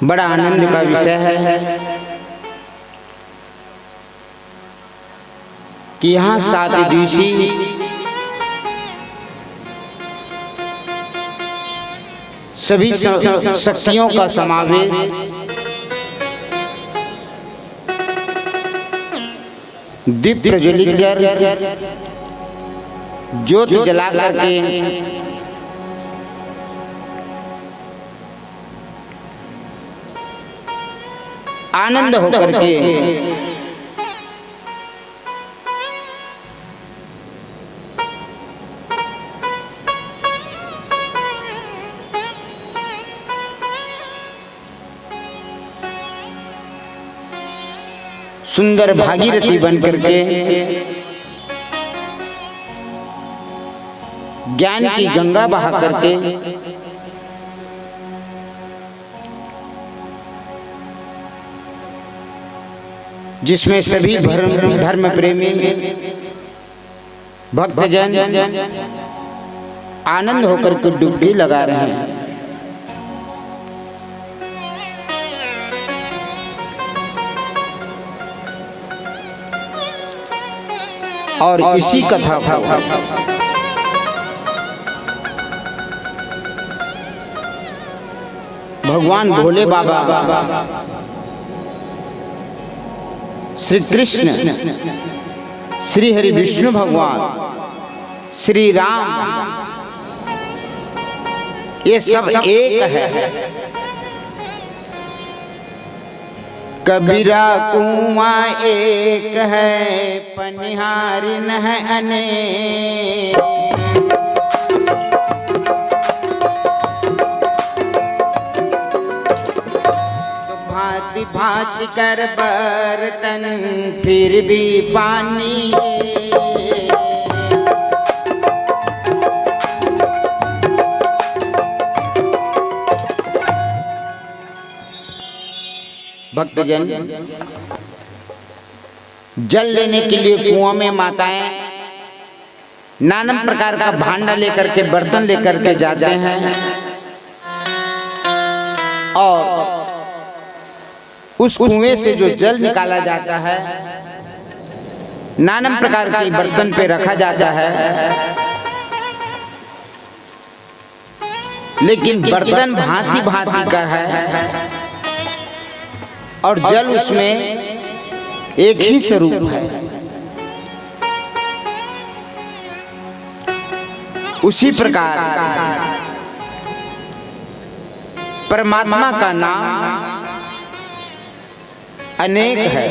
बड़ा आनंद का विषय है कि यहाँ 7 दिवसीय सभी शक्तियों का समावेश दीप प्रज्वलित कर ज्योत जला करके आनंद होकर के सुंदर भागीरथी बन करके ज्ञान की गंगा बहा करके जिसमें सभी धर्म प्रेमी भक्तजन आनंद होकर के डुबकी लगा रहे हैं। और इसी कथा को भगवान भोले बाबा श्री कृष्ण, श्री हरि विष्णु भगवान, श्री राम, ये सब एक है। कबीरा कुआं एक है, पनिहारिन है अनेक। भांति भांति कर बर्तन फिर भी पानी। भक्तजन जल लेने के लिए कुआं में माताएं नाना प्रकार का भांडा लेकर के, बर्तन लेकर के जाते हैं और उस कुएं से जो जल निकाला जाता है नाना प्रकार के बर्तन पे रखा जाता है। लेकिन बर्तन भांति भांति का है और जल उसमें एक ही स्वरूप है। उसी प्रकार परमात्मा का नाम अनेक है,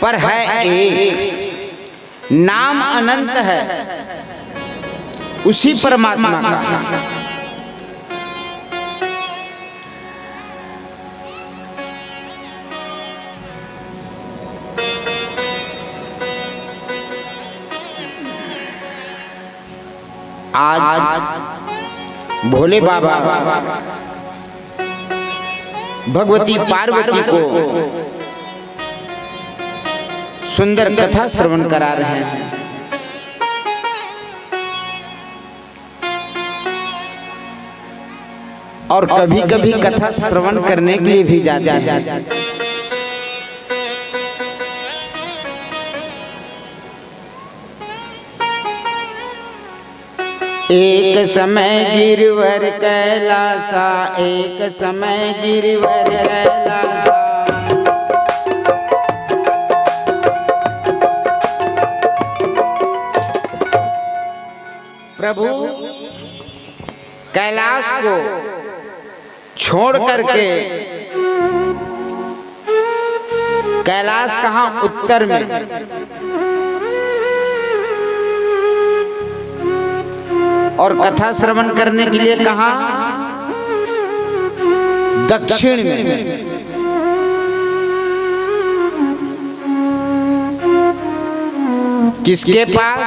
पर है एक। नाम अनंत है उसी परमात्मा का। आज भोले बाबा भगवती पार्वती को सुंदर कथा श्रवण करा रहे हैं। और कभी कभी कथा श्रवण करने के लिए भी जाते हैं। एक समय गिरवर कैलासा, एक समय गिरवर कैलासा। प्रभु कैलाश को छोड़ करके, कैलाश कहाँ? उत्तर में। और कथा श्रवण करने के लिए कहाँ? दक्षिण में। किसके पास?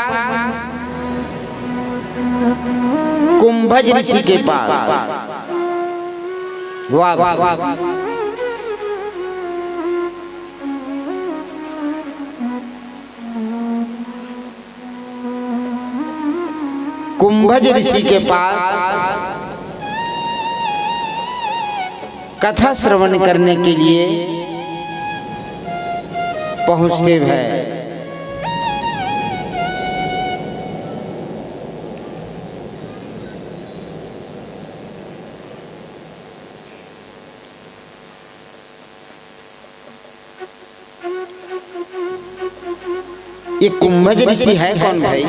कुंभज ऋषि के पास। वाह वाह वाह। कुंभज ऋषि के पास कथा श्रवण करने के लिए पहुंचते हैं। ये कुंभज ऋषि है कौन भाई?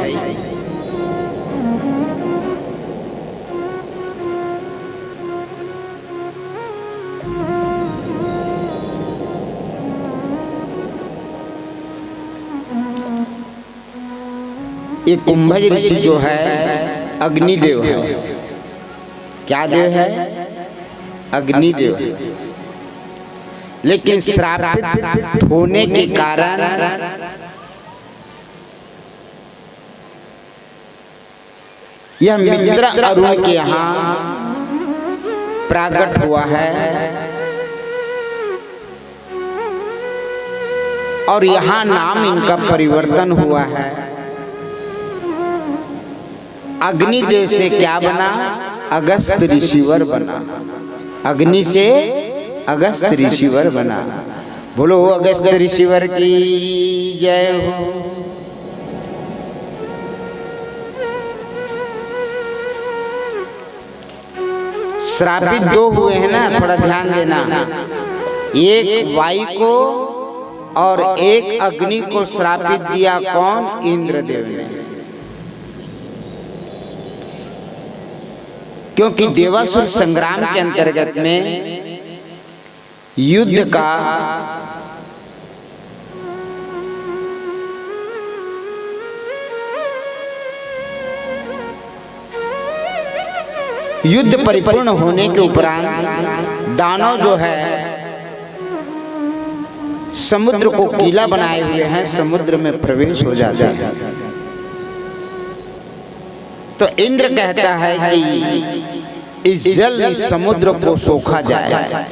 ये कुंभज ऋषि जो है अग्निदेव है। क्या देव है? अग्निदेव है। लेकिन श्रापित होने के कारण यह मित्र अरुण के यहाँ प्राकट हुआ है और यहाँ नाम इनका परिवर्तन हुआ है। अग्निदेव से क्या बना? अगस्त ऋषिवर बना। अग्नि से अगस्त ऋषिवर बना। बोलो अगस्त ऋषिवर की जय हो। श्रापित दो हुए हैं ना, थोड़ा ध्यान देना। एक वायु को और एक अग्नि को श्रापित दिया कौन? इंद्रदेव ने। क्योंकि देवासुर संग्राम के अंतर्गत में युद्ध का युद्ध परिपूर्ण होने के उपरांत दानव जो है समुद्र को कीला बनाए हुए हैं, समुद्र में प्रवेश हो जाते हैं। तो इंद्र कहता है कि इस जल इस समुद्र को सोखा जाए।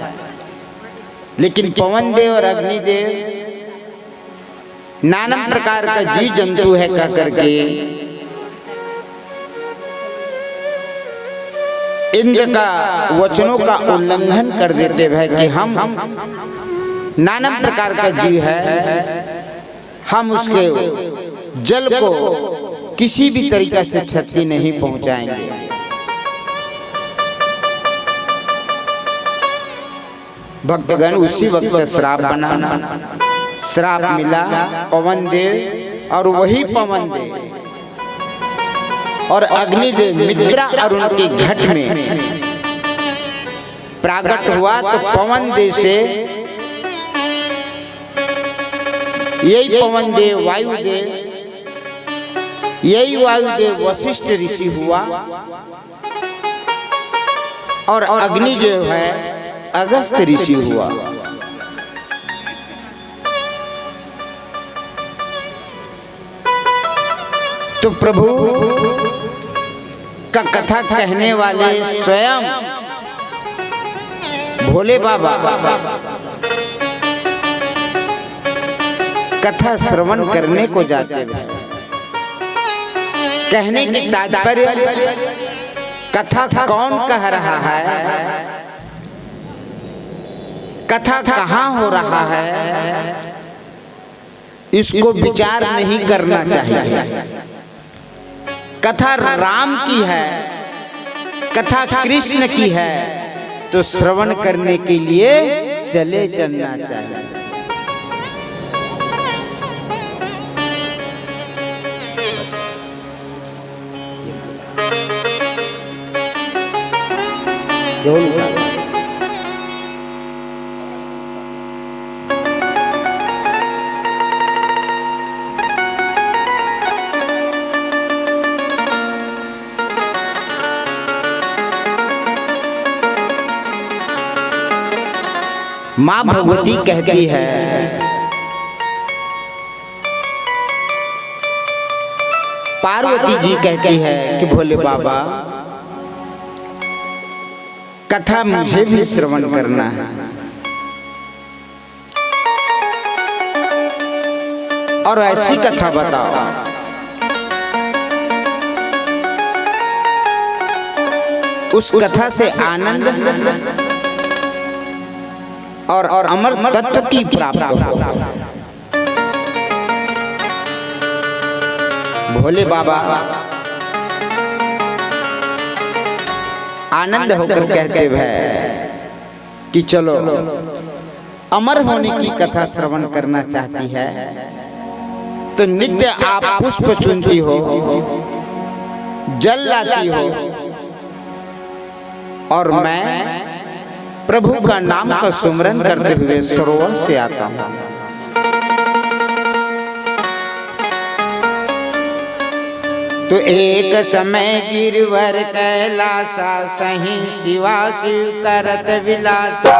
लेकिन पवन देव और अग्निदेव नाना प्रकार का जीव जंतु है कह करके इंद्र का वचनों का उल्लंघन कर देते हैं कि हम नाना प्रकार का जीव है, हम उसके जल को किसी भी तरीका से क्षति नहीं पहुंचाएंगे। भक्तगण उसी वक्त श्राप बना, श्राप मिला पवन देव और वही पवन देव और अग्निदेव मित्र अरुण के घट में प्राकट हुआ। तो पवन देव से यही पवन देव वायुदेव, यही वायुदेव वशिष्ठ ऋषि हुआ और अग्नि जो है अगस्त ऋषि हुआ। तो प्रभु का कथा कहने वाले स्वयं भोले बाबा कथा श्रवण करने को जाते हैं। कहने की तात्पर्य कथा कौन कह रहा है, कथा कहाँ हो रहा है, इसको विचार नहीं करना चाहिए। कथा राम की है, कथा कृष्ण की है, तो श्रवण करने के लिए चले चलना चाहिए। माँ भगवती कहती है पार्वती जी कहती है कि भोले बाबा कथा मुझे भी श्रवण करना है और ऐसी कथा बताओ उस कथा से आनंद और अमर तत्व की प्राप्ति हो। भोले बाबा आनंद होकर कहते हैं कि चलो अमर होने की कथा श्रवण करना चाहती है तो नित्य आप पुष्प चुनती हो, जल लाती हो और मैं प्रभु का नाम का सुमरन करते हुए सरोवर से आता हूँ। तो एक समय गिरवर कैलासा सही शिवा शिव करत विलासा।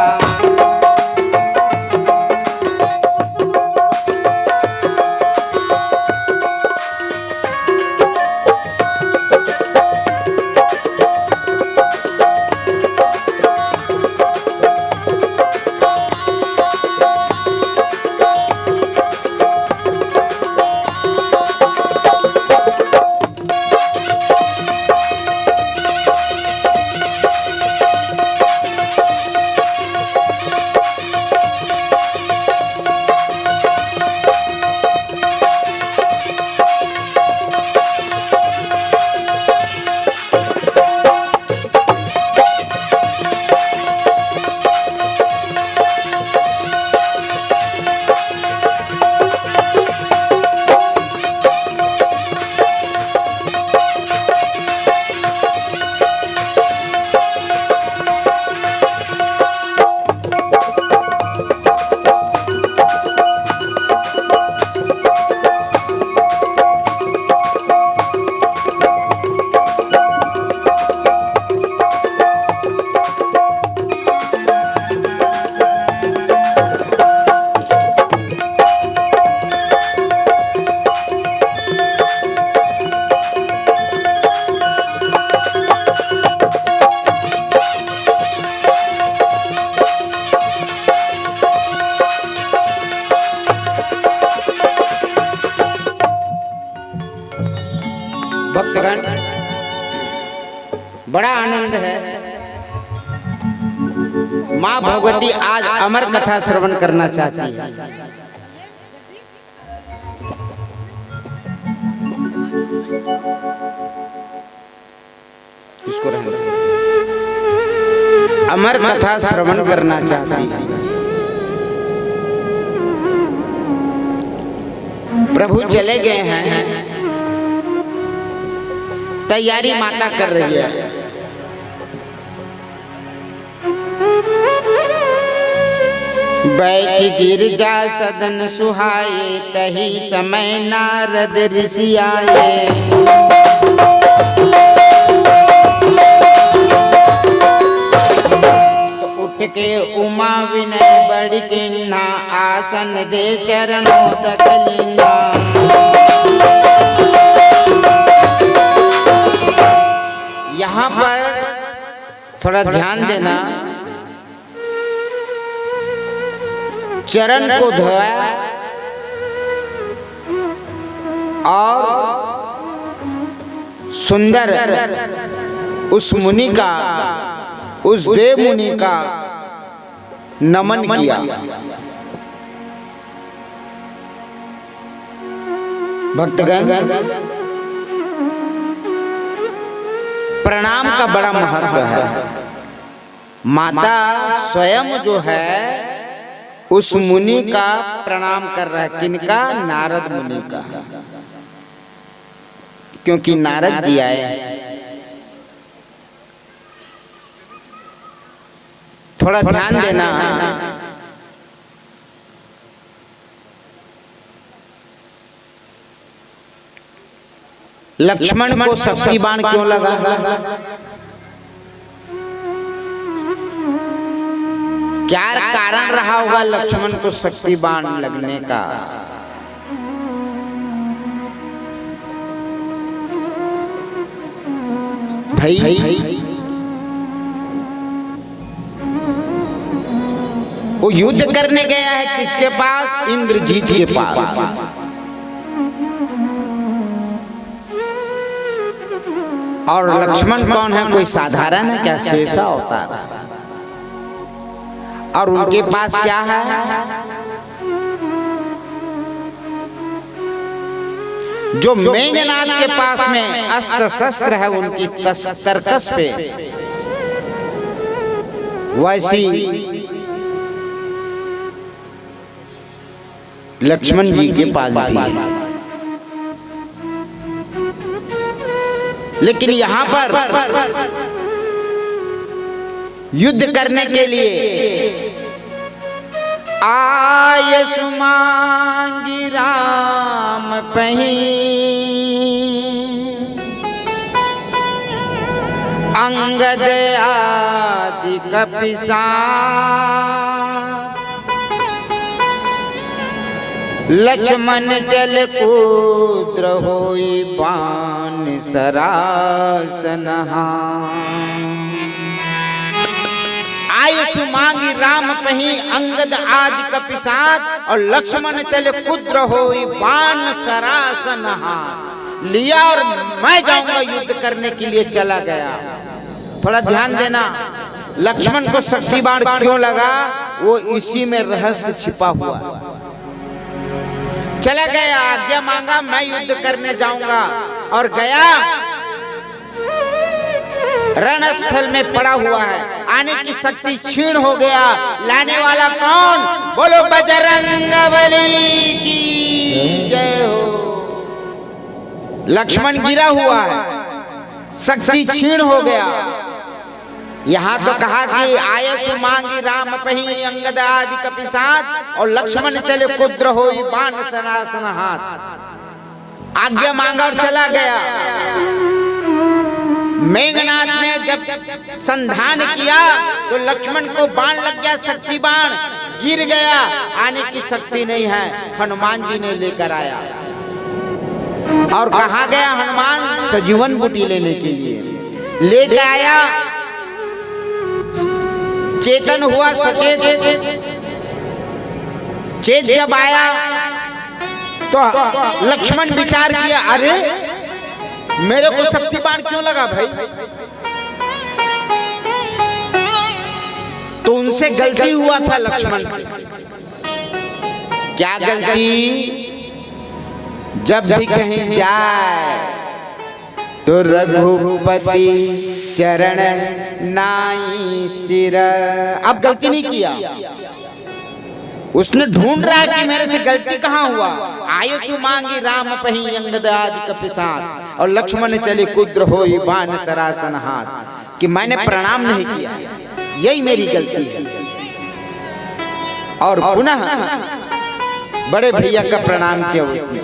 भक्तगण बड़ा आनंद है। माँ भगवती आज अमर कथा श्रवण करना चाहती है। इसको रहने दो। अमर कथा श्रवण करना चाहती है। प्रभु चले गए हैं, तैयारी माता कर रही है। बैठ गिरजा सदन सुहाए, तही समय नारद ऋषि आए। तो उठ के उमा विनय बड़ किन्ना, आसन दे चरणों तक लीना। यहाँ पर थोड़ा ध्यान देना, चरण को धोया और सुंदर उस मुनि का, उस देव मुनि का नमन किया। भक्तगण, प्रणाम का बड़ा महत्व है। माता स्वयं जो है उस मुनि का प्रणाम कर रहा है। किनका? नारद मुनि का, क्योंकि नारद जी आए। थोड़ा ध्यान देना, लक्ष्मण को शक्ति बाण क्यों लगा? क्या कारण रहा होगा लक्ष्मण को शक्ति बाण लगने का? भाई वो युद्ध करने गया है किसके पास? इंद्रजीत के पास। और लक्ष्मण कौन है? कोई साधारण है क्या? शेषा अवतार। और उनके पास क्या है? जो मेघनाद के पास में अस्त्र शस्त्र है उनकी तरकस पे, वैसी लक्ष्मण जी के पास भी। लेकिन यहां पर युद्ध करने के लिए आय सुमांगी राम पहीं, अंगद आदि कपिसान, लक्ष्मण जल कूद्र होई बाण सरासनहा। आयु सुमांगी राम पहीं, अंगद आदि कपिसात, और लक्ष्मण चले कुद्र होई बाण सरासनहा। लिया और मैं जाऊंगा युद्ध करने के लिए चला गया। थोड़ा ध्यान देना, लक्ष्मण को शक्ति बाण क्यों लगा? वो इसी में रहस्य छिपा हुआ। चला गया, आज्ञा मांगा, मैं युद्ध करने जाऊंगा, और गया, रणस्थल में पड़ा हुआ है, आने की शक्ति क्षीण हो गया। लाने वाला कौन? बोलो बजरंगबली की जय हो। लक्ष्मण गिरा हुआ है, शक्ति क्षीण हो गया। यहाँ तो कहा कि आय सुमांगी राम पहीं, अंगद आदि कपिसात, और लक्ष्मण चले कुद्र होई बाण सरासन हाथ। आज्ञा मांगा और चला गया। मेघनाद ने जब संधान किया तो लक्ष्मण को बाण लग गया, शक्ति बाण गिर गया। आने की शक्ति नहीं है, हनुमान जी ने लेकर आया। और कहा गया हनुमान? सजीवन बूटी लेने के लिए लेकर आया। चेतन हुआ, सचेत चेत जब आया तो लक्ष्मण विचार किया, अरे मेरे को शक्ति बाण क्यों लगा भाई? तो उनसे गलती हुआ था लक्ष्मण से। क्या गलती? जब भी कहीं जाए तो रघुपति चरण नाई सिर। अब गलती नहीं किया, उसने ढूंढ रहा है कि मेरे से गलती कहाँ हुआ। आयुषु मांगी राम पहीं, अंगद आदि कपिसात, और लक्ष्मण चले कुद्र होई बाण सरासन हाथ, कि मैंने प्रणाम नहीं किया, यही मेरी गलती है। और पुनः बड़े भैया का प्रणाम किया उसने।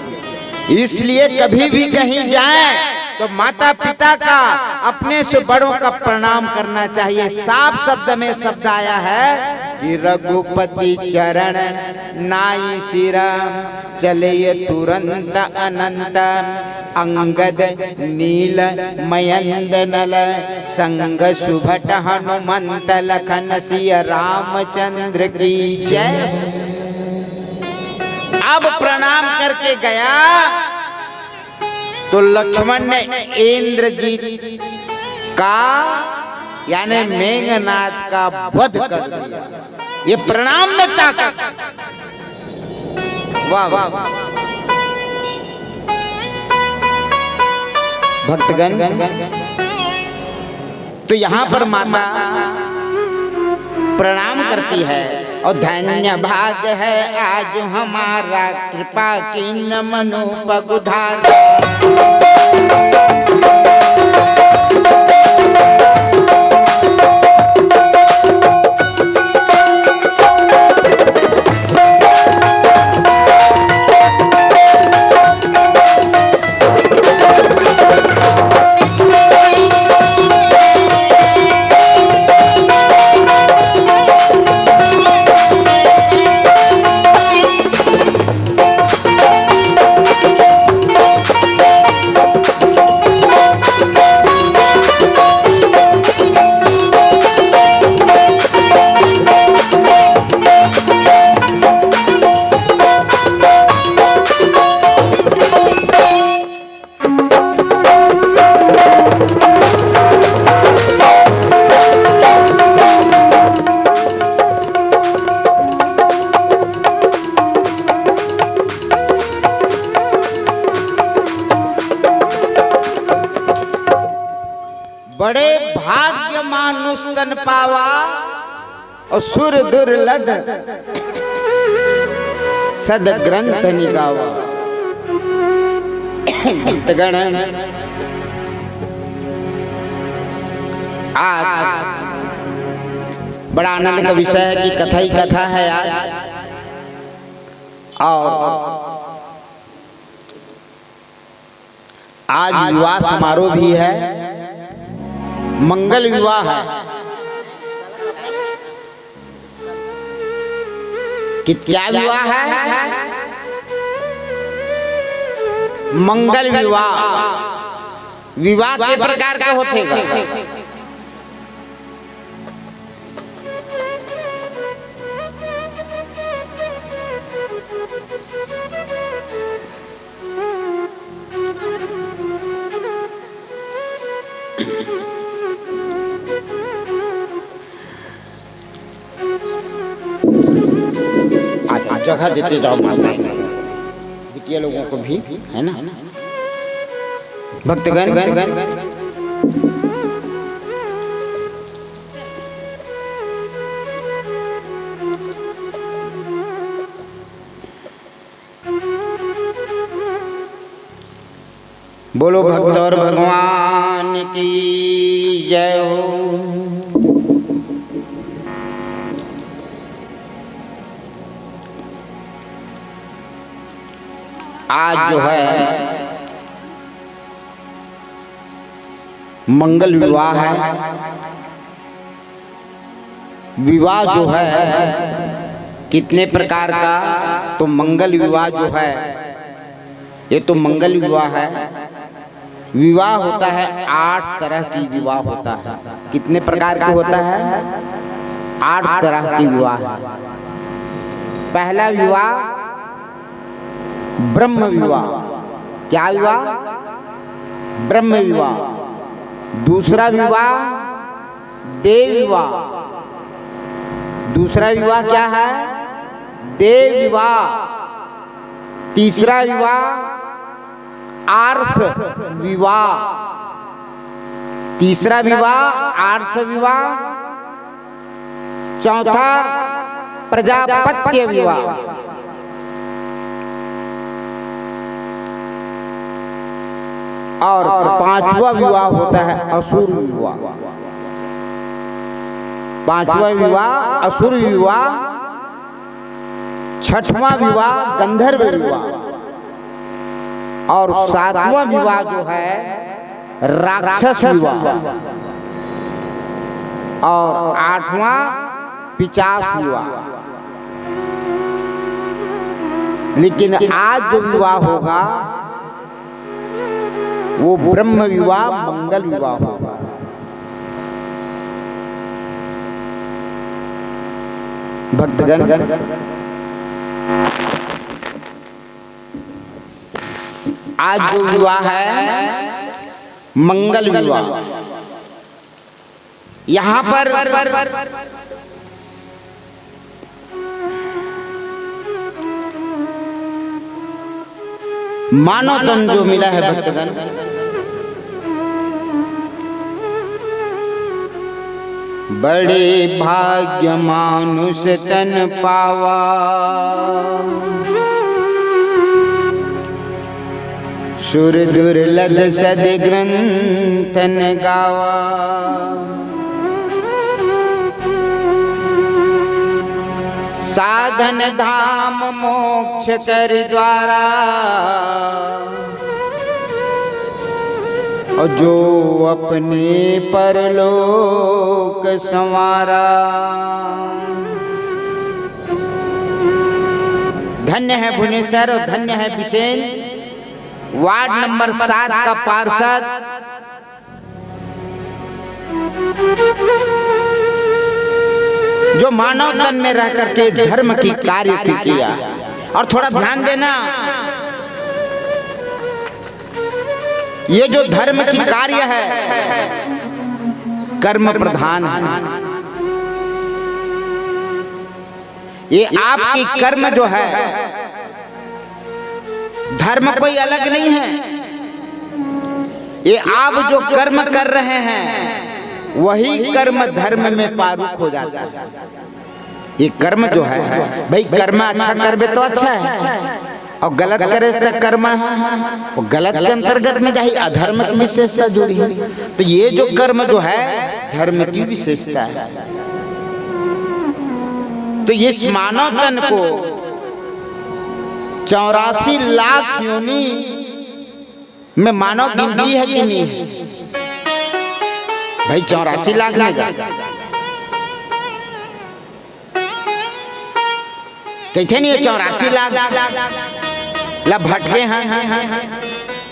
इसलिए कभी भी कहीं जाए तो माता पिता का, अपने से बड़ों का प्रणाम करना चाहिए। साफ शब्द में शब्द आया है कि रघुपति चरण नाई सिरा, चले तुरंत अनंत, अंगद नील मयंद नल, संग सुभट हनुमंत, लखन सिय रामचंद्र की जय। अब प्रणाम करके गया तो लक्ष्मण ने इंद्रजीत का यानी मेघनाद का वध कर दिया। ये प्रणाम में ताकत। वाह वाह भक्तगण। तो यहाँ पर माता प्रणाम करती है, और धन्य भाग है आज हमारा, कृपा की न मनो पगुधार। मानुष तन पावा और सुर दुर्लभ सद ग्रंथ निगावा। भक्तगण, आज बड़ा आनंद का विषय है कि कथा ही कथा है आज। और आज विवाह समारोह भी है, मंगल विवाह है। कि क्या विवाह है? मंगल विवाह। विवाह के प्रकार का होतेगा? जगह देते जाओ माता, बिटिया लोगों को भी, है ना भक्तगण। बोलो भक्त और भगवान की जय हो। आज जो है मंगल विवाह है। विवाह जो है कितने प्रकार का? तो मंगल विवाह जो है ये तो मंगल विवाह है। विवाह होता है 8 तरह की विवाह होता है। कितने प्रकार का होता है? 8 तरह की विवाह है। पहला विवाह ब्रह्म विवाह। क्या विवाह? ब्रह्म विवाह। दूसरा विवाह देव विवाह। दूसरा विवाह क्या है? देव विवाह। तीसरा विवाह आर्ष विवाह। तीसरा विवाह आर्ष विवाह। चौथा प्रजापत्य विवाह। और 5वां विवाह होता है असुर विवाह। 5वां विवाह असुर विवाह। 6वां विवाह गंधर्व विवाह। और 7वां विवाह जो है राक्षस विवाह। और 8वां पिशाच विवाह। लेकिन आज जो विवाह होगा वो ब्रह्म विवाह मंगल विवाह होगा। भक्तगण, आज जो विवाह है मंगल विवाह। यहाँ पर मानव तन जो मिला है भक्तगण, बड़े भाग्य मानुष तन पावा। सुर दुर्लभ सद ग्रंथन गावा। साधन धाम मोक्ष कर द्वारा। और जो अपने परलोक संवारा। धन्य है भुवनेश्वर और धन्य है बिसेन, वार्ड नंबर 7 का पार्षद। जो मानव तन में रह करके धर्म की कार्य की किया। और थोड़ा ध्यान देना, ये जो धर्म की कार्य है कर्म प्रधान है। ये आपकी कर्म जो है, धर्म कोई अलग नहीं है। ये आप जो कर्म कर रहे हैं वही कर्म धर्म में पारुक हो जाता है। ये कर्म जो है भाई, कर्म अच्छा करबे तो अच्छा है, और गलत करे तो कर्म और गलत के अंतर्गत में जाए अधर्म की विशेषता जुड़ी है। तो ये जो कर्म जो है धर्म की विशेषता है। तो ये मानव तन को 84 लाख योनि में मानव गिनती है कि नहीं है भाई? 84 लाख में कहते नहीं 84 लाख भटके हैं।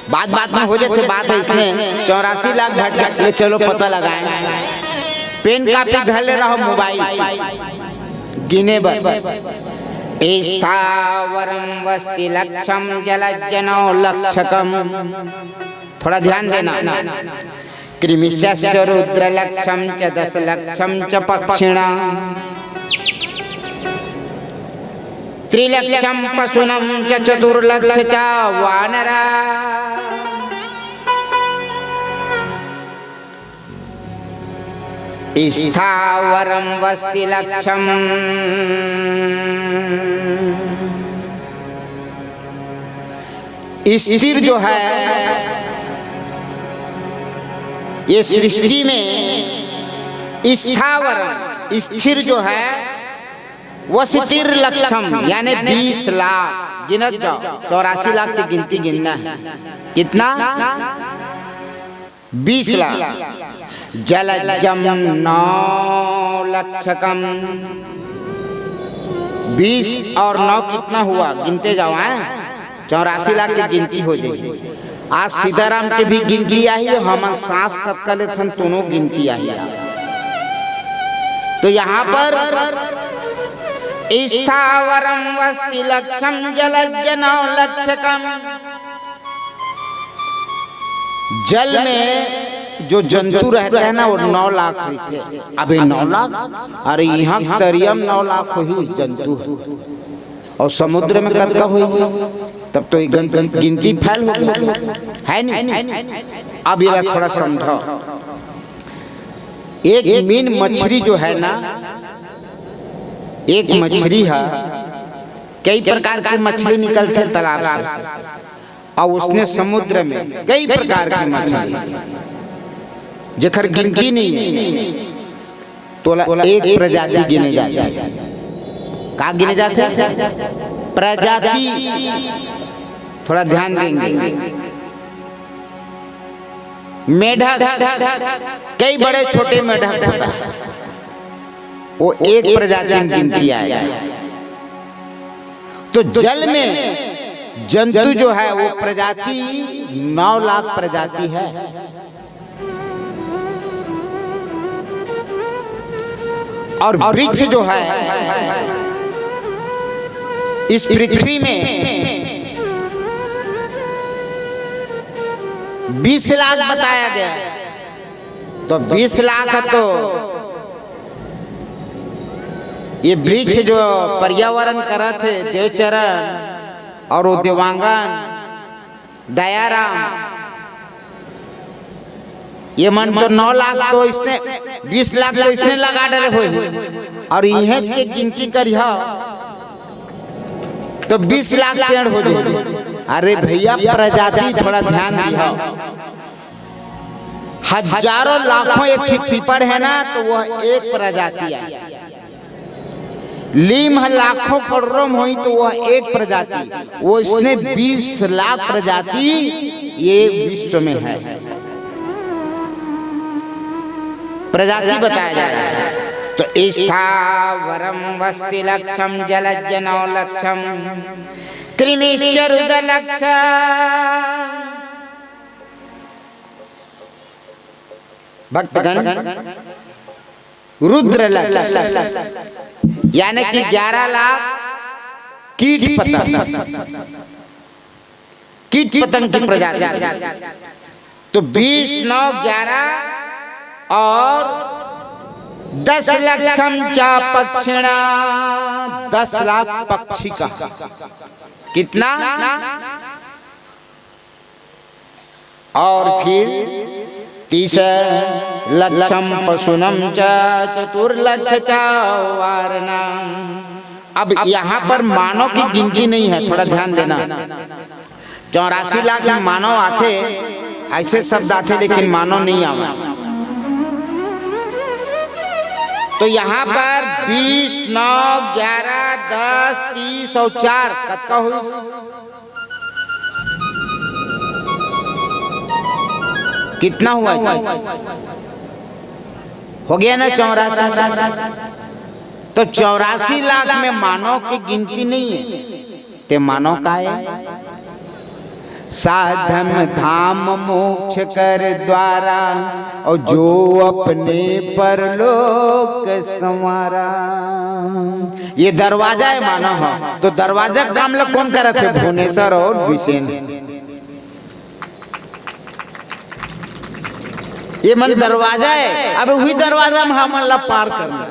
बात बात में हो जाते बात है, इसने 84 लाख भटके। चलो पता लगाएं, पेन कापी धर ले रहा मोबाइल गिने स्थावरम वस्ति लक्षम जलज्जनो लक्षकम। थोड़ा ध्यान देना। कृमिशस्य रुद्र लक्षम च 10 लक्षम च पक्षिणा, त्रिलक्षम पशुनम च 4 लक्ष च वानरा। स्थावरम वस्ति लक्षम, स्थिर जो है ये सृष्टि में स्थावरम स्थिर जो है वह 30 लक्षम यानी 20 लाख। गिनत जाओ, 84 लाख की गिनती गिनना है। कितना? 20 लाख। जलजम 9 लक्षकम। 20 और 9 कितना हुआ? गिनते जाओ हैं, 84 लाख की गिनती हो जाएगी। आज सीताराम की भी गिनती आई, हम सांस कतकले थन दोनों गिनती आई। तो यहाँ पर स्थावरम वस्ति लक्षम जलज्जनो लक्षकम। जल में जो जंतु रहते हैं ना वो 9 लाख रहते हैं। अभी 9 लाख, अरे यहाँ तरियम 9 लाख ही जंतु है, और समुद्र में कब कब हुई? तब तो गिनती फैल होगी, है नहीं? अब ये थोड़ा समझो। एक मीन मछली जो है ना, एक मछली है, कई प्रकार की मछली निकलते तालाब से, और उसने समुद्र में कई प्रकार की मछली जेकर गिनती नहीं है, तो एक प्रजाति गिने जाती है। कहाँ गिने जाते हैं? प्रजाति। थोड़ा ध्यान देंगे। मेढक, कई बड़े छोटे मेढक होता है, वो एक प्रजाति में गिनती आएगा। तो जल में जंतु जो है वो प्रजाति 9 लाख प्रजाति है। और वृक्ष जो है इस पृथ्वी में 20 लाख बताया गया। तो 20 लाख तो ये वृक्ष जो पर्यावरण करा थे, देवचरण और वो देवांगन दयाराम, ये मन तो 9 लाख तो इसने 20 लाख तो इसने लगा डरे हुए, और यह के गिनती करिए तो 20 लाख पेड़ हो जाए। अरे भैया प्रजाति थोड़ा ध्यान दिया, हजारों लाखों एक पीपड़ है ना, तो वह एक प्रजाति है। लीम लाखों करोड़ों हुई तो वह एक प्रजाति, वो इसने 20 लाख प्रजाति ये विश्व में है। प्रजाति बताया जा रहा है। तो स्थावरम वस्ति लक्षम जलज्जनो लक्षम कृमिशरुद लक्षम। भक्तगण रुद्र लक्ष यानी कि 11 लाख कीट पतंग की प्रजाति। तो 20, 9, 11 और 10 लक्षम चा पक्षिणा, 10 लाख पक्षी का। कितना? और फिर 30 लक्षम पशुनम च चतुर्लक्ष चावारणम। अब यहाँ पर मानव की गिनती नहीं है, थोड़ा ध्यान देना। 84 लाख मानव आते, ऐसे शब्द आते, लेकिन मानव नहीं आवा। तो यहाँ पर 20, 9, 11, 10, 30 और 4 कतका हुई? कितना हुआ? हो गया ना 84। तो 84 लाख में मानव की गिनती नहीं है, ते मानव का है साधम धाम मोक्ष कर द्वारा, और जो अपने परलोक संवारा। ये दरवाजा है मानव है। तो दरवाजा काम लोग कौन कर रहे थे? भुवनेश्वर और विसेन। ये मन दरवाजा है। अब वही दरवाजा में हम अल्लाह पार करना है,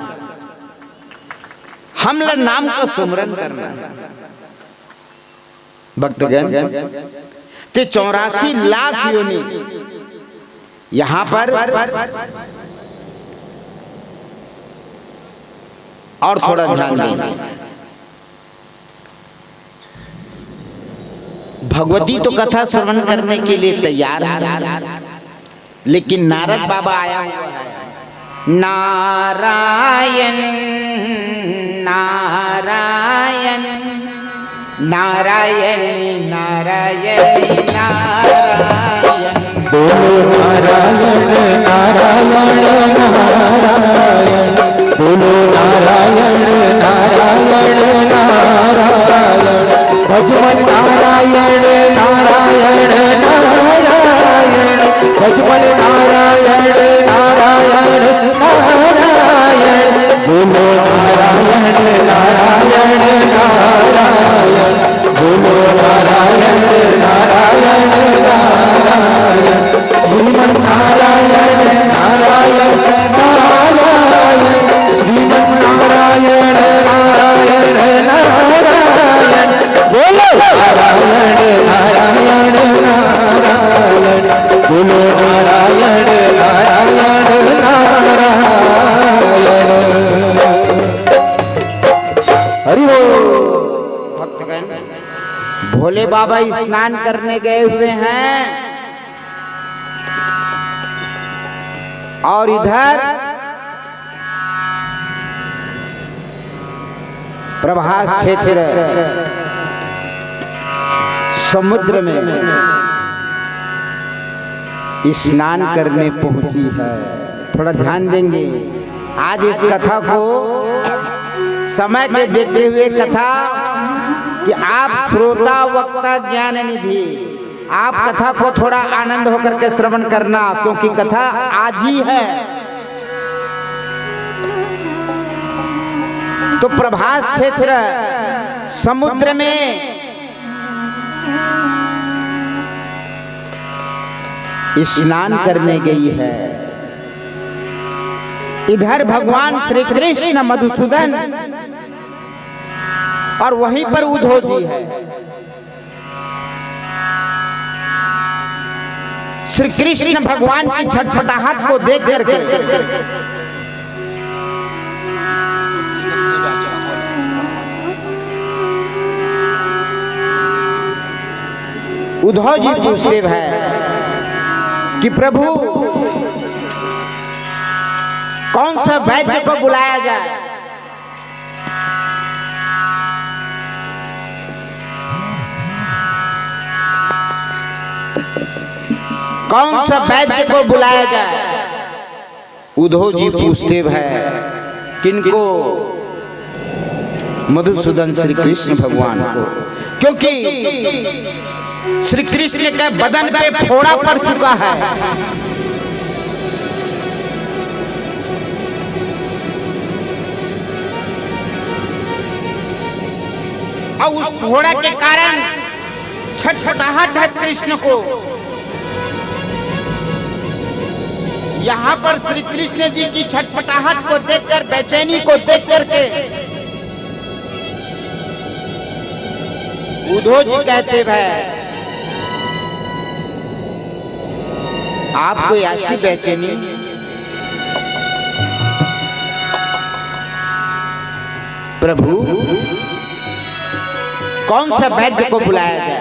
हम लोग नाम का सुमरन करना है। भक्तगण, ते 84 लाख योनि यहां पर। और थोड़ा ध्यान दें, भगवती तो कथा श्रवण करने के लिए तैयार है, लेकिन नारद बाबा आया हुआ है। नारायण नारायण नारायण नारायण नारायण, बोलो नारायण नारायण नारायण, बोलो नारायण नारायण नारायण, भजमन नारायण नारायण नारायण, भजमन नारायण नारायण नारायण, बोलो नारायण नारायण नारायण, बोलो नारायण नारायण नारायण, श्रीमन नारायण नारायण नारायण, श्रीमन नारायण नारायण नारायण, बोलो नारायण नारायण नारायण, बोलो नारायण नारायण नारायण। हरि बोल। भक्तगण, भोले बाबा स्नान करने गए हुए हैं, और इधर प्रभास क्षेत्र समुद्र में स्नान करने पहुंची है। थोड़ा ध्यान देंगे, आज इस कथा को समय के देते हुए कथा कि आप श्रोता वक्ता ज्ञान निधि, आप कथा को थोड़ा आनंद होकर के श्रवण करना, क्योंकि कथा आज ही है। तो प्रभास क्षेत्र समुद्र में स्नान करने गई है। इधर भगवान श्री कृष्ण मधुसूदन और वहीं पर उद्धव जी है। श्री कृष्ण भगवान की छटपटाहट को देख करके उद्धव जी पूछते हैं कि प्रभु कौन सा वैद्य को बुलाया जाए? कौन सा वैद्य को बुलाया जाए? उद्धव जी पूछते हैं किनको? मधुसूदन श्री कृष्ण भगवान को, क्योंकि श्री कृष्ण के बदन पे फोड़ा पड़ चुका है। और उस फोड़ा के कारण छटपटाहट है कृष्ण को। यहाँ पर श्री कृष्ण जी की छटपटाहट को देखकर, बेचैनी को देख करके उद्धव जी कहते हैं आपको ऐसी बेचैनी प्रभु कौन सा वैद्य को बुलाया जाए,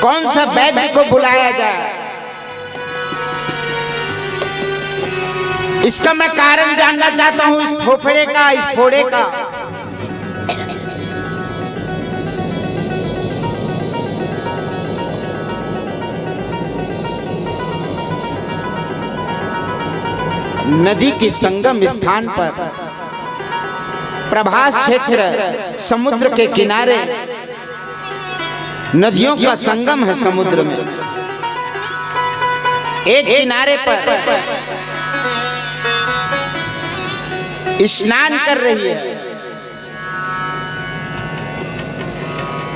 कौन सा वैद्य को बुलाया जाए? इसका मैं कारण जानना चाहता हूं, इस फोफड़े का, इस फोड़े का। नदी के संगम स्थान पर, प्रभास क्षेत्र, समुद्र के किनारे, नदियों का संगम है समुद्र में। एक किनारे पर स्नान कर रही है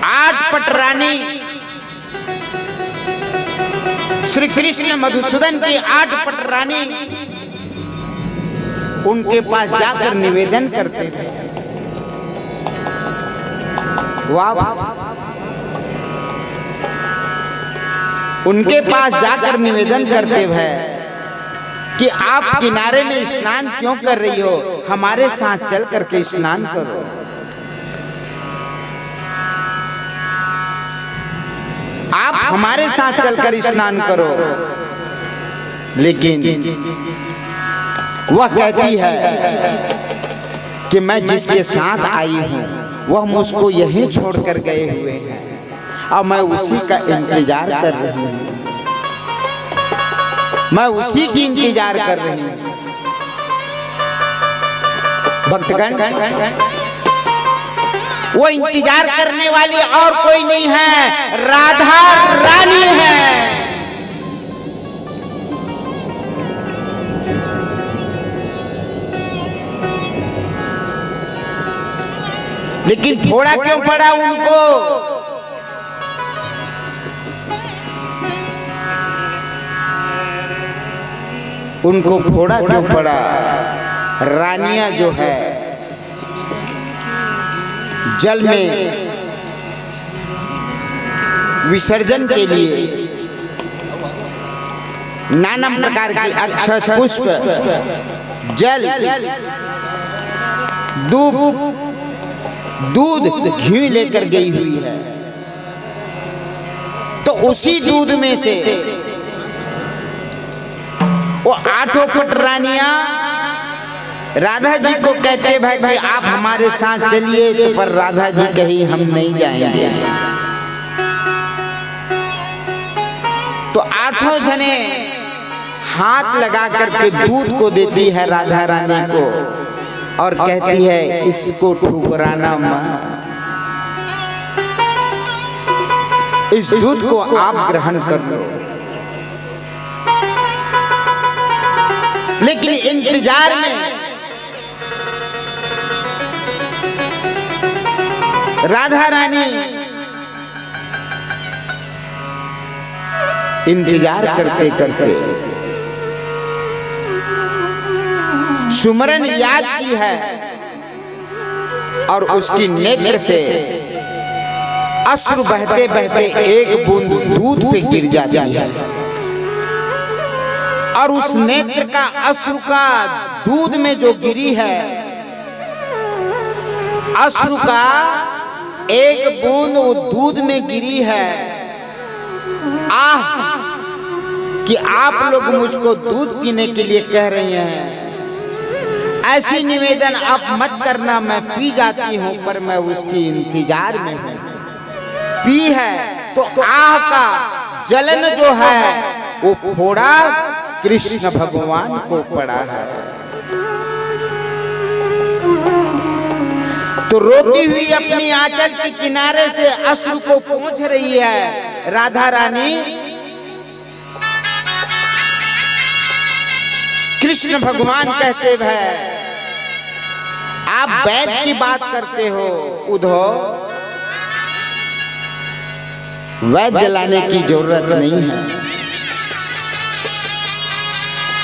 8 पटरानी, श्री कृष्ण मधुसूदन की 8 पटरानी उनके पास जाकर निवेदन करते थे। वाह, उनके पास जाकर निवेदन करते हैं कि आप किनारे में स्नान क्यों कर रही हो, हमारे साथ चल करके स्नान करो। आप हमारे साथ चलकर स्नान करो। लेकिन वह कहती है कि मैं जिसके साथ आई हूं वह मुझको यहीं छोड़कर गए हुए हैं और मैं उसी का इंतजार कर रही हूं, मैं उसी की इंतजार कर रही हूं। भक्तगण, वो इंतजार करने वाली और कोई नहीं है, राधा रानी है। लेकिन फोड़ा क्यों पड़ा उनको? उनको फोड़ा क्यों पड़ा? रानियां जो है जल में विसर्जन के लिए नाना प्रकार की अक्षत, पुष्प, जल, दूध, घी लेकर गई हुई है। तो उसी दूध में से वो 8 पटरानियां राधा जी को कहते भाई भाई आप हमारे साथ चलिए, तो पर राधा जी कहीं हम नहीं जाएंगे। तो 8 जने हाथ लगा करके दूध को देती है राधा रानी को और कहती है इसको ठुकराना मत, इस दूध को आप ग्रहण कर लो। लेकिन इंतजार में राधा रानी इंतजार करते करते सुमरन याद की है और उसकी नेत्र से अश्रु बहते बहते एक बूंद दूध पे गिर जाती है और उस नेत्र का अश्रु का दूध में जो गिरी है, अश्रु का एक बूंद वो दूध में गिरी है। आह कि आप लोग मुझको दूध पीने के लिए कह रही हैं, ऐसी निवेदन आप मत करना, मैं पी जाती हूं पर मैं उसकी इंतजार में हूं। पी है तो आह का जलन जो है वो फोड़ा कृष्ण भगवान को पड़ा है। तो रोती हुई अपनी आंचल के किनारे से अश्रु को पोंछ रही है राधा रानी। कृष्ण भगवान कहते हैं आप वैद्य की बात करते हो, उद्धव वैद्य लाने की जरूरत नहीं है।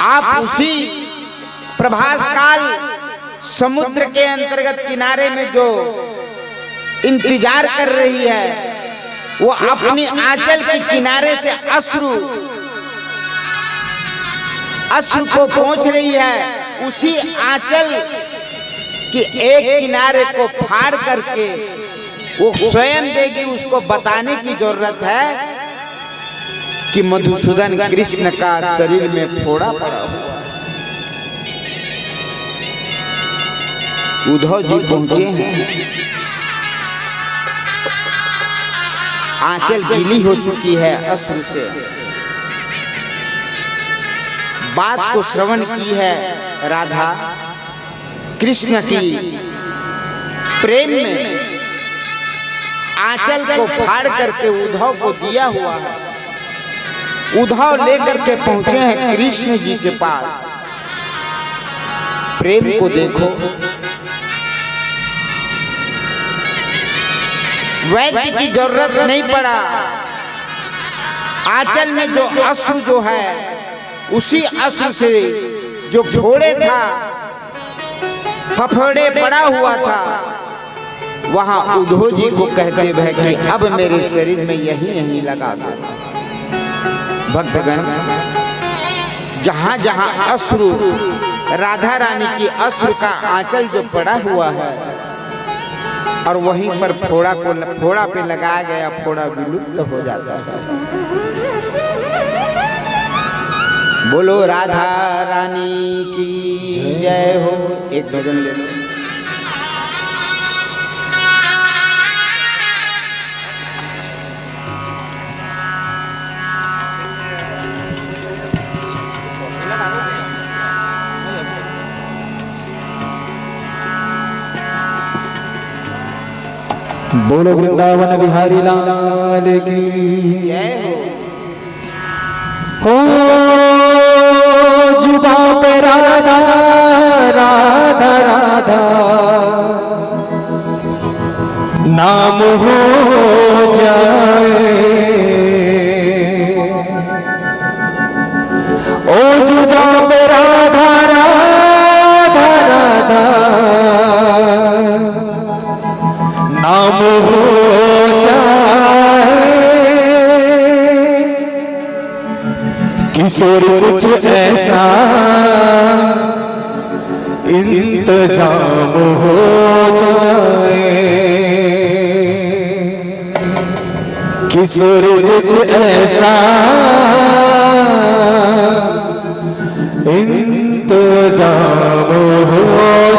आप उसी प्रभास काल समुद्र के अंतर्गत किनारे में जो इंतजार कर रही है वो अपनी आंचल के किनारे से अश्रु को पोंछ रही है उसी आंचल कि एक किनारे को फाड़ करके वो स्वयं देगी, उसको बताने की जरूरत है कि मधुसूदन कृष्ण का शरीर में फोड़ा पड़ा हुआ। उद्धव जी पहुंचे हैं, आंचल गीली हो चुकी है अश्रु से, बात को श्रवण की है राधा कृष्ण की प्रेम में, आंचल को फाड़ करके उद्धव को दिया हुआ है। उद्धव लेकर के पहुंचे हैं कृष्ण जी के पास। प्रेम को देखो, वैद्य की जरूरत नहीं पड़ा, आंचल में जो अश्रु जो है उसी अश्रु से जो फोड़े था, फफड़े पड़ा हुआ था, वहां उद्धव जी को कहते हैं कि अब मेरे शरीर में यही नहीं लगा दो। भक्तगण, जहां जहां अश्रु, राधा रानी की अश्रु का आंचल जो पड़ा हुआ है और वहीं पर फोड़ा पे लगाया गया, फोड़ा विलुप्त हो जाता है। बोलो राधा रानी की जय हो। एक भजन ले लो। बोलो वृंदावन बिहारी लाल की जय हो। जुबा पे राधा राधा राधा नाम हो जाए, ओ जुबा पे राधा राधा राधा नाम हो जाए, किशोर कुछ ऐसा इंतजाम हो जाए, किशोर कुछ ऐसा इंतजाम हो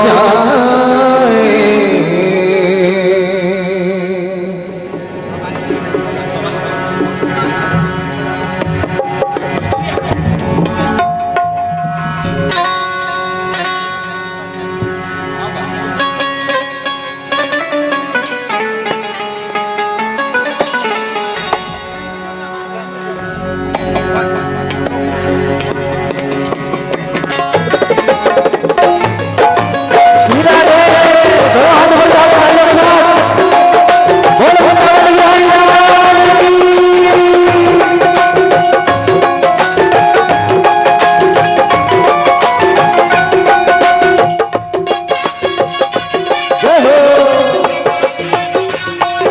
जाए।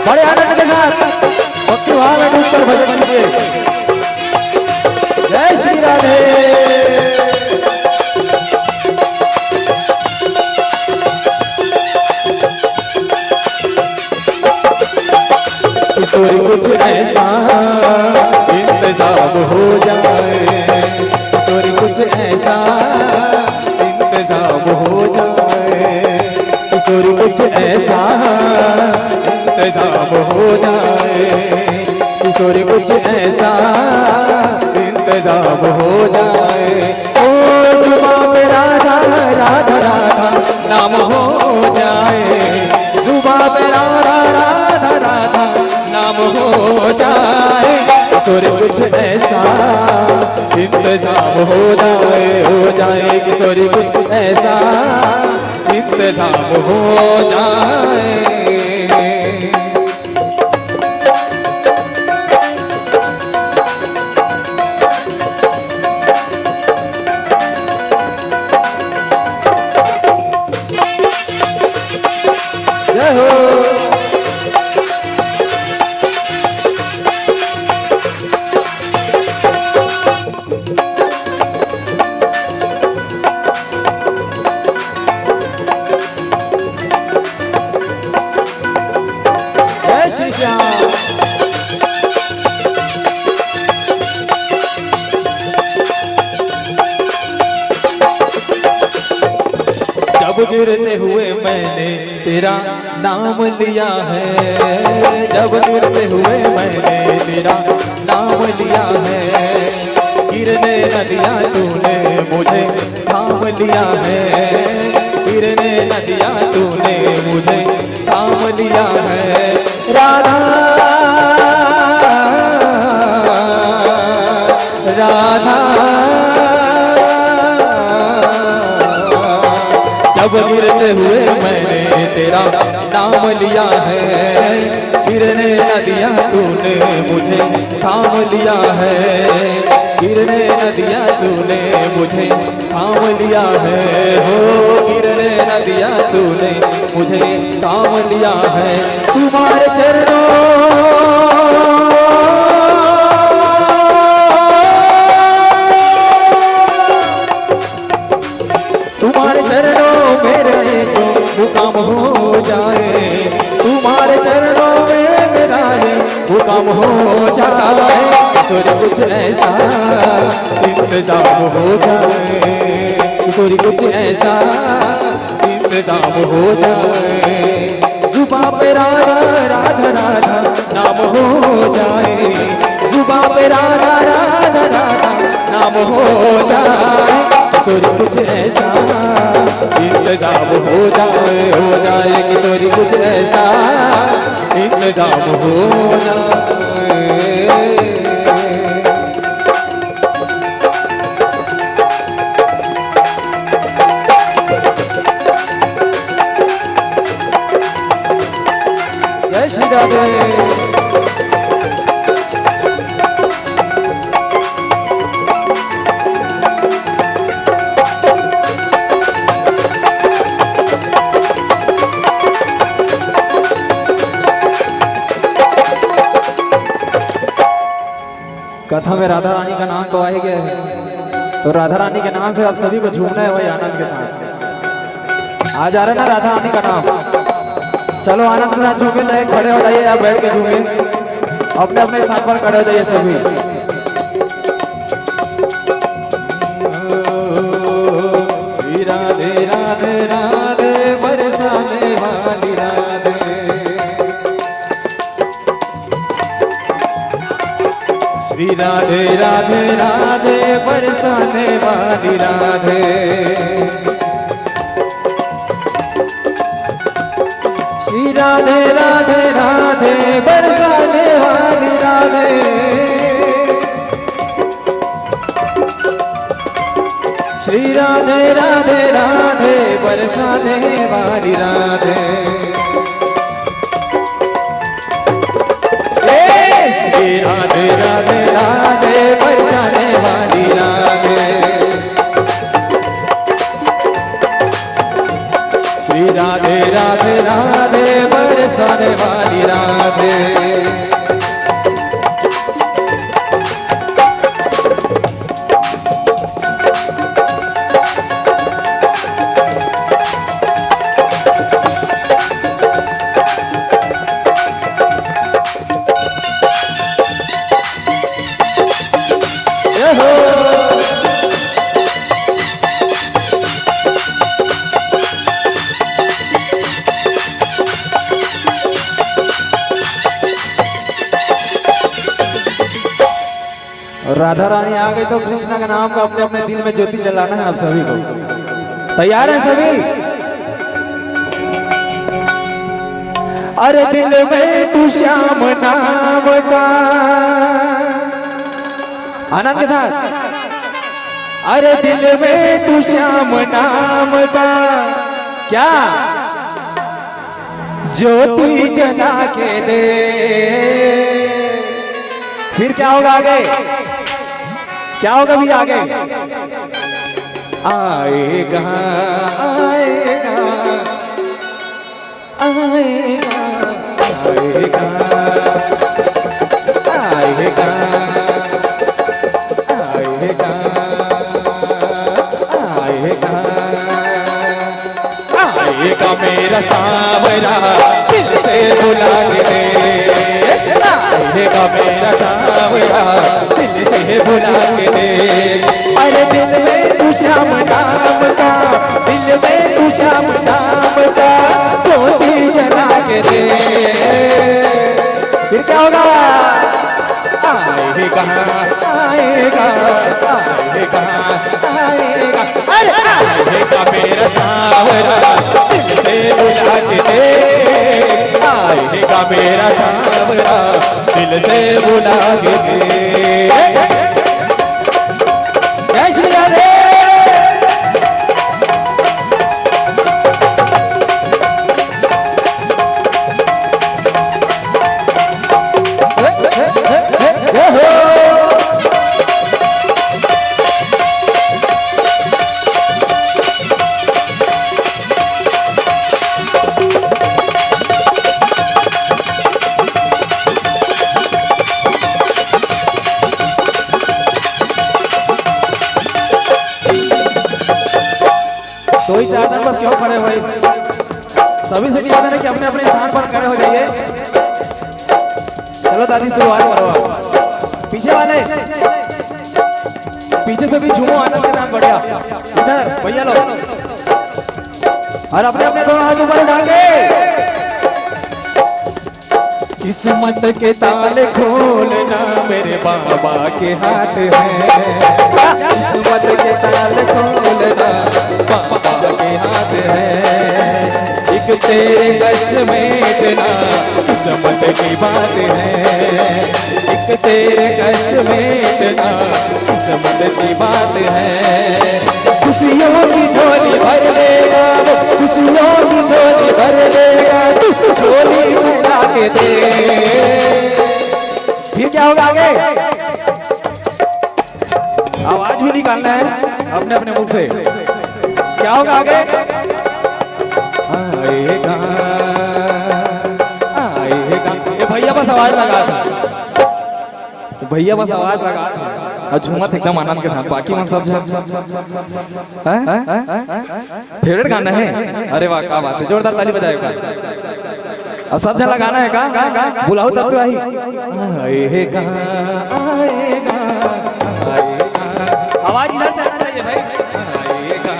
बड़े आनंद के साथ भक्ति भाव में डूबकर भजन कीजिए। जय श्री राधे। किशोर कुछ ऐसा इंतजाम हो जाए, किशोर कुछ ऐसा इंतजाम हो जाए, किशोर कुछ ऐसा इंतजाम हो जाए, किशोर कुछ ऐसा इंतजाम हो जाए। ओ जुबा पे राधा राधा राधा नाम हो जाए, जुबा पे राधा राधा राधा नाम हो जाए, किशोर कुछ ऐसा इंतजाम हो जाए, किशोर कुछ ऐसा इंतजाम हो जाए। जय हो। गिरते हुए मैंने तेरा नाम लिया है, जब गिरते हुए मैंने तेरा नाम लिया है, गिरने न दिया तूने मुझे थाम लिया है, गिरने न दिया तूने मुझे थाम लिया है। राधा राधा जब गिरते हुए मैंने तेरा नाम लिया है, गिरने न दिया तूने मुझे थाम लिया है, गिरने न दिया तूने मुझे थाम लिया है, हो गिरने न दिया तूने मुझे थाम लिया है। तुम्हारे चरणों काम हो जाए, तुम्हारे चरणों में मेरा ये काम हो जाए, किशोरी कुछ ऐसा इंतजाम हो जाए, किशोरी कुछ ऐसा इंतजाम हो जाए, जुबां पे राधा राधा राधा नाम हो जाए, जुबां पे राधा राधा राधा नाम हो जाए, किशोरी कुछ ऐसा इंतजाम हो जाए, किशोरी कुछ ऐसा इंतजाम हो जाए। जय श्री राधे। कथा में राधा रानी का नाम तो आ ही गया है, तो राधा रानी के नाम से आप सभी को झूमना है वही आनंद के साथ। आ जा रहा ना राधा रानी का नाम, चलो आनंद के साथ झूमे, चाहे खड़े हो जाइए या बैठ के झूमे, अपने अपने स्थान पर खड़े हो जाइए सभी। राधे राधे राधे बरसाने वाली राधे, श्री राधे राधे राधे बरसाने वाली राधे, श्री राधे राधे राधे बरसाने वाली राधे, श्री राधे राधे राधे बरसाने वाली राधे, श्री राधे राधे राधे बरसाने वाली राधे, श्री राधे राधे राधे बरसाने वाली राधे। राधा रानी आ गई तो कृष्ण का नाम का अपने अपने दिल में ज्योति जलाना है आप सभी को। तैयार हैं सभी? अरे दिल में तू श्याम नाम का, आनंद के साथ, अरे दिल में तू श्याम नाम का क्या ज्योति जला के दे, फिर क्या होगा आगे, क्या होगा भी आगे, आएगा आएगा आएगा आएगा आएगा आएगा आएगा आएगा मेरा सांवरा दिल से बुला ले, आएगा मेरा सांवरा दिल से बुला के दे, अरे दिल में तू श्याम नाम का दिल में तू श्याम नाम का ज्योति जला के दे। फिर क्या होगा? आएगा आएगा आएगा आएगा, अरे आएगा मेरा सावरा दिल से बुला के दे। आएगा मेरा सावरा दिल से बुला के दे। जय श्री राधे। तो ही चार पर क्यों खड़े भाई? सभी से निवेदन है कि अपने अपने स्थान पर खड़े हो जाइए। चलो दादी शुरुआत करो। पीछे वाले पीछे से भी झूमो, आनंद के नाम बढ़िया। इधर भैया लो, और अपने अपने दोनों हाथ ऊपर उठा के किस्मत के ताले खोलना मेरे बाबा के हाथ है। किस्मत के ताले खोलना बाबा के हाथ है। एक तेरे कष्ट मेटना किस्मत की बात है। एक तेरे कष्ट मेटना किस्मत की बात है। खुशियों की झोली भर देगा, खुशियों की झोली भर देगा, झोली भरा के दे। फिर क्या होगा आगे? आवाज भी निकालना है अपने अपने मुख से। क्या होगा आगे? आएगा आएगा। ये भैया बस आवाज लगा था, भैया बस आवाज लगा था और झूमत एकदम आनंद के साथ। बाकी वहाँ सब फेवरेट गाना है। अरे वाह क्या बात है, जोरदार ताली बजाएगा। और सब जन लगाना है का बुलाओ तब तो आई। आएगा आएगा आएगा, आवाज इधर से आना चाहिए भाई। आएगा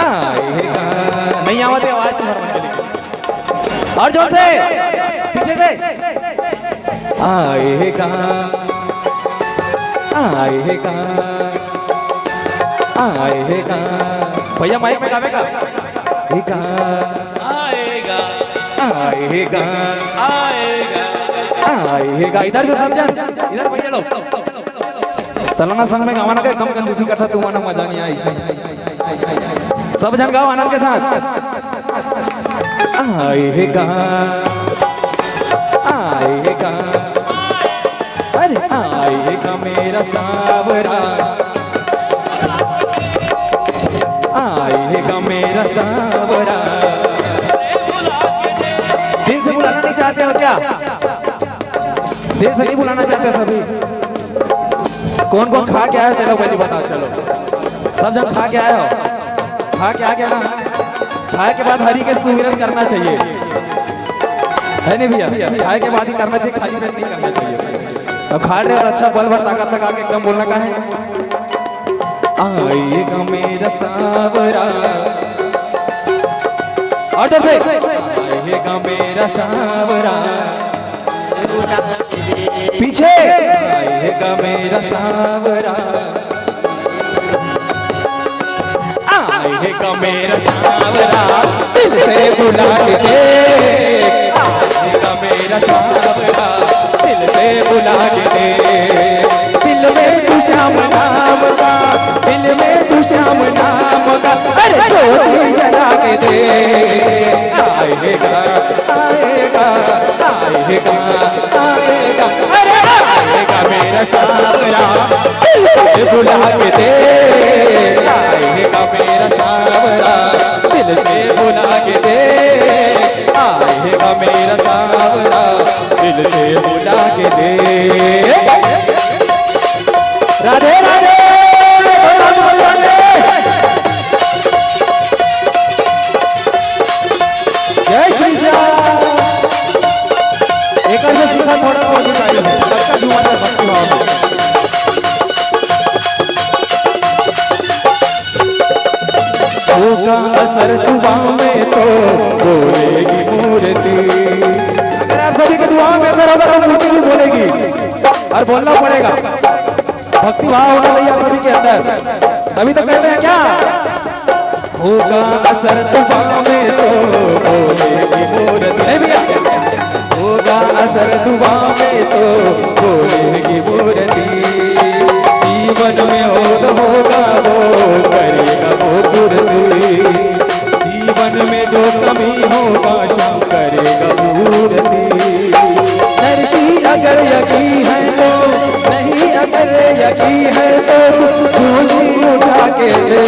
आएगा, नहीं आवाज आवाज तुम्हारा मन के। और जोर से पीछे से आएगा आएगा आएगा। भैया माइक में गावेगा। आएगा आएगा आएगा आएगा आएगा। इधर से समझन, इधर भैया लोग सलाना संग में गावाना का कम कंजूसी करता, तुम्हारा मजा नहीं आई। सब जन गाओ आनंद के साथ। आएगा आएगा, अरे आएगा मेरा सावरा, आएगा मेरा सावरा। दिल से बुलाना नहीं चाहते हो क्या? दिल से नहीं बुलाना चाहते सभी? कौन कौन खा के आए हो? चलो पहले बताओ। चलो सब जन खा के आए हो? खा के आ गया ना? खाए के बाद हरि के सुमिरन करना चाहिए, है नहीं भैया? खाए के बाद ही करना चाहिए, खाली पेट नहीं करना चाहिए। अब खा रहे हो अच्छा बल भर ताकत लगा के एकदम बोलना का है। आएगा मेरा सावरा, और आएगा मेरा सावरा। पीछे आएगा मेरा सावरा, आएगा मेरा सावरा। दिल से बुला के दे, आएगा मेरा सावरा। दिल से बुला के दे। दिल में तू श्याम नाम का, दिल में तू श्याम नाम का, अरे ज्योति जला के दे। आएगा आएगा आएगा आएगा, अरे आएगा मेरा सावरा। दिल से बुला के दे, आएगा मेरा सावरा। दिल से बुला के दे, आएगा मेरा सावरा। दिल से बुला के दे। राधे राधे जय श्री श्याम। एक से सीखा थोड़ा बहुत बताइए, सबका जुआ था भक्ति भाव। होगा असर दुआ में तो बोलेगी मूर्ति। अगर आप सभी के दुआ में असर होगा तो मूर्ति भी बोलेगी और बोलना पड़ेगा। भक्ति भाव होना चाहिए आप सभी के अंदर, तभी तो कहते हैं क्या, होगा असर दुआ में तो बोलेगी मूर्ति। नहीं भैया, होगा असर दुआ में तो बोलेगी मूर्ति। जीवन में और होगा वो करेगा वो पूर्ति। जीवन में जो कमी होगा शाम करेगा पूर्ति। लड़की अगर यकीन है तो नहीं, अगर यकीन है तो झोली उठा के दे।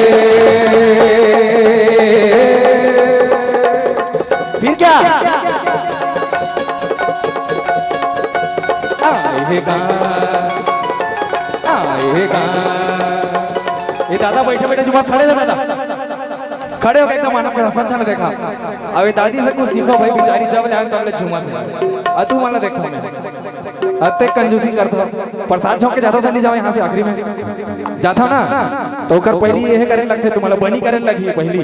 फिर क्या आएगा आएगा। ये दादा बैठे बैठे जुबान खड़े थे, दादा खड़े हो गए एकदम मानव के संख्या ने देखा। अब ये दादी से कुछ सीखो भाई, बेचारी जब जान तब ले झुमा थे। तू माना देखो मैं अत्ते कंजूसी करता प्रसाद झोंक के जाता था, नहीं जाओ यहाँ से आखिरी में जाता ना तो कर पहली ये करे लगते, तुम्हारा बनी करे लगी पहली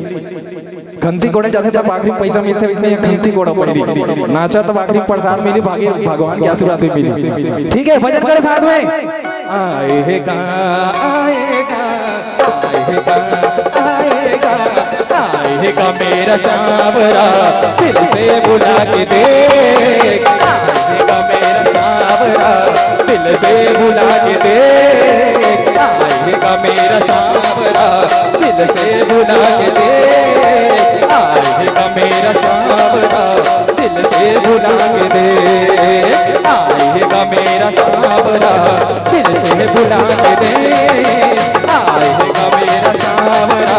खंती कोड़े जाते जब आखिरी पैसा मिलते इसने खंती कोड़ा पहली नाचा तब आखिरी प्रसाद मिली, भागी भगवान की आशीर्वाद भी मिली। ठीक है, भजन करे साथ में। आएगा आएगा आएगा आएगा आएगा मेरा सांवरा दिल से बुला के देख। आएगा मेरा सांवरा दिल से बुला के देख। आएगा मेरा सांवरा दिल से बुला के देख। आएगा मेरा सांवरा दिल से बुला के देख। आएगा मेरा सांवरा दिल से बुला के देख। आएगा मेरा सांवरा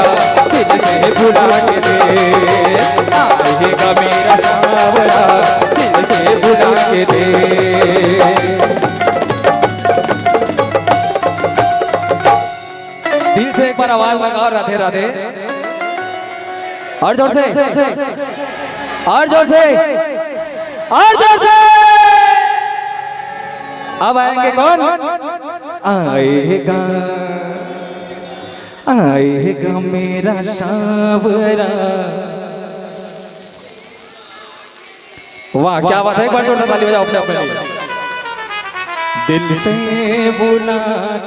दिल से बुला के देख। आएगा मेरा सांवरा दिल से बुला के देख। दिल से एक बार आवाज लगाओ राधे राधे, और जोर से, और जोर से, और जोर से। अब आएंगे कौन? आएगा आएगा मेरा सांवरा। वाह क्या बात है, एक बार जोरदार ताली बजाओ अपने अपने लिए। दिल से बुला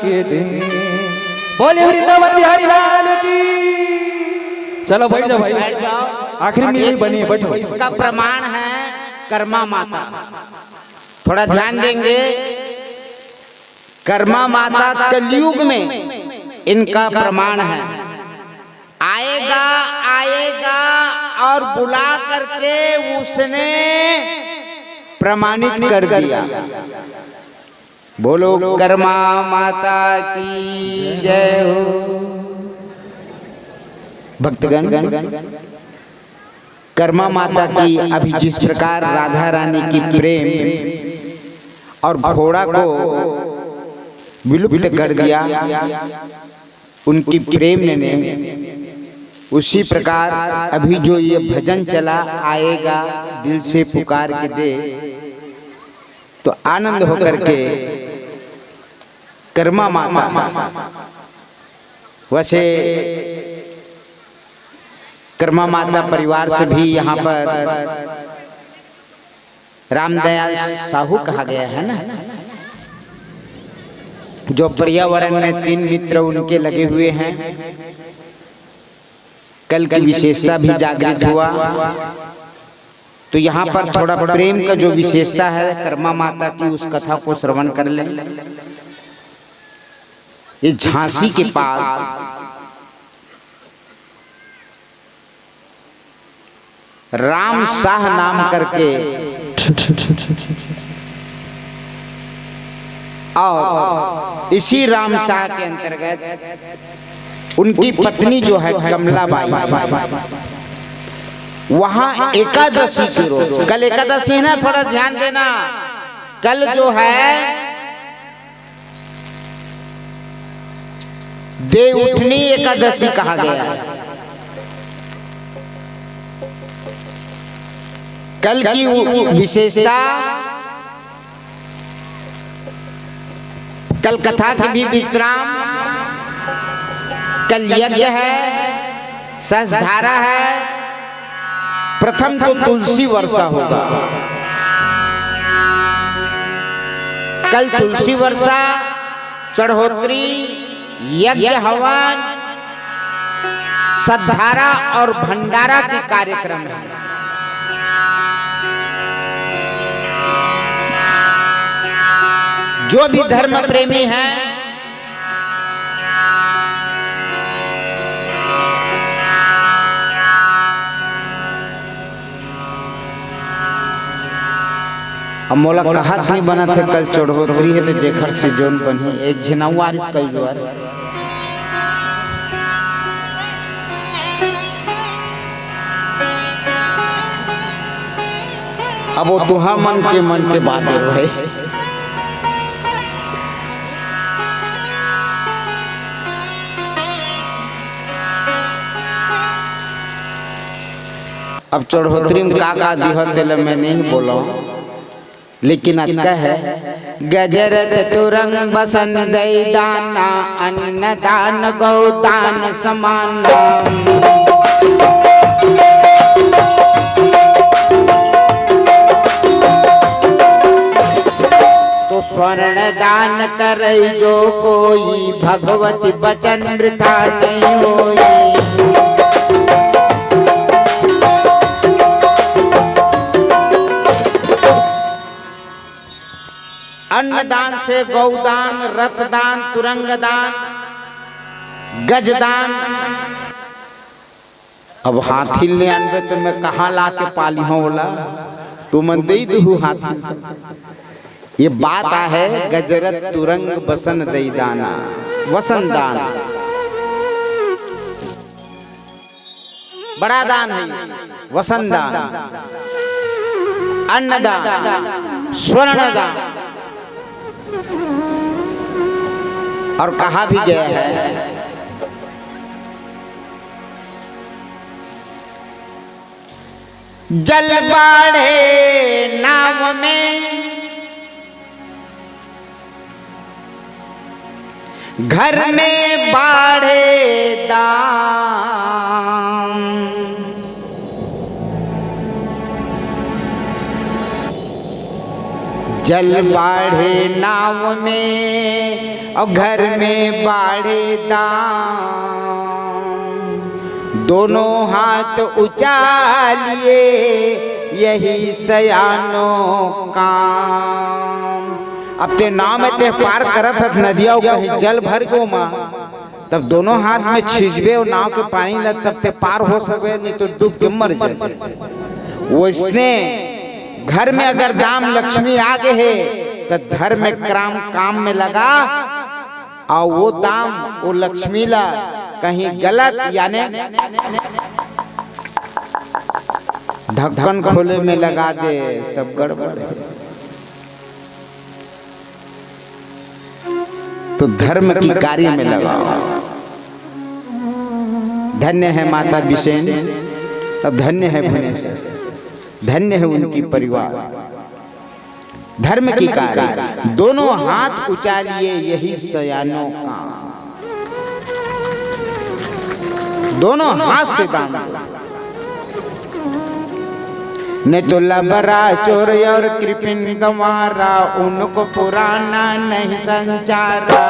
के दे, बोले वृंदावन बिहारी लाल की। चलो बैठ जाओ भाई, बैठ जाओ। आखिरी में बनी है, बैठो। इसका प्रमाण है कर्मा माता, थोड़ा ध्यान देंगे। कर्मा माता कलयुग में इनका प्रमाण है। आएगा आएगा और बुला करके उसने प्रमाणित कर दिया। बोलो कर्मा माता की जय हो। भक्तगण, कर्मा माता की अभी जिस प्रकार राधा रानी की प्रेम और घोड़ा को विलुप्त कर दिया उनकी प्रेम ने, उसी प्रकार अभी जो ये भजन चला आएगा दिल से पुकार के दे, तो आनंद होकर के कर्मा माता, वैसे कर्मा माता परिवार से भी यहाँ पर रामदयाल साहू कहा गया है ना, जो पर्यावरण में 3 मित्र उनके लगे हुए हैं। कल की विशेषता भी जागृत हुआ, तो यहाँ पर थोड़ा प्रेम का जो विशेषता है कर्मा माता की, उस कथा को श्रवण कर लें। ये झांसी के पास राम शाह नाम करके और इसी राम शाह के अंतर्गत उनकी पत्नी जो है कमलाबाई, वहां एकादशी के रोज, कल एकादशी है ना, थोड़ा ध्यान देना। कल जो है देवउठनी एकादशी कहा गया है। कल की विशेषता, कल कथा की भी विश्राम, कल यज्ञ है, सहस्रधारा है। प्रथम तो तुलसी वर्षा होगा। कल तुलसी वर्षा, चढ़ोतरी, यज्ञ हवन, सद्धारा और भंडारा के कार्यक्रम है। जो भी धर्म प्रेमी हैं अब मोला कहा नहीं बना थे कल चढ़ोतरी है तो जेखर से जोन बनी एक झिनावारिस कई बार अब वो तुहा मन के बात है। अब चढ़ोतरी में का दिहत दिल में नहीं बोला, लेकिन अक्का है गजरत तुरंग बसन दई दाना अन्न दान गौदान समाना। तो स्वर्ण दान करई जो कोई भगवती बचन वृथा नहीं होई। अन्नदान से गौदान, रथदान, तुरंगदान, गजदान। अब हाथी ले अनबे तो मैं कहाँ ला के पाली हूँ बोला तू मन दे दू हाथी। ये बात है गजरत तुरंग बसन दई दाना वसन दान बड़ा दान है। वसन दान, अन्नदान, स्वर्ण दान। और कहा भी गया है जल बाढ़े नाव में घर में बाढ़े दाम। जल बाढ़े नाव में और घर में बाढ़े दाम। दोनों हाथ उचालिए यही सयानों काम। अब ते नाव में ते पार करत हथ नदिया कहीं जल भर गो माँ तब दोनों हाथ में छिजबे और नाव के पानी ल तब ते पार हो सके, नहीं तो डूब के मर जाए। वो इसने घर में अगर दाम लक्ष्मी आगे है तो धर्म में काम में लगा और वो दाम वो लक्ष्मी ला कहीं गलत यानी ढक्कन खोले में लगा दे तब गड़बड़ है। तो धर्म की कार्य में लगाओ। धन्य है माता बिसेन, अब धन्य है भुवनेश्वर, धन्य है उनकी परिवार। धर्म की कार्य दोनों हाथ उचालिए यही सयानों का। दोनों हाथ से दान ने तो लबरा चोर और कृपिन गंवारा उनको पुराना नहीं संचारा।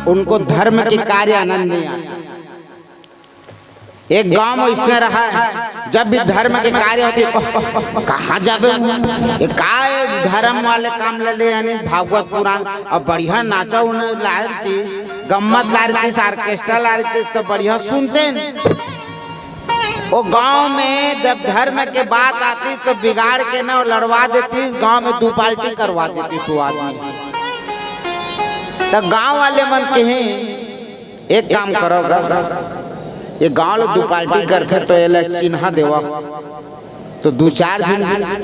उनको धर्म के कार्य आनंद नहीं आता। एक गांव में इसने रहा है, जब भी धर्म के कार्य होते कहाँ जाबे ये काय धर्म वाले काम ले यानी भागवत पुराण और बढ़िया नाचा उन्हें ला रही थी, गम्मत ला रही थी, ऑर्केस्ट्रा ला रही थी, तो बढ़िया सुनते हैं। वो गांव में जब धर्म के बात आती तो बिगाड़ के ना लड़वा देती, गांव में 2 पार्टी करवा देती सुआद में। तो गांव वाले मन के हैं एक काम करो, ये गांव लोग 2 पार्टी करते तो ये लोग चिन्हा देवा, तो 2-4 दिन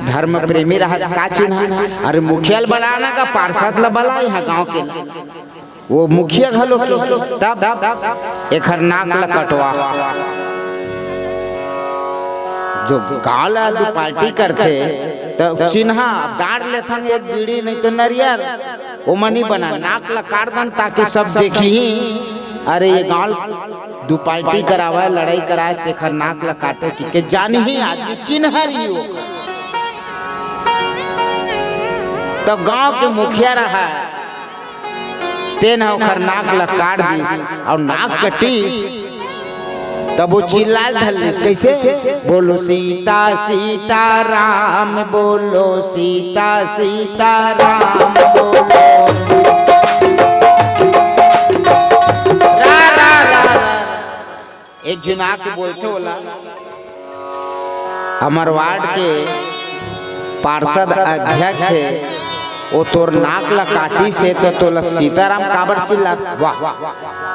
धर्म प्रेमी रहा का चिन्हा, अरे मुखिया बनाना का पार्षद ला बला यहाँ गांव के वो मुखिया घलो के तब एक नाक ला कटवा जो गाँव ला 2 पार्टी करते तो चिन्हा डांट लेते एक बीड़ी नहीं तो नरियर वो मनी बना नाक ला काट दन ताकि सब देखी, अरे ये गाँव 2 पार्टी करावा लड़ाई कराए तेखर नाक ला काटे के जान ही आदमी चिन्ह ही हो। तो गांव के मुखिया रहा तेन ओखर नाक ला काट दी और नाक कटी, तब वो चिल्ला धलिस कैसे, बोलो सीता सीता राम, बोलो सीता सीता राम, बोलो रा रा रा रा। एक जुना के बोलते बोला हमार वार्ड के पार्षद अध्यक्ष है, वो तोर नाक ला काटी से तो तोला सीताराम काबर चिल्ला, वाह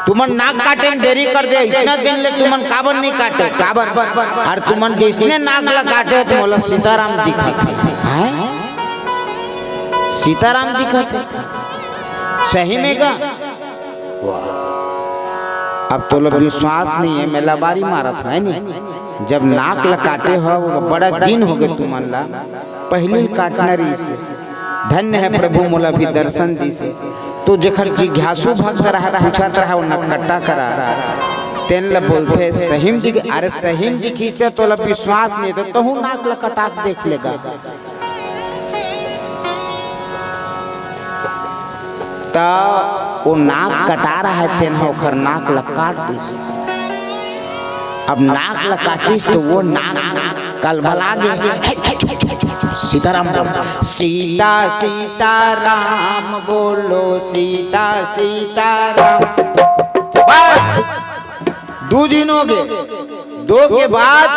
तुमन नाक काटे में देरी कर दे, इतना दिन ले तुमन काबर नहीं काटे काबर, और तुमन जिसने नाक ला काटे तो बोला सीताराम दिखते हैं, सीताराम दिखते सही में का। अब तो लोग विश्वास नहीं है, मैं लबारी मारत है नहीं, जब नाक ला काटे हो बड़ा दिन हो गए तुमन ला, पहली काटना रही से धन्य है प्रभु मोला भी दर्शन दी से। तो जेखर जिज्ञासु भक्त रहा पूछत रहा वो नकट्टा करा तेन ला बोलते सहीम दिख, अरे सहीम दिखी से तो ला विश्वास नहीं तो तहु नाक ला कटाक देख लेगा। तो वो नाक कटा रहा है तेन ओखर नाक ला काट दिस, अब नाक ला काटिस तो वो नाक कलबला गया, सीताराम बोलो सीता सीता राम, बोलो सीता सीता राम। बस 2 दिन हो गए, 2 के बाद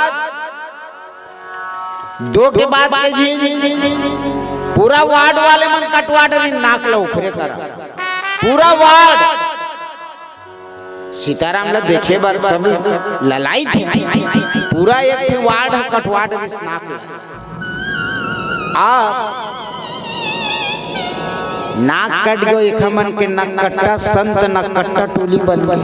पूरा वार्ड वाले मन कटवा डरी नाक ला उखरे करा, पूरा वार्ड सीताराम ला देखे बार सब ललाई थी, पूरा एक वार्ड कटवा डरी नाक ला। नाक कट गयो एक मन के नकट्टा संत नकट्टा टोली बन गई।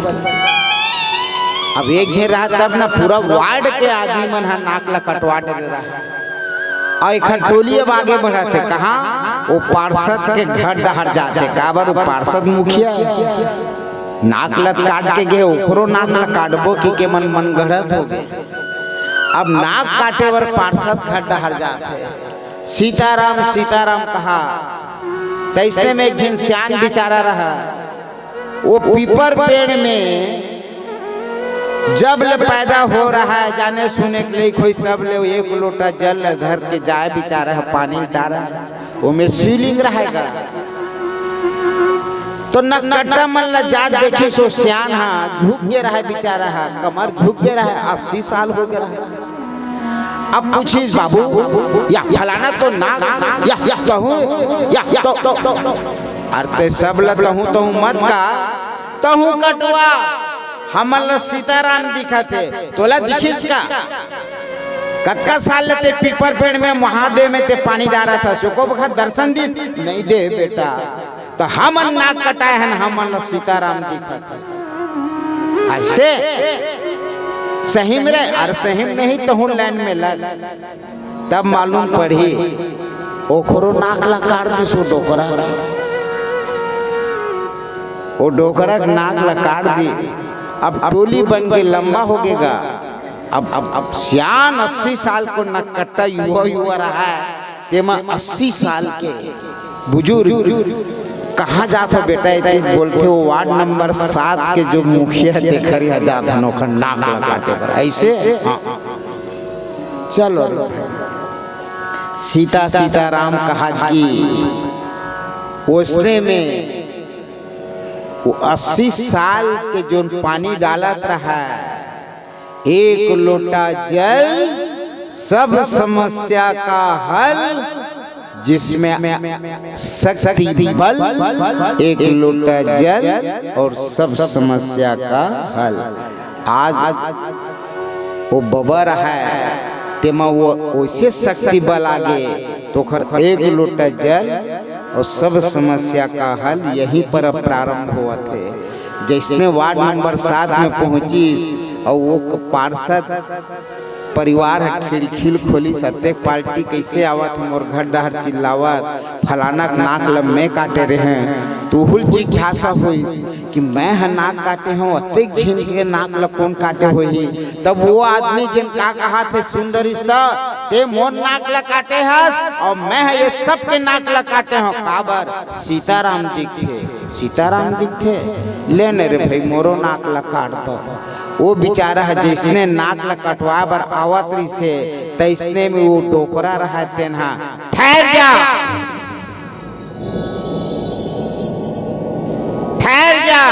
अब एक झे रहा तब ना पूरा वार्ड के आदमी मन हा नाक ला कटवा डर रहा, और एक टोली अब आगे बढ़ा थे कहाँ, वो पार्षद के घर दहर जाते काबर, वो पार्षद मुखिया नाक लत काट के गए, ओकरो नाक ला काटबो की के मन गढ़त हो गए। अब नाक काटे वर पार्षद घर दहर जाते, सीताराम सीताराम कहा, तो इसने में एक जन सियान बेचारा रहा, वो पीपर पेड़ में जब ले पैदा हो रहा है जाने सुने के लिए खोज, तब ले 1 लोटा जल धर के जाए बेचारा है, पानी डाला वो में सीलिंग रहेगा। तो नकट्टा मन ला जा देखी सो सियान हा झुक गया रहा बेचारा है, कमर झुक गया रहा, 80 साल हो गया रहा। अब पूछिस बाबू या फलाना तो नाक या कहूँ या तो अरे सब लतहूँ तो मत का तहूँ कटवा, हमल सीताराम दिखा थे तोला दिखिस का, कक्का साल ते पीपर पेड़ में महादेव में ते पानी डाला था, सुको बखत दर्शन दी नहीं दे बेटा, तो हम नाक कटाए हैं, हमल सीताराम दिखा था ऐसे सही में रहे, और सही में नहीं तो हूँ लाइन में लग, तब मालूम पड़ी ओखरो नाक ला काट दी सो डोकरा, वो डोकरा नाक ला काट दी। अब टोली बन गई, लंबा हो गएगा। अब सियान 80 साल को नकट्टा युवा रहा है, तेमा 80 साल के बुजुर्ग कहाँ जा सो बेटा, इतनी बोलते हो वार्ड नंबर 7 के जो मुखिया देख रही हजार धनोखर नाक काटे पर ऐसे। हाँ। चलो सीता सीताराम कहा कि उसने में वो 80 साल के जो पानी डालत रहा, एक लोटा जल सब समस्या का हल, जिसमें शक्ति बल, एक लोटा जल और सब समस्या का हल। आज वो बबर है तेमा वो वैसे शक्ति बल आगे तो खर एक लोटा जल और सब समस्या का हल यहीं पर प्रारंभ हुआ थे। जैसे वार्ड नंबर 7 में पहुंची और वो पार्षद परिवार है, खिड़खिल खोली सत्तेक पार्टी कैसे आवत मोर घर डहर चिल्लावत फलाना नाक लम्बे काटे रहे हैं। तो हुल जिज्ञासा हुई कि मैं है नाक काटे हूँ, अत्येक झीन के नाक ल कौन काटे हुई। तब वो आदमी जिन का कहा थे सुंदर ते मोर नाक ल काटे है और मैं है ये सब के नाक ल काटे हूँ। काबर सीताराम दिखे, सीताराम दिखे लेने रे भाई मोरो नाक ल काट दो। वो बेचारा है जिसने नाक ल कटवा बर आवत रही से तैसने में वो टोकरा रहा तेना ठहर जा, ठहर जा।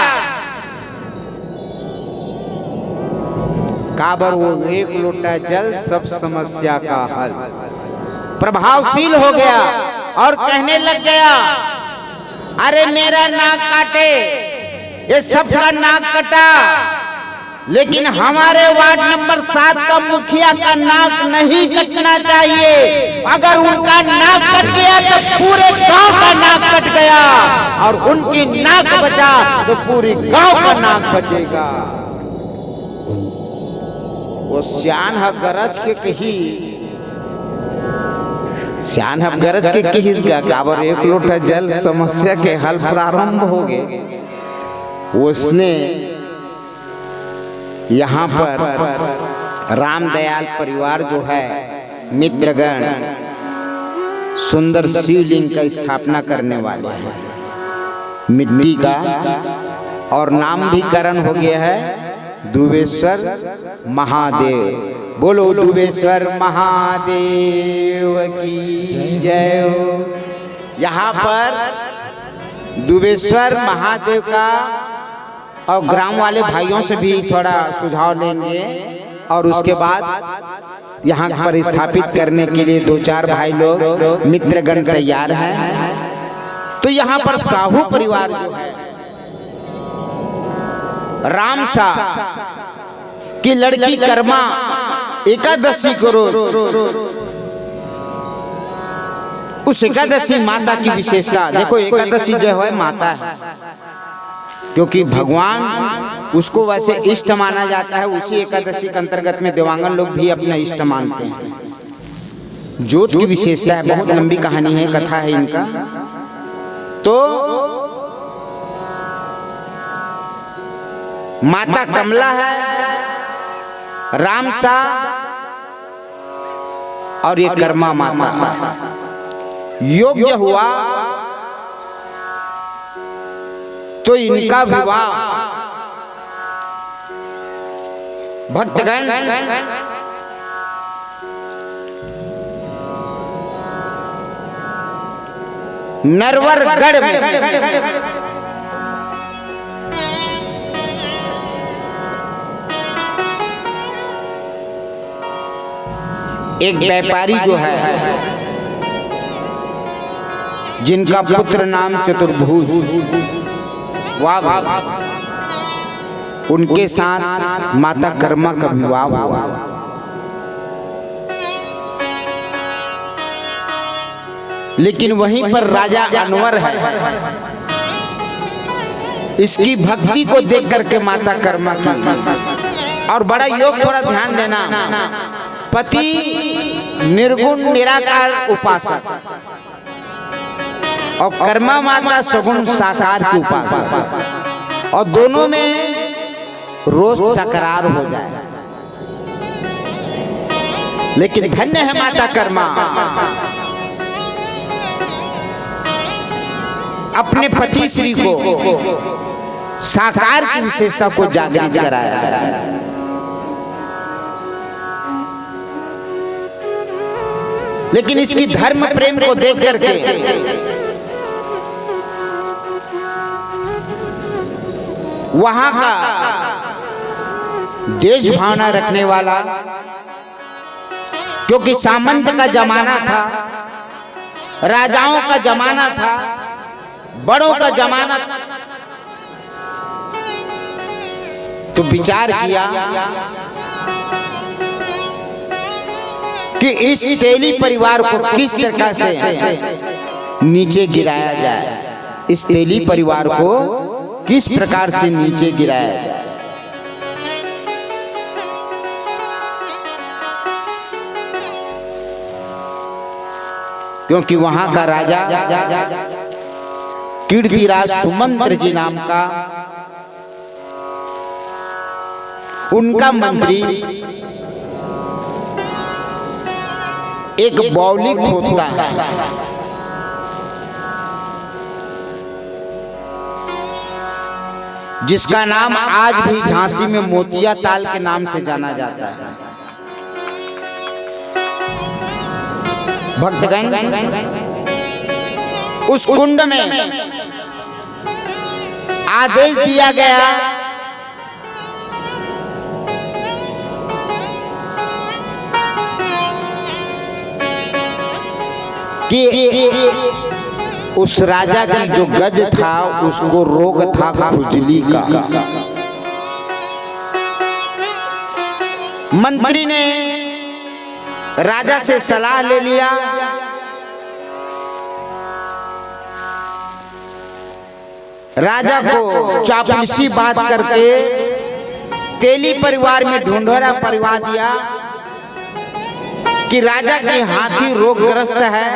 काबर वो एक लोटा जल सब समस्या का हल प्रभावशील हो गया और कहने लग गया, अरे मेरा नाक काटे, ये सबका नाक कटा, लेकिन हमारे वार्ड नंबर 7 का मुखिया का नाक नहीं कटना चाहिए। अगर उनका नाक कट गया तो पूरे गांव का नाक कट गया, और उनकी नाक बचा तो पूरी गांव का नाक बचेगा। वो श्यान है गरज के कही, श्यान है गरज के कही काबर एक लोटा जल समस्या के हल प्रारंभ हो गए। उसने यहाँ पर रामदयाल परिवार जो है मित्रगण सुंदर शिवलिंग का स्थापना करने वाले हैं मिट्टी का, और नाम भी करण हो गया है दुबेश्वर महादेव। बोलो दुबेश्वर महादेव की जय हो। यहाँ पर दुबेश्वर महादेव का और ग्राम वाले भाइयों से भी थोड़ा सुझाव लेंगे, और उसके बाद यहाँ पर स्थापित करने के लिए 2-4 भाई लोग मित्रगण तैयार हैं। तो यहाँ पर साहू परिवार जो है राम शाह की लड़की कर्मा एकादशी को उस एकादशी माता की विशेषता देखो। एकादशी जो है माता है, क्योंकि भगवान उसको वैसे इष्ट माना जाता है। उसी एकादशी के अंतर्गत में देवांगन लोग भी अपना इष्ट मानते हैं। ज्योत की विशेषता है, बहुत लंबी कहानी है, कथा है इनका। तो माता कमला है, रामसा और ये कर्मा माता योग्य हुआ तो इनका विवाह भक्तगण नरवरगढ़ में एक व्यापारी जो है जिनका पुत्र नाम चतुर्भुज, वाह उनके साथ माता कर्मा का विवाह हुआ। लेकिन वहीं पर राजा अनवर है, इसकी भक्ति को देख करके माता कर्मा की, और बड़ा योग थोड़ा ध्यान देना, पति निर्गुण निराकार उपासक और कर्मा माता सगुण साकार की उपासक, और दोनों में रोज तकरार हो जाए। लेकिन धन्य है माता कर्मा अपने पति श्री को साकार की विशेषता को जागृत कराया। लेकिन इसकी धर्म प्रेम को देख करके वहां का देश भावना रखने वाला, क्योंकि सामंत का जमाना था, राजाओं का जमाना था, बड़ों का जमाना था, तो विचार किया कि इस तेली परिवार को किस तरह से नीचे गिराया जाए, इस तेली परिवार को किस प्रकार से नीचे गिराया जाए। क्योंकि वहां का राजा कीर्तिराज सुमंत्र जी नाम का उनका मंत्री एक बौलिक होता है, जिसका नाम आज भी झांसी में मोतिया ताल के नाम से जाना जाता है। भक्तगण, उस कुंड में आदेश दिया गया कि उस राजा की जो गज था उसको रोग था खुजली का। मंत्री ने राजा से सलाह ले लिया, राजा को चापलूसी बात करके तेली परिवार में ढूंढोरा परवा दिया कि राजा के हाथी रोगग्रस्त है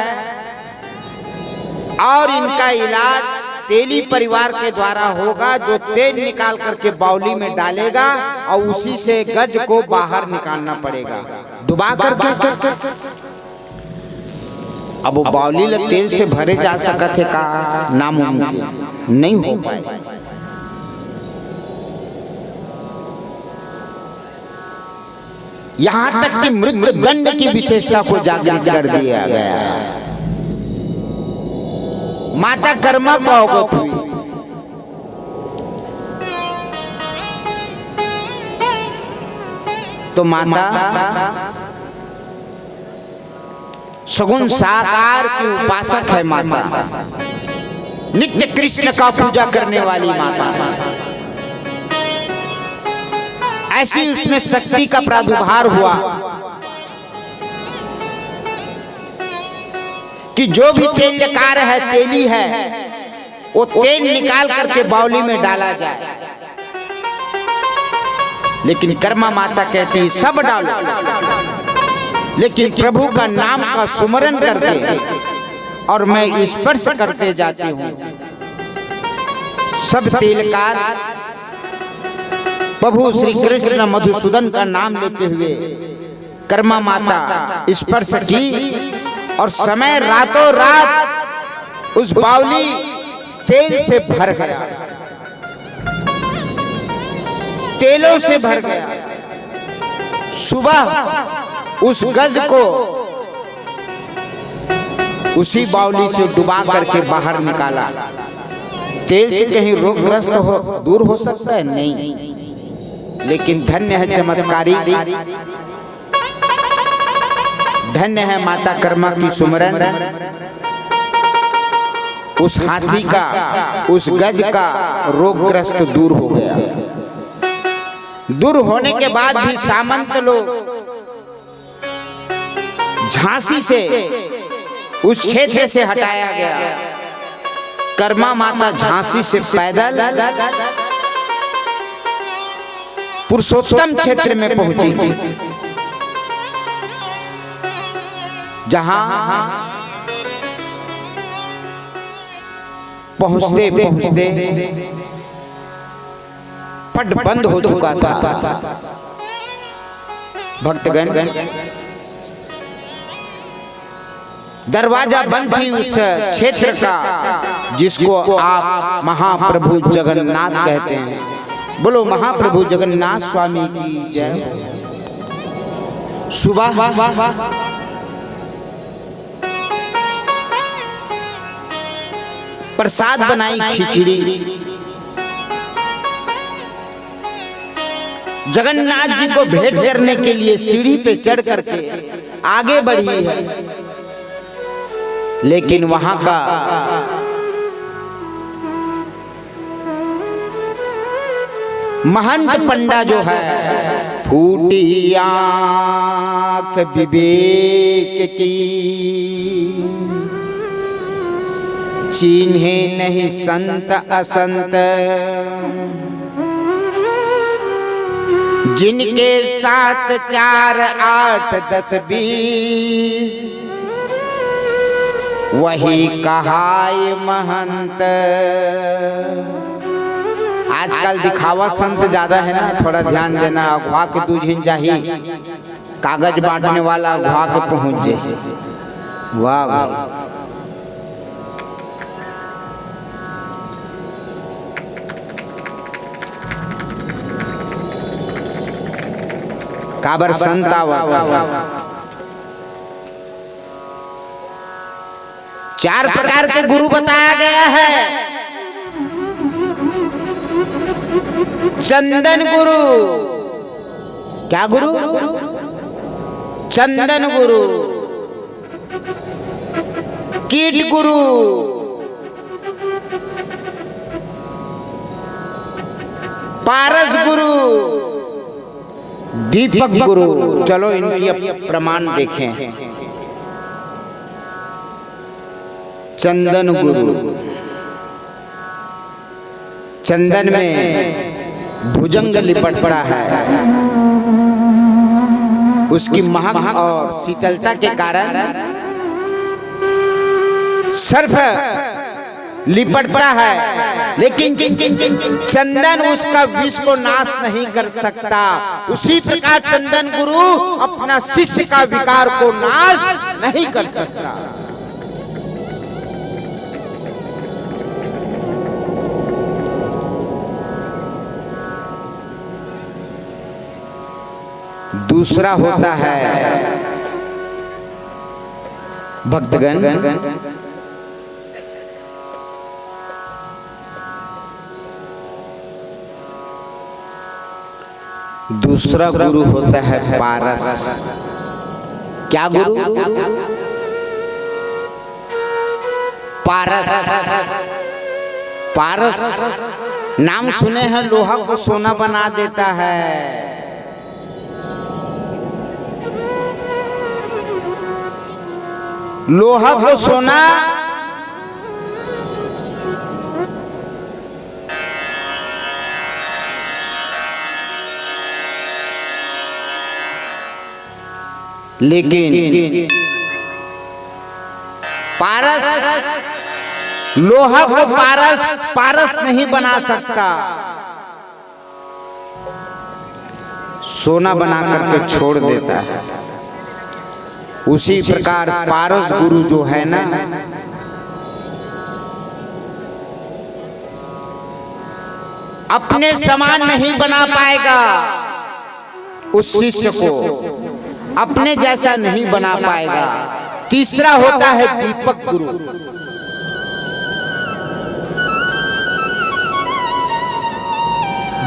और इनका इलाज तेली परिवार के द्वारा होगा, जो तेल निकाल करके बावली में डालेगा और उसी से गज को बाहर निकालना पड़ेगा डुबा करके। अब वो बावली तेल से भरे जा सकते का नामुमकिन नहीं हो पाए। यहां तक कि मृत्यु दंड की विशेषता को जागृत कर दिया गया। माता कर्मा को अवगत हुई, तो माता सगुण साकार की उपासक है। माता नित्य कृष्ण का पूजा करने वाली माता, ऐसी उसमें शक्ति का प्रादुर्भाव हुआ कि जो भी तेलकार है, तेली है, वो तेल निकाल करके बावली में डाला जाए। लेकिन कर्मा माता कहती सब डालो, लेकिन प्रभु का नाम का सुमरन करके और मैं स्पर्श करते जाती हूँ। सब तेलकार प्रभु श्री कृष्ण मधुसूदन का नाम लेते हुए कर्मा माता स्पर्श की और समय रातों रात उस बावली तेल से भर गया, तेलों से भर गया। सुबह उस गज को उसी बावली से डुबा करके बाहर निकाला। तेल से कहीं रोगग्रस्त हो दूर हो सकता है? नहीं, लेकिन धन्य है चमत्कारी, धन्य है माता कर्मा की सुमरन। उस हाथी का, उस गज का रोगग्रस्त दूर हो गया। दूर होने के बाद भी सामंत लोग झांसी से उस क्षेत्र से हटाया गया। कर्मा माता झांसी से पैदल पुरुषोत्तम क्षेत्र में पहुंची थी, जहां पहुंचते पहुंचते पट बंद हो चुका था। भक्तगण, दरवाजा बंद थी उस क्षेत्र का, जिसको आप महाप्रभु जगन्नाथ कहते हैं। बोलो महाप्रभु जगन्नाथ स्वामी की जय। सुबह प्रसाद बनाई खिचड़ी, जगन्नाथ जी को भेंट करने के लिए सीढ़ी पे चढ़ करके आगे बढ़ी है, लेकिन वहां का महंत पंडा जो है, फूटी आंख विवेक की, चिन्हे नहीं संत असंत, जिनके साथ 4 8 10 20 वही कहाय महंत। आजकल दिखावा संत ज्यादा है ना, थोड़ा ध्यान देना। अगवा के दूझिन जाही, कागज बांटने वाला अगवा के पहुंच जाए। वाह वाह, काबर संत आवा। 4 प्रकार के गुरु बताया गया है। चंदन गुरु, क्या गुरु? चंदन गुरु, कीट गुरु, पारस गुरु, दीपक गुरु। चलो इनकी प्रमाण देखें। चंदन गुरु, चंदन में भुजंग लिपट पड़ा है, उसकी महक और शीतलता के कारण सर्फ लिपट पड़ा है, लेकिन चंदन उसका विष को नाश नहीं कर सकता। उसी प्रकार चंदन गुरु अपना शिष्य का विकार को नाश नहीं कर सकता। दूसरा होता है भक्तगण, दूसरा गुरु होता है पारस। क्या गुरु? पारस। पारस नाम सुने हैं, लोहा को सोना बना देता है। लोहा को सोना, लेकिन पारस लोहा को पारस नहीं बना सकता, सोना बना करके छोड़ देता है। उसी प्रकार पारस गुरु जो है ना, अपने समान नहीं बना पाएगा, उस शिष्य को अपने जैसा नहीं बना पाएगा। तीसरा होता है दीपक गुरु।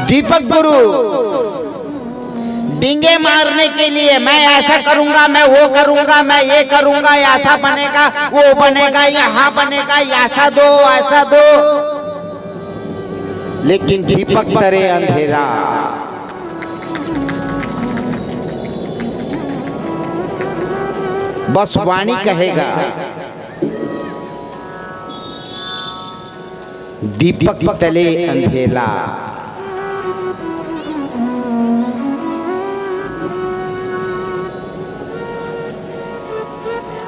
दीपक गुरु डींगे मारने के लिए, मैं ऐसा करूंगा, मैं वो करूंगा, मैं ये करूंगा, ऐसा बनेगा, वो बनेगा, यहाँ बनेगा, ऐसा दो, ऐसा दो। लेकिन दीपक तरे अंधेरा, बस वाणी कहेगा। दीपक तले अंधेला।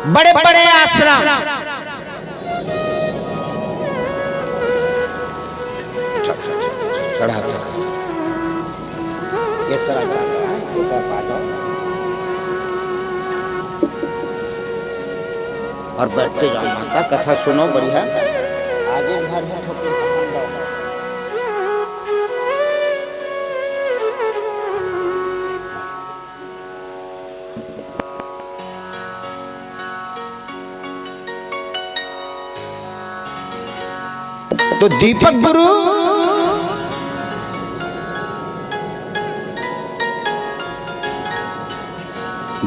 बड़े बड़े आश्रम, चढ़ा ये सारा और बैठते जाओ, माता कथा सुनो, बढ़िया। आगे तो दीपक गुरु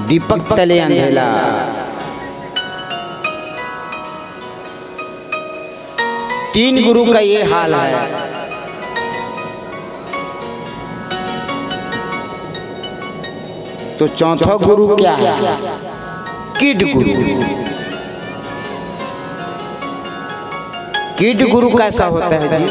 दीपक तले अंधेला, तीन गुरु का ये हाल है। तो चौथा गुरु क्या है? किड गुरु। किड गुरु कैसा होता है जी?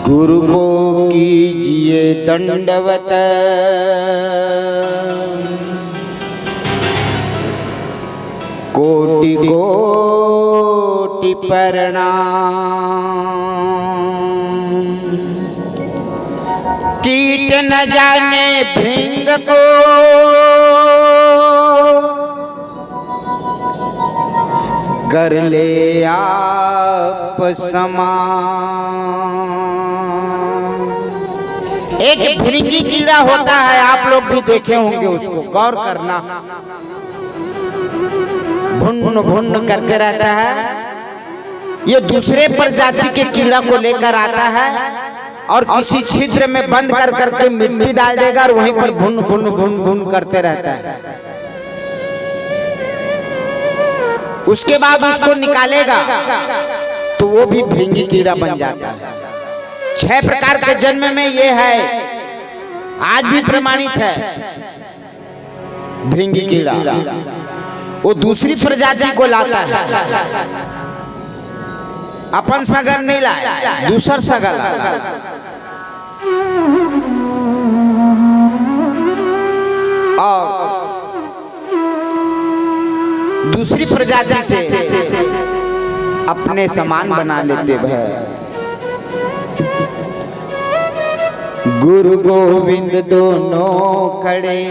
गुरु को कीजिए दंडवत, कोटि कोटि प्रणाम। कीट न जाने भृंग को, कर ले आप समान। एक भृंगी कीड़ा होता है, आप लोग भी देखे होंगे उसको, गौर करना। भुन्न भुन्न करते रहता है। ये दूसरे प्रजाति के कीड़ा को लेकर आता है और किसी छिद्र में बंद कर करके मिट्टी डाल देगा और वहीं पर भुन भुन भुन भुन करते रहता है। उसके बाद उसको निकालेगा तो वो भी भृंगी कीड़ा बन जाता है। 6 प्रकार के जन्म में ये है, आज भी प्रमाणित है। भृंगी कीड़ा वो दूसरी प्रजाति को लाता है, अपन सगर नहीं लाया, दूसर सगर लाता। और दूसरी प्रजाति से अपने समान बना लेते भय। गुरु गोविंद दोनों खड़े,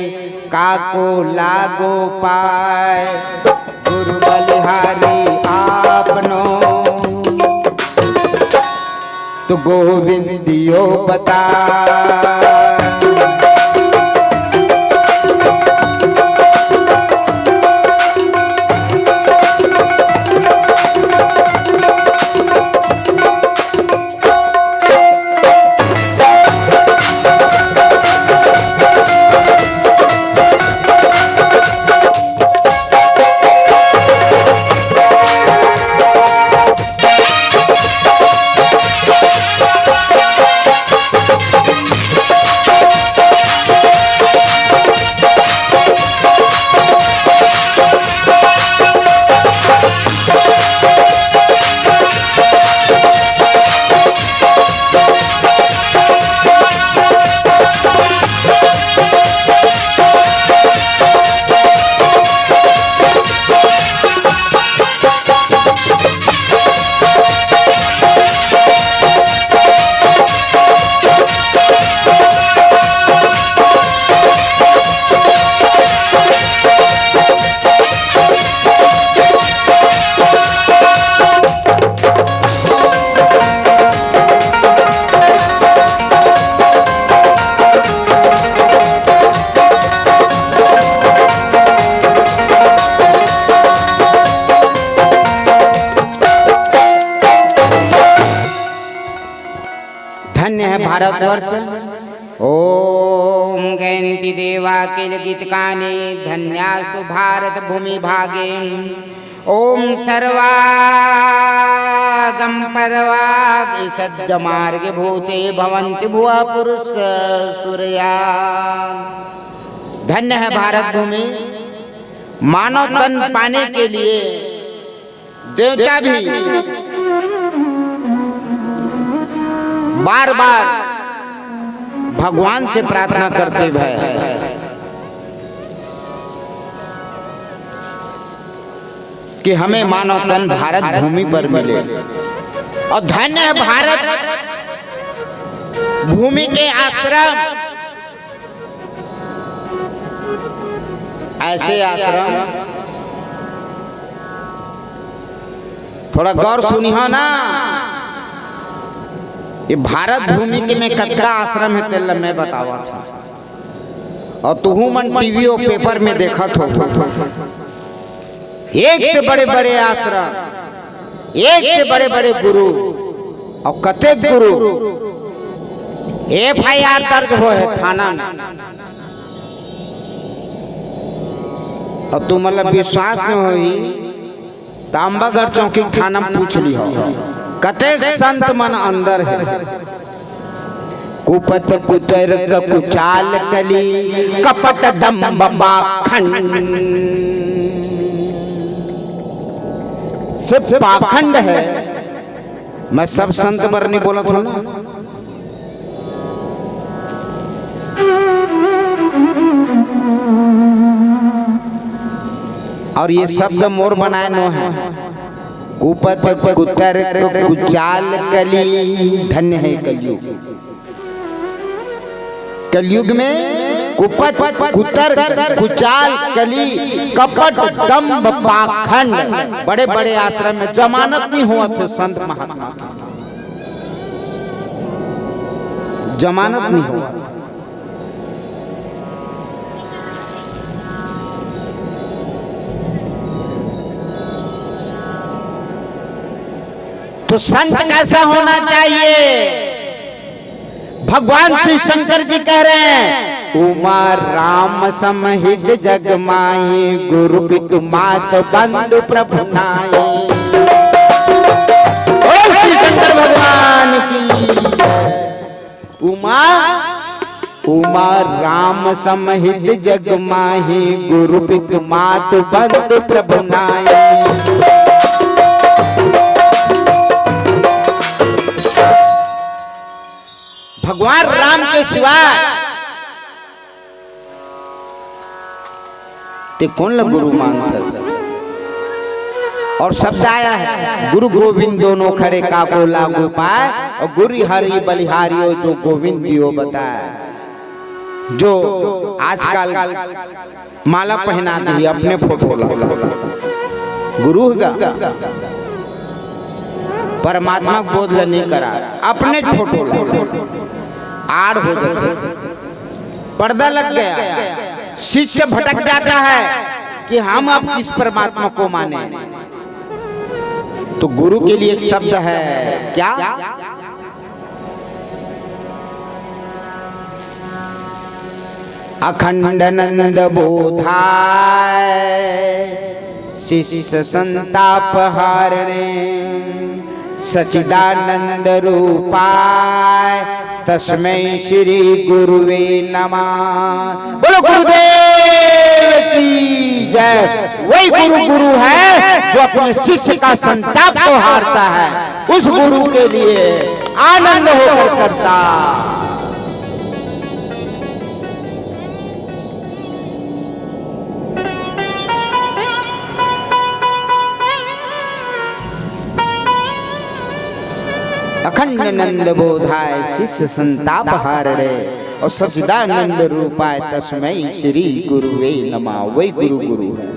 काको लागो पाए। गुरु बलिहारी आपनो, तो गोविंद दियो बता। भारतवर्ष। ओम गयंती देवा किल गीतकाने, धन्यास्तु भारत भूमि भागे। ओम सर्वागम परवाग सद्य मार्ग भूते भवन्ति भुवा पुरुष सूर्या। धन्य है भारत भूमि। मानव तन पाने के लिए देवता भी बार बार भगवान से प्रार्थना करते हैं कि हमें मानव तन भारत भूमि पर मिले। और धन्य है भारत भूमि के आश्रम, ऐसे आश्रम थोड़ा गौर सुनियो ना। ये भारत भूमि के में कतका आश्रम है तेल मैं बतावा था, और तुहू मन टीवी और पेपर में देखा थो। एक से बड़े बड़े आश्रम, एक से बड़े बड़े गुरु, और कतेक गुरु FIR दर्ज हो है थाना में। और तू मतलब विश्वास न होई तो अम्बागढ़ चौकी थाना में पूछ ली हो, कतेक संत मन अंदर है। कुपत कुतर कुचाल कली कपट दम्भ पाखंड, सिर्फ पाखंड है। मैं सब संत पर नहीं बोला था ना। और ये शब्द मोर बनाए नो है। कुपत कुतर कुचाल कली, धन्य है कलयुग। कलयुग में कुपत कुतर कुचाल कली कपट दम्भ पाखंड, बड़े बड़े आश्रम में जमानत नहीं हुआ थे संत महात्मा, जमानत नहीं हुआ। तो संत कैसा होना चाहिए? भगवान श्री शंकर जी कह रहे हैं, उमा राम समहित जग माही, गुरु पितु मात बंधु प्रभु नाई। ओ श्री शंकर भगवान की उमा राम समहित जग माही, गुरु पितु मात बंधु प्रभु नाई। भगवान राम के सिवाय ते कौन ला गुरु मानता? और शब्द आया है, गुरु गोविंद दोनों खड़े काको लागू पाए, और गुरु हरि बलिहारियो जो गोविंद दियो बताए। जो आजकल माला पहना दी अपने फोटो ला, गुरु का परमात्मा बोध नहीं करा, अपने फोटो ला आड़ हो जाते, पर्दा लग गया। शिष्य भटक जाता है कि हम अब किस परमात्मा को माने। तो गुरु के लिए एक शब्द है क्या? अखंडानंद बोधाय शिष्य संताप हारणे, सच्चिदानंद रूपाय तस्मै श्री गुरुवे नमः। बोलो गुरुदेव की जय। वही गुरु है जो अपने शिष्य का संताप को हारता है, उस गुरु के लिए आनंद होकर करता। अखंडानंद बोधाय शिष्य संताप हारणे, और सच्चिदानंद रूपाय तस्मै श्री गुरुवे नमः। वही गुरु है।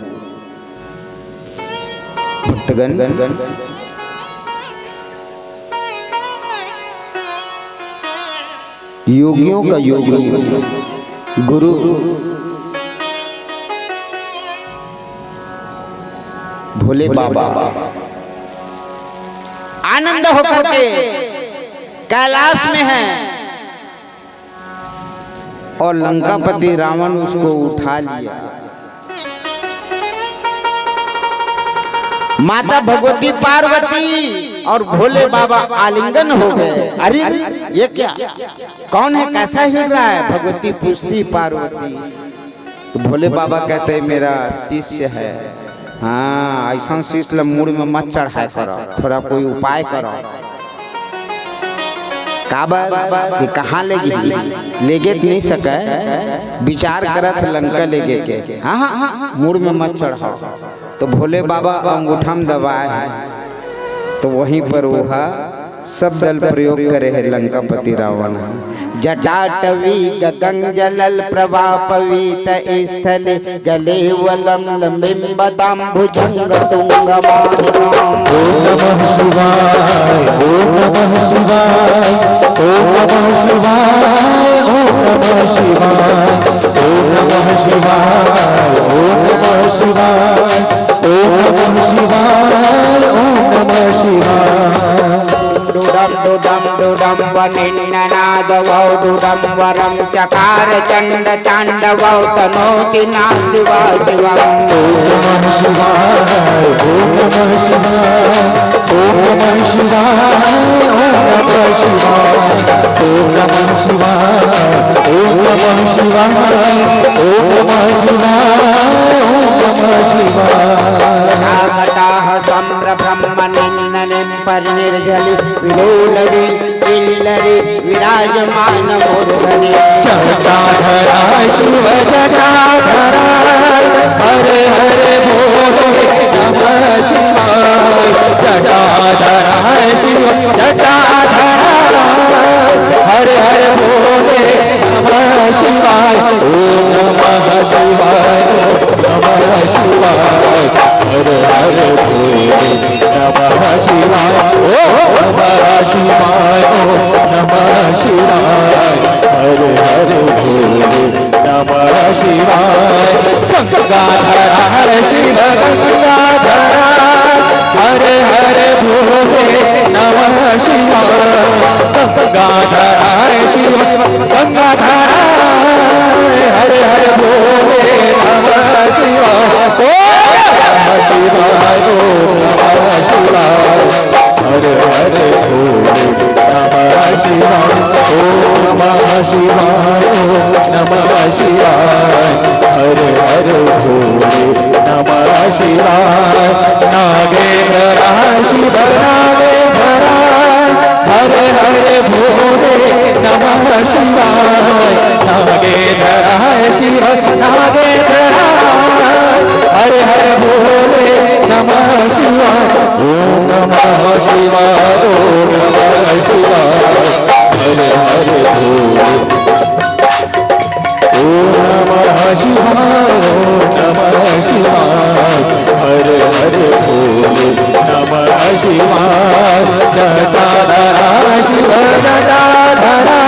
भक्तगण, योगियों का योगी गुरु भोले बाबा आनंद होकर के कैलाश में है, और लंकापति रावण उसको उठा लिया। माता भगवती पार्वती और भोले बाबा आलिंगन हो गए। अरे ये क्या, कौन है, कैसा हिल रहा है? भगवती पूछती पार्वती, तो भोले बाबा कहते मेरा शिष्य है। हाँ, ऐसा शिष्य मूड में मत चढ़ाया करो, थोड़ा कोई उपाय करो। काबा कहाँ लेगी, लेगे नहीं सके, विचार करत लंका लेगे के। हाँ हाँ हाँ, मूड में मत चढ़ाओ। तो भोले बाबा अंगूठा में दबाए है, तो वहीं पर वह सब दल प्रयोग करे है लंकापति रावण। जटाटवी गगन जलल प्रभा पवित स्थल गले वलम लंबिंबताम भुजंग तुंग माहिनाम। ओम नमः शिवाय, ओम नमः शिवाय, ओम नमः शिवाय, ओम नमः शिवाय, ओम नमः शिवाय, ओम नमः शिवाय, ओम नमः शिवाय, ओम नमः शिवाय। डुडम डुडम डुडम वनिन्ननादवौ डुडम वरम चकार चंड तांडवौ तनोति ना शिवा शिवम्। ओम नमः शिवाय, ओम नमः शिवाय, ओम नमः शिवाय, ओम नमः शिवाय, ओम नमः शिवाय, ओम नमः शिवाय, ओम नमः शिवाय, ओम नमः शिवाय। नागताः सम्भ्रमनिन्ननिं परिनिर्जलि विलोलरि किल्लरि विराजमान मूर्धनि। जटाधरा शिव जटाधरा हरे हरे भोले नमः शिवाय। जटाधरा शिव जटाधरा हरे हरे भोले नमः शिवाय। ओम नमः शिवाय, नमः शिवाय, हरे हरे भोले नमः शिवाय। ओम नमः शिवाय, नमः शिवाय, हरे हरे भोले नमः शिवाय। गंगाधर शिव गंगाधर हरे हरे भोले नमः शिवाय। गंगाधर शिव गंगाधर हरे हरे भोले नमः शिवाय। ओम नमः शिवाय, हरे हरे भोले नमः शिवाय। ओम नमः शिवाय, नमः शिवाय, हरे हरे भोले नमः शिवाय। नागेंद्र शिव नागेंद्र हरे हरे भोले नमः शिवाय। नागेंद्र शिव नागेंद्र हरे हरे भोले नमः शिवाय। ओम नमः शिवाय, ओम नमः शिवाय, हरे हरे भोले। ओम नमः शिवाय, ओम नमः शिवाय, हरे हरे भोले नमः शिवाय। जटाधरा शिव जटाधरा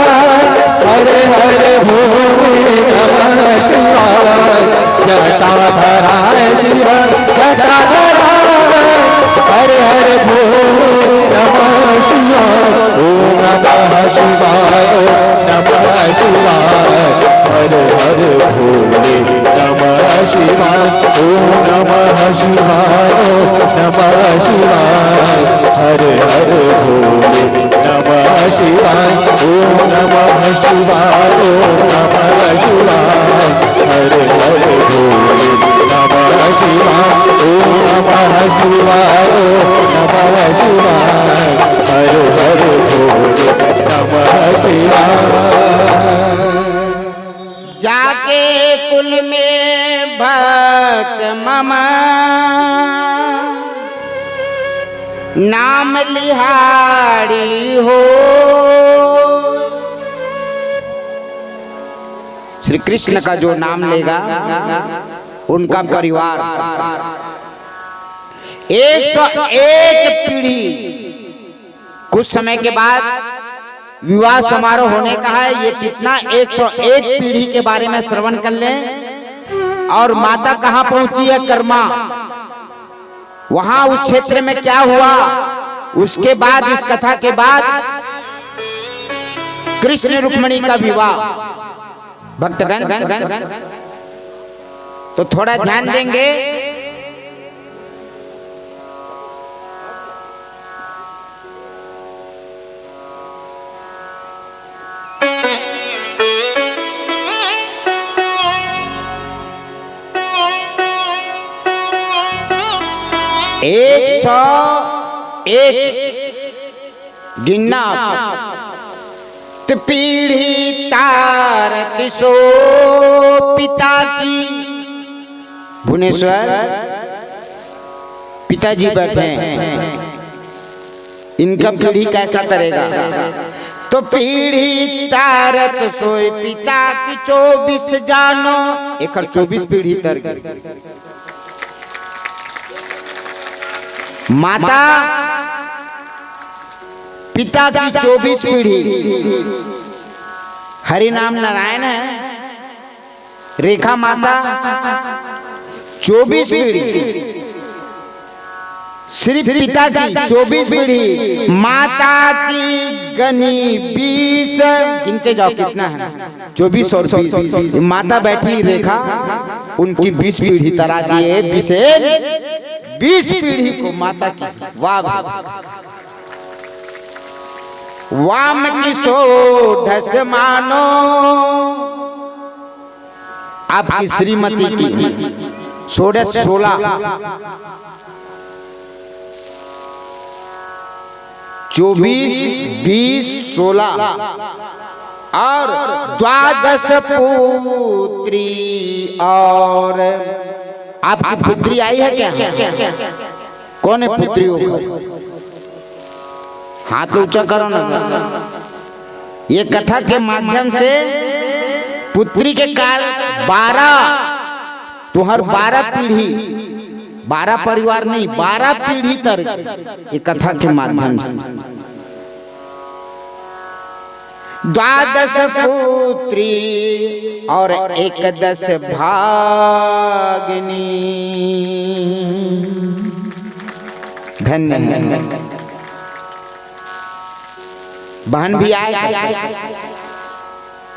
हरे हरे भोले नमः शिवाय। जटाधरा शिव जटाधरा हरे हरे भोले नमः शिवाय। ओम नमः शिवाय, ओम नमः शिवाय, हरे हरे भोले नमः शिवाय। ओम नमः शिवाय, ओम नमः शिवाय, हरे हरे भोले नमः शिवाय। ओम नमः शिवाय, ओम नमः शिवाय, हरे हरे भोले नमः शिवाय। ओम नमः शिवाय, ओम नमः शिवाय, हरे हरे भोले नमः शिवाय। जाके कुल में भक्त मम नाम लिहाड़ी हो। श्री कृष्ण का जो नाम लेगा उनका परिवार 101 पीढ़ी कुछ समय के बाद विवाह समारोह होने का है। ये कितना 101 पीढ़ी के बारे में श्रवण कर लें। और माता कहाँ पहुंची है? कर्मा। वहां उस क्षेत्र में क्या हुआ, उसके बाद इस कथा के बाद कृष्ण रुक्मिणी का विवाह। भक्तगण तो थोड़ा ध्यान देंगे। एक 101 गिनना तो पीढ़ी तारत सो पिता की। भुवनेश्वर पिताजी बैठे हैं। इनका पीढ़ी कैसा तरेगा। तो पीढ़ी तारत सोए पिता की 24 जानो, एक 24 पीढ़ी तर गई। माता पिता की 24 पीढ़ी। हरि नाम नारायण है, रेखा माता 24 पीढ़ी। सिर्फ पिता की 24 पीढ़ी, माता की गनी 20। गिनते जाओ कितना है, 24 और 20। माता बैठी रेखा, उनकी 20 पीढ़ी तरा दिए, 20 पीढ़ी को माता की। वाह वाम की सोढ़स मानो, आपकी श्रीमती की सोढ़स 16, 24, 20, 16 और 12 पुत्री। और आपकी पुत्री आई है क्या? कौन है पुत्री होकर? हाथ ऊंचा करो ना। ये कथा के माध्यम से पुत्री के काल 12, तुम्हार 12 पीढ़ी, 12 परिवार नहीं, 12 पीढ़ी तक ये कथा के माध्यम से। 12 पुत्री और 11 भागिनी। धन्य है। बहन भी आए,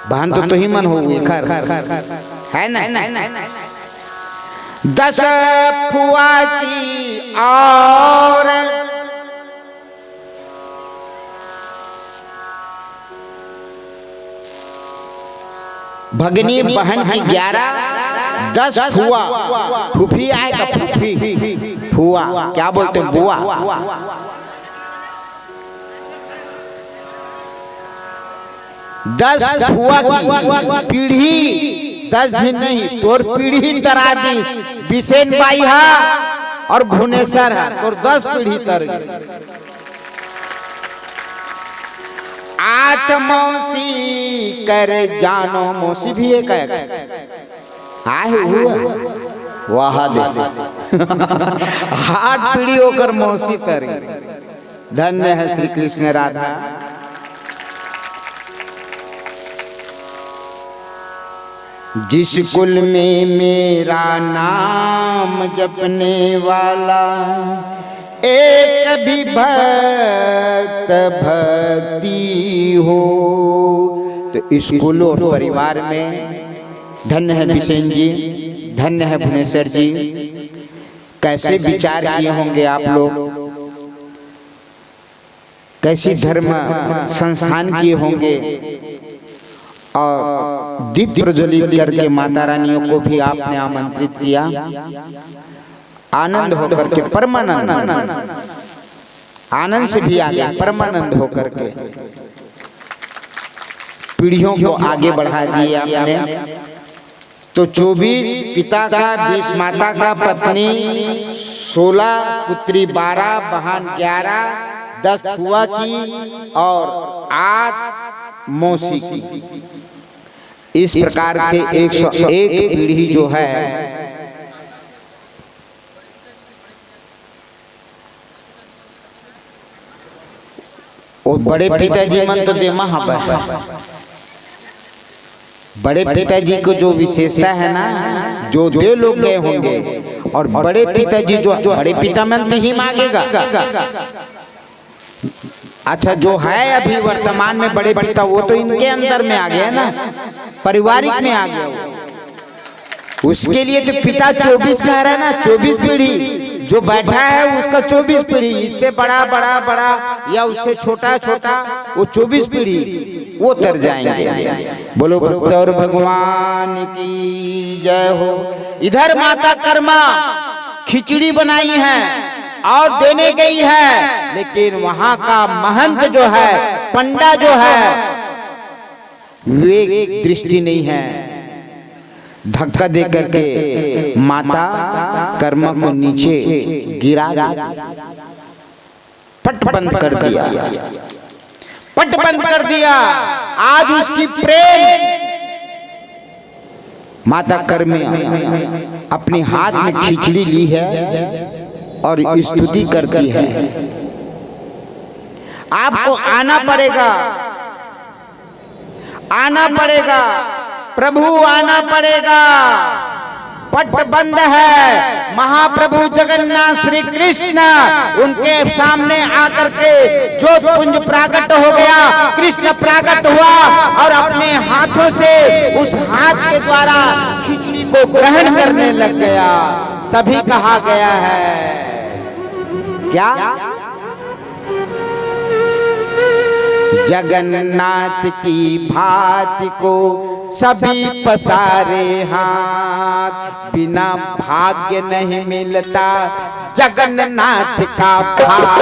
बहन तो ही मन हो गई, है ना। 10 फुआ की और भगनी बहन की 11, 10 फुआ। फूफी आएगा, फूफी फुआ क्या बोलते हैं, बुआ। 10 फुआ की पीढ़ी, 10 दिन नहीं तोर पीढ़ी तरा दी। बिसेन बाई है और भुवनेश्वर है, और 10 पीढ़ी तर। 8 मौसी कर जानो, मौसी भी एक आए हुआ। वाह दे 8 पीढ़ी होकर मौसी तर। धन्य है श्री कृष्ण राधा। जिस कुल में मेरा नाम जपने वाला, एक भी भक्त भक्ति हो। तो इस कुल और परिवार में धन्य है बिसेन जी, धन्य है भुवनेश्वर जी। कैसे विचार किए होंगे आप लोग, कैसी धर्म संस्थान किए होंगे, और दीप प्रज्वलित करके माता रानियों को भी आपने आमंत्रित किया। आनंद होकर के, परमानंद, आनंद से भी आगे परमानंद होकर के पीढ़ियों को आगे बढ़ा दिया आपने। तो 24 पिता का, 20 माता का, पत्नी 16, पुत्री 12, बहन 11, 10 फुआ की और 8 मौसी की। इस प्रकार के 101 पीढ़ी जो है वो बड़े पिताजी मन तो दे बड़े पिताजी को जो विशेषता है ना, जो दे लोग गए होंगे, और बड़े पिताजी जो बड़े पिता मन तो ही मांगेगा। अच्छा, जो है अभी वर्तमान में बड़े पिता, वो तो इनके अंदर में आ गया ना, पारिवारिक में आ गया वो। उसके लिए तो पिता 24 कह रहा है ना, 24 पीढ़ी जो बैठा है उसका 24 पीढ़ी। इससे बड़ा बड़ा बड़ा या उससे छोटा छोटा, वो 24 पीढ़ी वो तर जाएंगे। बोलो भक्त और भगवान की जय हो। इधर माता कर्मा खिचड़ी बनाई है और देने गई है, लेकिन वहां का महंत जो है, पंडा जो है, विवेक दृष्टि नहीं है। धक्का दे करके माता कर्म को नीचे गिरा, पट बंद कर दिया, पट बंद कर दिया। आज उसकी प्रेम माता कर्मी अपने हाथ में खिचड़ी ली है और स्तुति करती है। आपको आना पड़ेगा, आना पड़ेगा प्रभु, आना पड़ेगा। पट बंद है। महाप्रभु जगन्नाथ श्री कृष्ण उनके सामने आकर के ज्योतिपुंज प्राकट हो गया। कृष्ण प्राकट हुआ और अपने हाथों से उस हाथ के द्वारा खिचड़ी को ग्रहण करने लग गया। तभी कहा गया है क्या, जगन्नाथ की भांति को सभी पसारे हाथ, बिना भाग्य नहीं मिलता जगन्नाथ का भाग।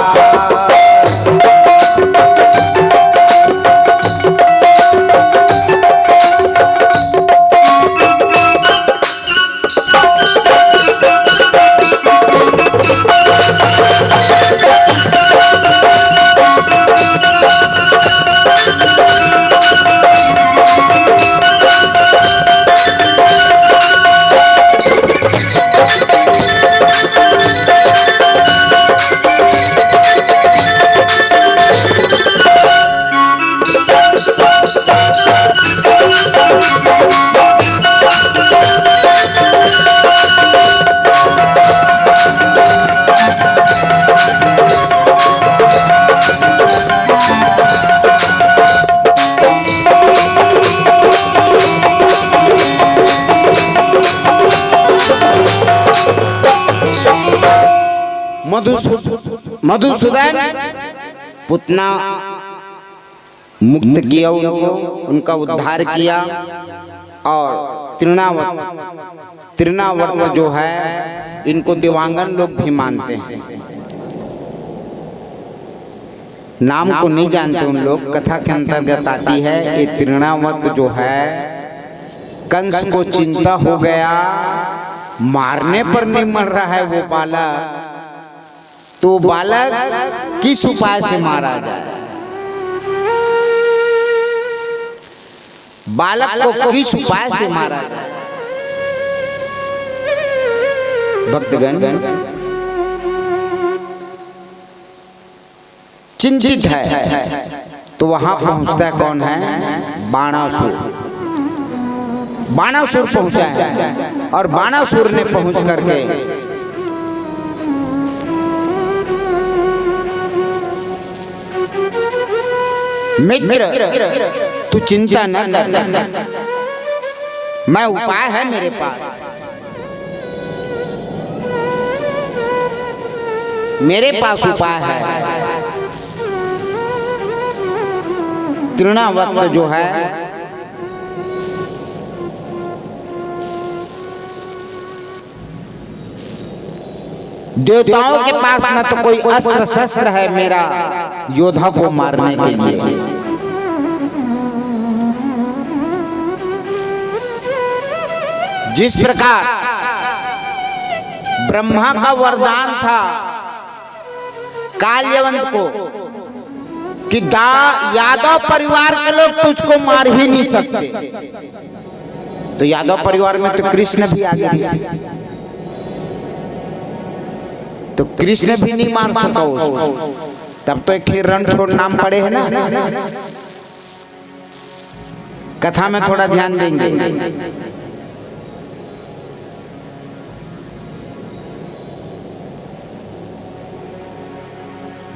मधुसूदन पुतना मुक्त किया उनको, उनका उद्धार किया। और तृणावर्त जो है इनको दिवांगन लोग भी मानते हैं। नाम को नहीं जानते उन लोग, कथा के अंतर्गत आती है कि तृणावर्त जो है कंस को चिंता हो गया, मारने पर नहीं मर रहा है वो बालक, तो बालक किस उपाय से मारा जाए, बालक को किस उपाय से मारा जाए। भक्तगण चिंतित है, तो वहां पहुंचता है कौन है, बाणासुर। बाणासुर पहुंचा है और बाणासुर ने पहुंच करके मित्र तू चिंता न कर, मैं उपाय है मेरे पास, मेरे पास उपाय है। तृणावर्त जो है देवताओं के पास न तो कोई अस्त्र शस्त्र है मेरा योद्धा को मारने के लिए, जिस प्रकार ब्रह्मा का वरदान था काल्यवंत को कि यादव परिवार के लोग तुझको मार ही नहीं सकते, तो यादव परिवार में तो कृष्ण भी आ गया, तो कृष्ण भी नहीं मार सका उसको। तब तो एक रणछोड़ नाम पड़े है ना, कथा में थोड़ा ध्यान देंगे।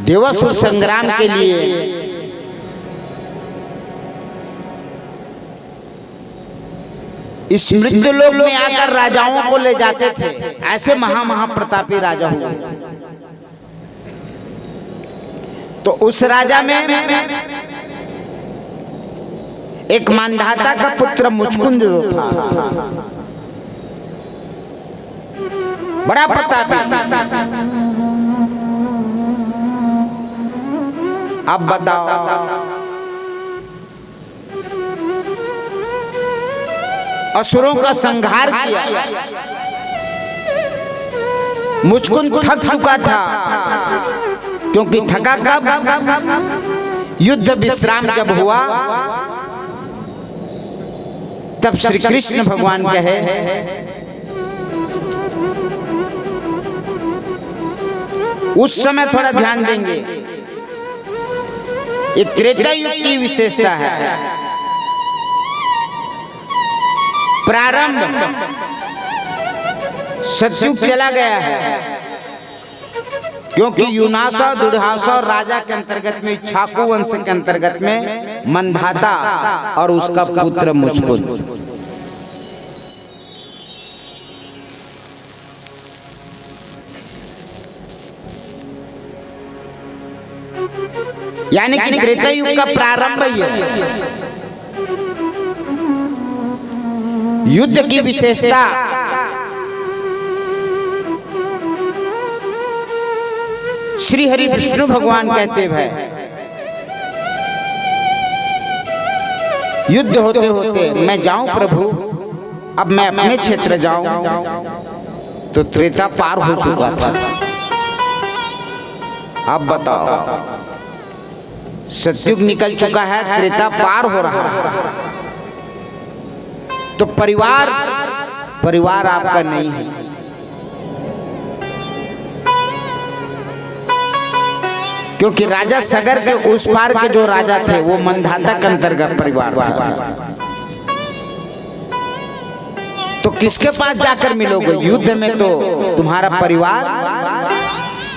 देवासुर संग्राम के लिए इस मृत्यु लोक में आकर राजाओं को ले जाते थे, ऐसे महाप्रतापी राजा हुए। तो उस राजा में एक मानधाता का पुत्र मुचकुंद जो था, बड़ा प्रतापी। अब बताओ, असुरों का संहार किया, मुचकुंद थक चुका था, क्योंकि थका कब? युद्ध विश्राम जब हुआ तब श्री कृष्ण भगवान कहे उस समय थोड़ा ध्यान देंगे। ये त्रेता युग की विशेषता है। प्रारंभ सतयुग चला गया है, क्योंकि यूनासा दुढ़ासा और राजा के अंतर्गत में इक्ष्वाकु वंश के अंतर्गत में मंधाता और उसका पुत्र मुचकुंद। यानी कि त्रेता युग का प्रारंभ ही है। युद्ध की विशेषता श्री हरि विष्णु भगवान कहते हैं, युद्ध होते होते मैं जाऊं प्रभु, अब मैं अपने क्षेत्र जाऊं, तो त्रेता पार हो चुका था। अब बताओ, सतयुग निकल चुका है, त्रेता पार हो रहा है, तो परिवार आपका नहीं है। क्योंकि राजा सगर के उस पार के जो राजा थे वो मंधाता के अंतर्गत परिवार था। तो किसके पास जाकर मिलोगे? युद्ध में तो तुम्हारा परिवार,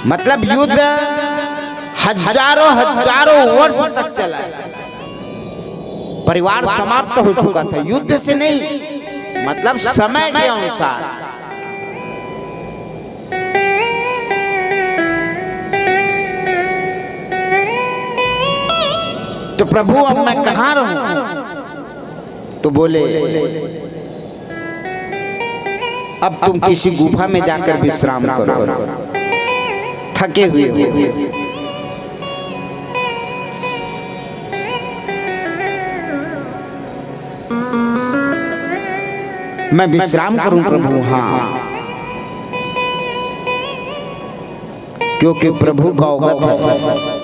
मतलब युद्ध हजारों वर्ष तक चला, परिवार समाप्त हो चुका था। युद्ध से नहीं, मतलब समय के अनुसार। तो प्रभु अब मैं कहाँ रहूं? तो बोले अब तुम किसी गुफा में जाकर विश्राम करो, थके हुए हो। मैं विश्राम करूं प्रभु? हाँ, क्योंकि प्रभु का अवगत है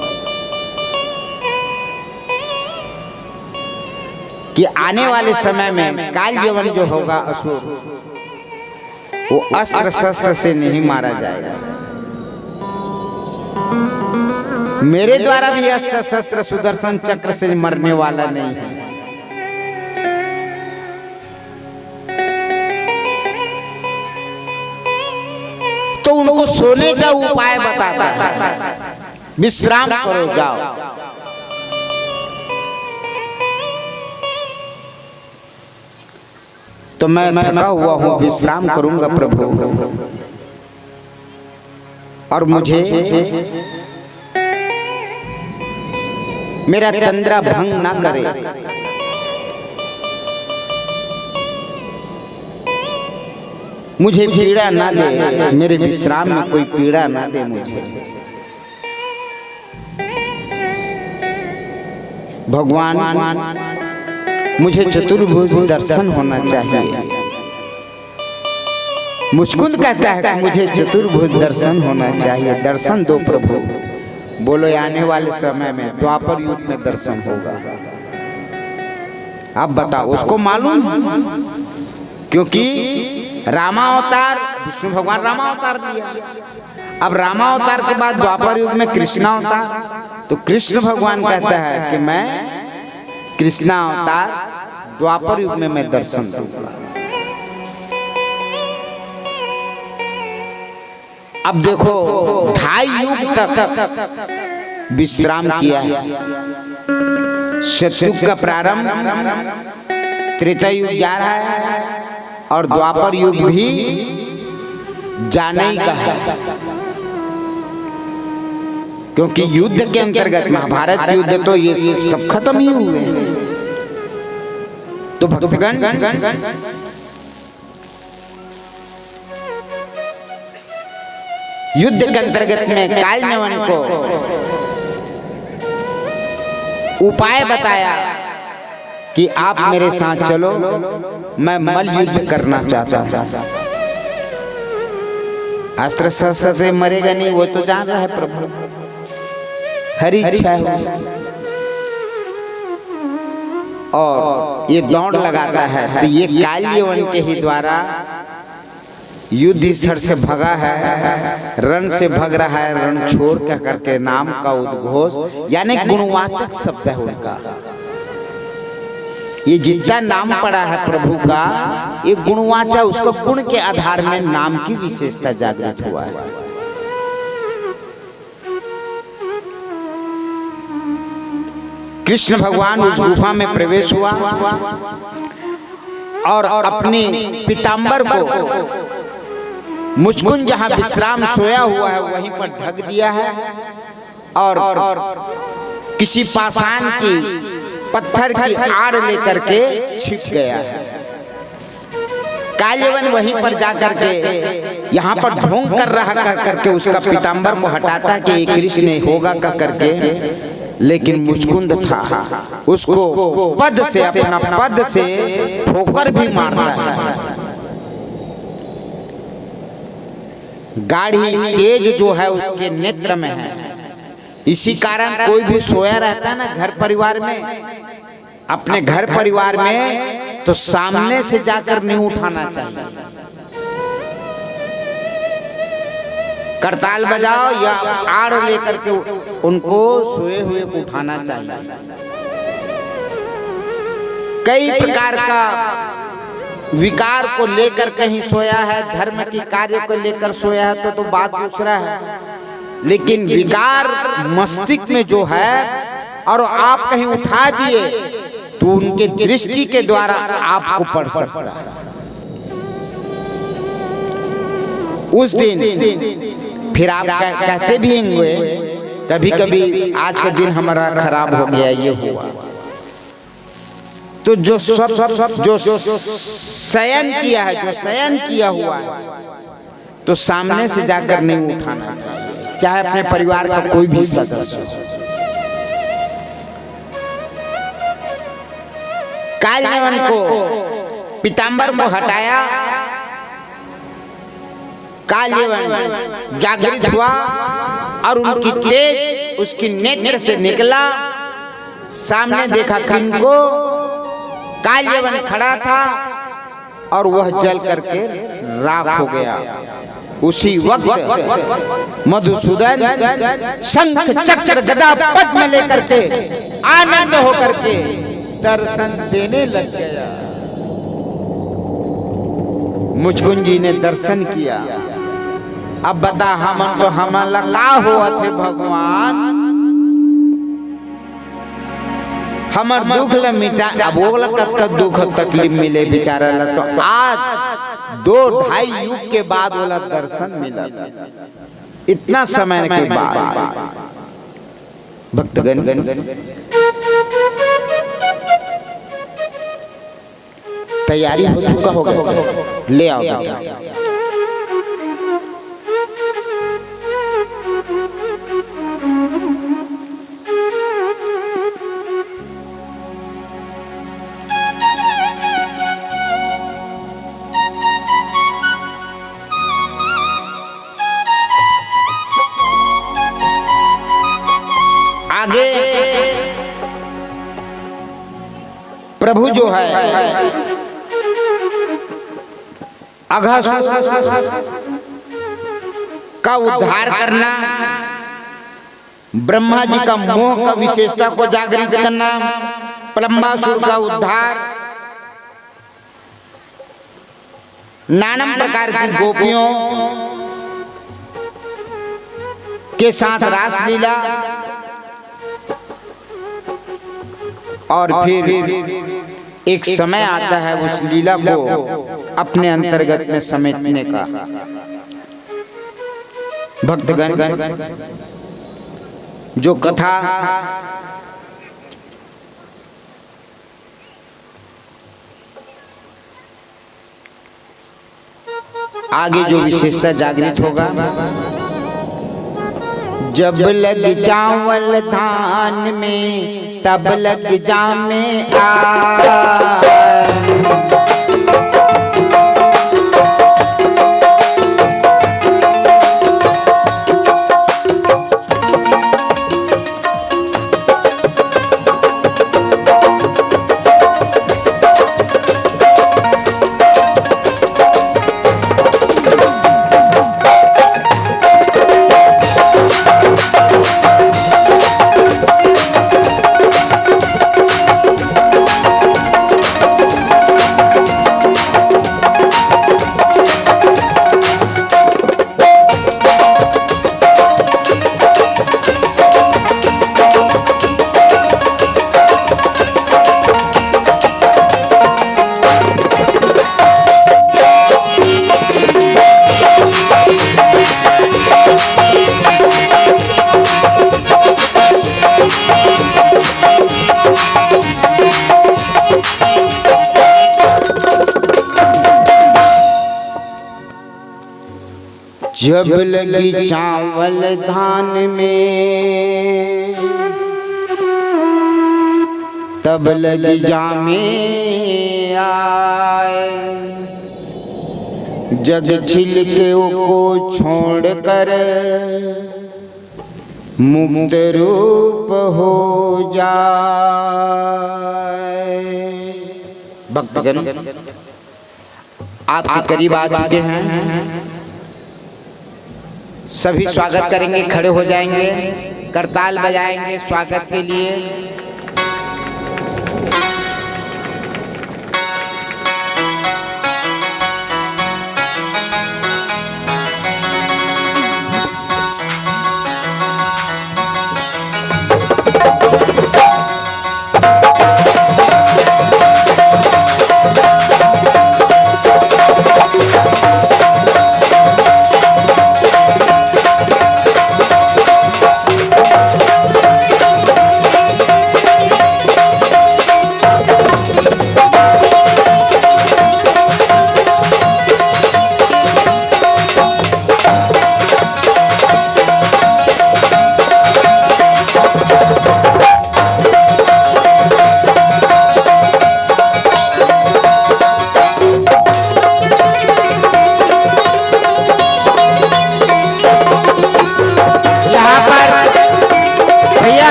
कि आने वाले समय में काल यवन जो होगा असुर, वो अस्त्र शस्त्र से नहीं मारा जाएगा। मेरे द्वारा भी अस्त्र शस्त्र सुदर्शन चक्र से मरने वाला नहीं है। तो उनको सोने का उपाय बताता है, विश्राम करो, जाओ। तो मैं थका हुआ हूँ, विश्राम करूंगा प्रभु, और मुझे मेरा तंद्रा भंग ना करे। मुझे पीड़ा ना दे, मेरे विश्राम में कोई पीड़ा ना दे मुझे। भगवान मुझे चतुर्भुज दर्शन होना चाहिए। मुचकुंद कहता है कि मुझे चतुर्भुज दर्शन होना चाहिए। दर्शन दो प्रभु। बोलो आने वाले समय में द्वापर युग में दर्शन होगा। आप बताओ, उसको मालूम, क्योंकि रामावतार, विष्णु भगवान रामावतार दिया। अब रामावतार के बाद द्वापर युग में कृष्णावतार, तो कृष्ण भगवान कहता है कि मैं कृष्णावतार द्वापर युग में मैं दर्शन दूंगा। अब देखो, 2.5 युग तक विश्राम किया है। सतयुग का प्रारंभ, त्रेता युग जा रहा है, और द्वापर युग भी जाने ही का है। क्योंकि युद्ध के अंतर्गत महाभारत युद्ध तो ये सब खत्म ही हुए। तो भक्तगण, युद्ध के अंतर्गत में काल यवन को उपाय बताया कि आप मेरे साथ चलो, मैं मल्ल युद्ध करना चाहता हूं। अस्त्र शस्त्र से मरेगा नहीं, वो तो जान रहा है प्रभु। हरी इच्छा है उसकी, और ये दौड़ लगाता है। तो ये काल यवन के ही द्वारा युद्ध स्थल से भगा है, रण से भग रहा है, रण छोड़ कह करके नाम का उद्घोष, यानी गुणवाचक शब्द है उनका। ये जितना नाम पड़ा है प्रभु का, ये गुणवाचक, उसको गुण के आधार में नाम की विशेषता जागृत हुआ है। कृष्ण भगवान उस गुफा में प्रवेश हुआ और अपने पीताम्बर को मुचकुंद जहां विश्राम सोया हुआ है वहीं पर ढक दिया है, और किसी पाषाण की पत्थर की आड़ लेकर के छिप गया है। काल्यवन वहीं पर जाकर के यहाँ पर ढोंग कर रहा करके उसका पीताम्बर को हटाता है कि ये कृष्ण होगा का करके, लेकिन मुचकुंद था, उसको पद से, अपना पद से ठोकर भी मारता है। गाढ़ी तेज जो है उसके नेत्र में है। इसी कारण कोई भी सोया रहता है ना घर परिवार में, अपने घर परिवार में, तो सामने से जाकर नहीं उठाना चाहिए। करताल बजाओ या आड़ लेकर के उनको सोए हुए को उठाना चाहिए। कई प्रकार का विकार को लेकर कहीं सोया है, धर्म की कार्य को लेकर सोया है तो बात दूसरा है, लेकिन विकार मस्तिष्क में जो है और आप कहीं उठा दिए तो उनके दृष्टि के द्वारा आपको पड़ सकता है। उस दिन फिर आप कहते भी होंगे कभी कभी आज का दिन हमारा खराब हो गया, ये हुआ, तो जो शयन किया है, जो शयन किया हुआ है, तो सामने से जाकर नहीं उठाना चाहिए, चाहे अपने परिवार का कोई भी सदस्य हो। काल्यवन को पीताम्बर को हटाया, काल्यवन जागृत हुआ और उनकी तेज उसकी नेत्र से निकला। सामने देखा किनको, काल्यवन खड़ा था और वह जल करके राख हो गया। उसी वक्त मधुसूदन शंख चक्र गदा पद्म लेकर के आनंद होकर के दर्शन देने लग गया। मुचकुंद जी ने दर्शन किया। अब बता हम लगा हुआ थे भगवान, हमर दुख ल मिटा, अब वो का दुख तकलीफ मिले बेचारा ला, तो आज 2-2.5 युग के बाद वाला दर्शन मिला, इतना समय के बाद। भक्तगण तैयारी हो चुका होगा, ले आओ बेटा। आगे प्रभु जो है अघासुर का उद्धार करना, ब्रह्मा जी का मोह का विशेषता को जागृत करना, प्रलंबासुर का उद्धार, नाना प्रकार की गोपियों के साथ रासलीला, और फिर एक समय आता है उस लीला को अपने अंतर्गत में समेटने का। भक्तगण जो कथा आगे जो विशेषता जागृत होगा, जब लग चावल धान में तब लग जामे जब लगी चावल धान में तब लगी जामे आए, जग छिलके को छोड़कर मुक्त रूप हो जाए। भक्तगण आपके करीब आ चुके हैं, सभी स्वागत करेंगे, खड़े हो जाएंगे, करताल बजाएंगे स्वागत के लिए।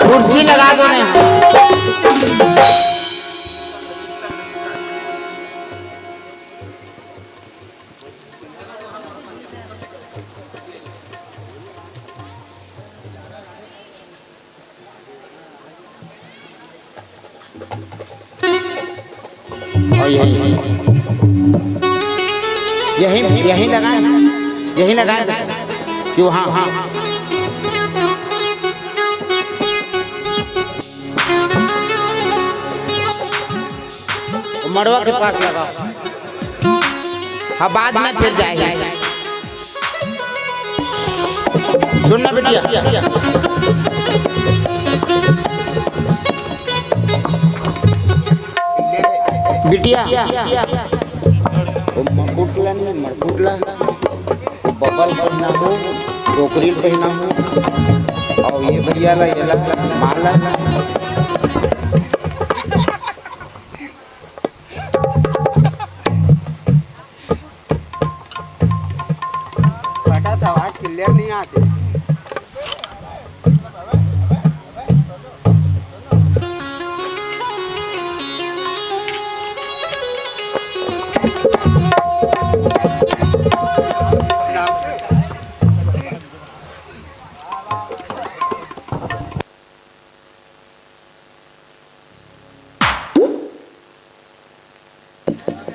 कुर्सी लगा दो ना। यही लगाए, यही लगाए क्यों? हाँ हाँ मड़वा के पास लगा। हाँ बाद में फिर जाएगा। सुनना बिटिया, बिटिया मरकुटला नहीं, मरकुटला बबल पहना हो, टोकरी पहना हो, और ये भैया ला माला आवाज क्लियर नहीं आती।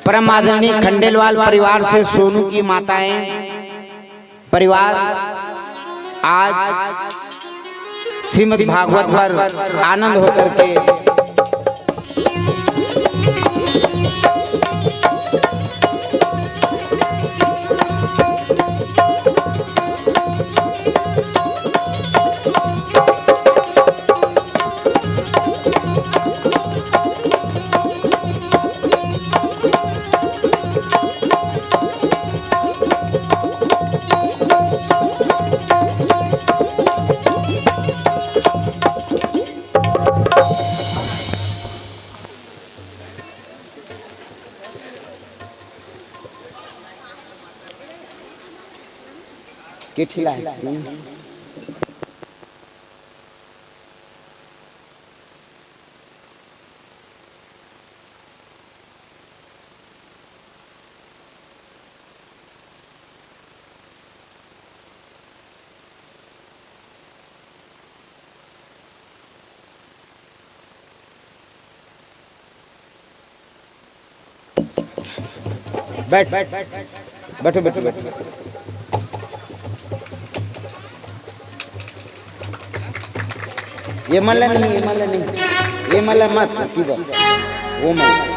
परम आदरणीय खंडेलवाल परिवार से सोनू की माताएं परिवार आज श्रीमद् भागवत पर आनंद होकर के के ठिला है। बैठ बैठ बैठो बैठो बैठो। ये मल्ला नहीं, ये मल्ला नहीं, ये मल्ला मत की बात, वो मल्ला।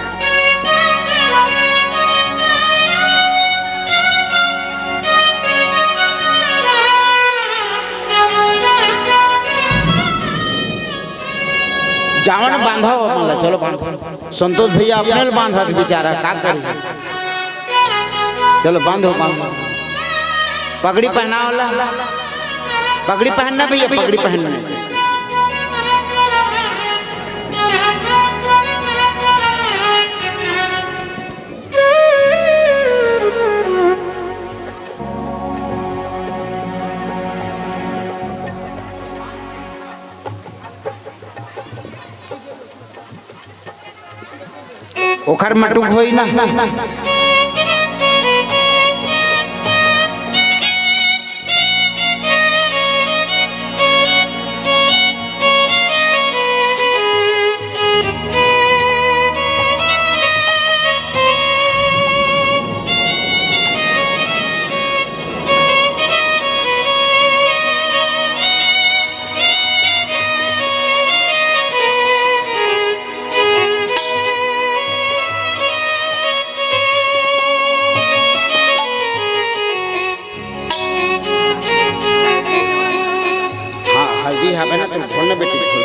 जावन बांधा हो मल्ला, चलो बांधो। संतोष भैया अपने बांधा बेचारा, का करिए, चलो बांधो बांधो। पगड़ी पहना वाला, पगड़ी पहनना भैया, पगड़ी पहनना। ओखर मटुक होई ना। हल्दी है ना, तुम खोलना बेटी खोल।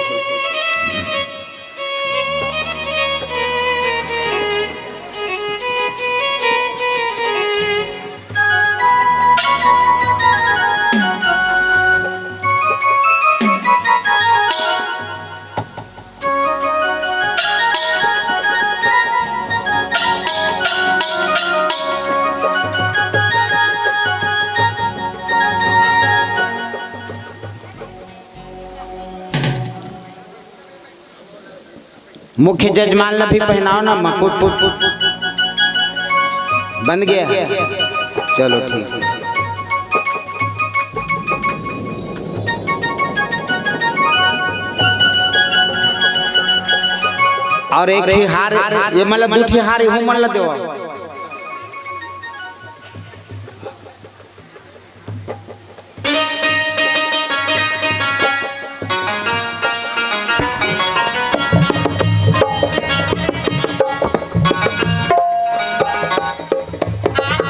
मुख्य जजमान ला भी पहनाओ ना मुकुट। बन गया, चलो ठीक है। और एक ही हार, ये मतलब दूठी हार हूँ मन ला देवा।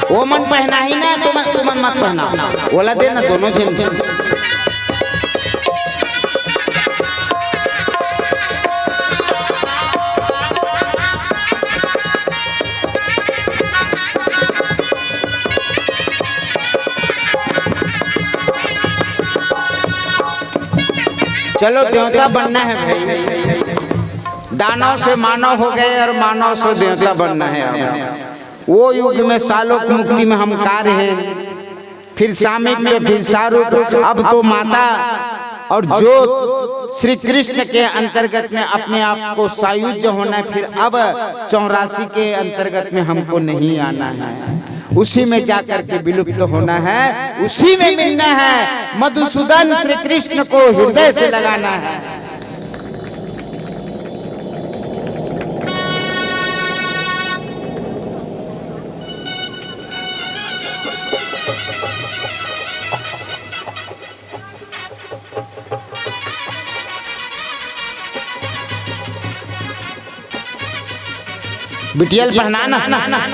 वो मन पहना ही ना, तुम मत पहना, बोला दे ना दोनों जन। चलो देवता बनना है भाई, दानव से मानव हो गए और मानव से देवता बनना है। अब वो युग में सालों की मुक्ति में हम कार्य हैं, फिर सामीप्य, फिर सारूप। अब तो माता और जो श्री कृष्ण के अंतर्गत में अपने आप को सायुज्य होना है, फिर अब 84 के अंतर्गत में हमको नहीं आना है, उसी में जाकर के विलुप्त होना है, उसी में मिलना है। मधुसूदन श्री कृष्ण को हृदय से लगाना है। बिटियल पहना ना,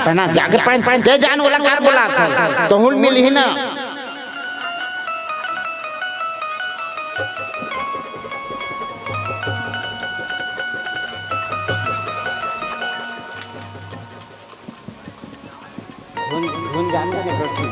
पहना जाके पहन दे जान वाला कार बोला था तो हुल मिल ही ना। धुन जाने के बैठी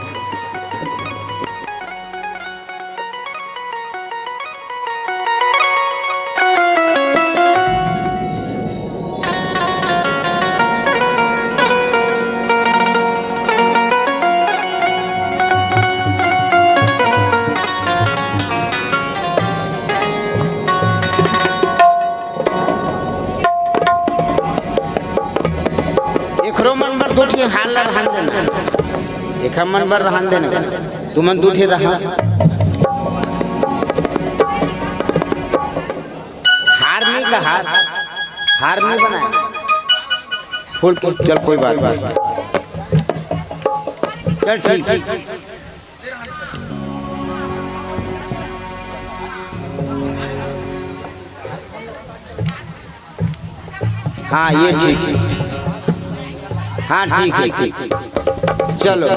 दूठी हाल रहन देना, एक मन बर रहन देना, तुमन दूठी रहा। हार नहीं का हार नहीं बनाए फूल के। चल कोई बात बात, चल ठीक। हाँ ये ठीक है, हाँ ठीक है ठीक। चलो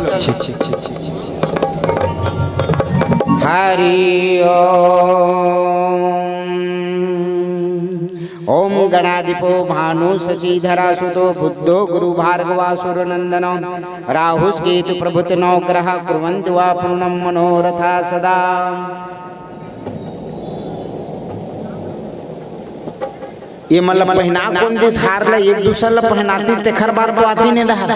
हरि ओम। ओम गणाधिपति इंद्रादिपो भानु शशिधरा सुतो बुद्धो गुरु भार्गवासुर नंदनो राहुस्केतु प्रभुत नवग्रह कुर्वन्तु वा पूर्णं मनोरथा सदा। ये मतलब पहना कौन दिस हार ले एक दूसरा पहनाती तेखर बार तो आती नहीं रहा।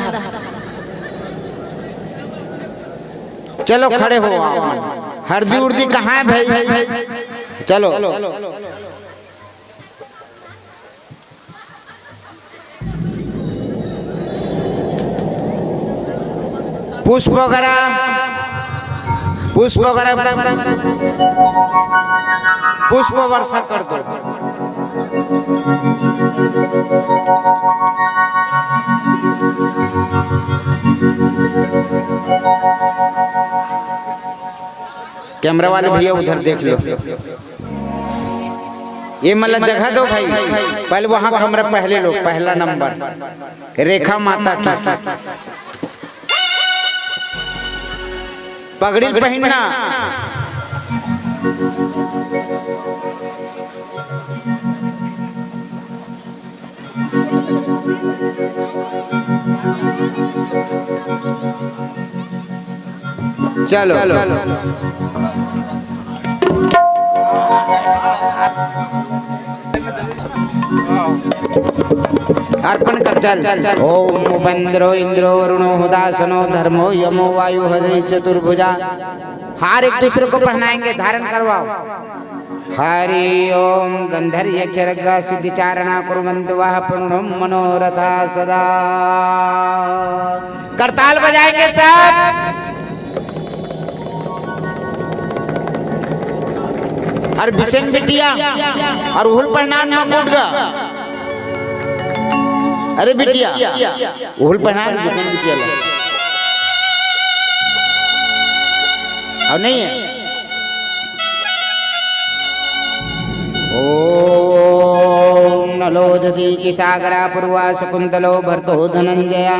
चलो खड़े हो आप। हरदी उर्दी कहाँ है भाई? चलो पुष्प वगैरह पुष्प वर्षा कर दो। कैमरा वाले भैया उधर देख लो। ये मतलब जगह दो भाई, पहले वहां कमरा पहले लो, पहला नंबर रेखा माता की पगड़ी पहनना। चलो अर्पण कर चल। ओम उपन्द्रो इंद्रो वरुणो हुदासनो धर्मो यमो वायु हरि चतुर्भुजा। हार एक दूसरे को पहनाएंगे, धारण करवाओ। हरि ओम गंधर्य चरगा सिद्धिचारणा कुर्वन्तु वः पूर्णं मनोरथा सदा। करताल बजाएंगे सब। और बिसेन बिटिया और उहुल पहनान में कूद गया। अरे बिटिया उहुल पहनान बिसेन बिटिया ला। और नहीं है। ओम नलो दधीचि सागरा पूर्वा शकुन्तलो भर्तो धनंजया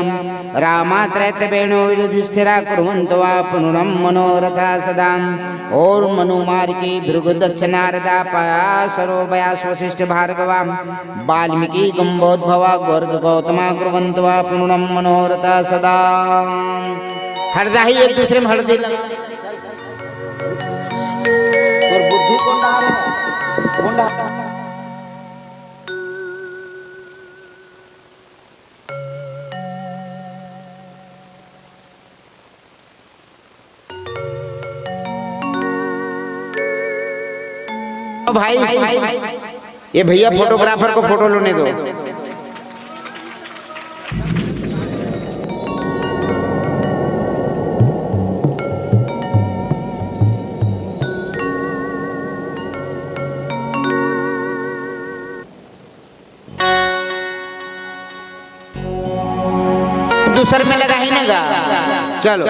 रामा त्रैतवेणो युधिष्ठिरा कुर्वन्तु वा पूर्णं मनोरथा सदा। और मनुमार्की भृगु दक्ष नारदा पराशरो व्यास वसिष्ठ भार्गवा वाल्मीकि गंभोद्भवा गर्ग गौतमा कुर्वन्तु वा पूर्णं मनोरथा सदा। हरदा ही एक दूसरे में हरदी लगा। और बुद्धि कौन डाल रहा है? कौन डाल रहा है? भाई ये भैया फोटोग्राफर को फोटो लेने दो। दूसर में लगा ही ना गा। चलो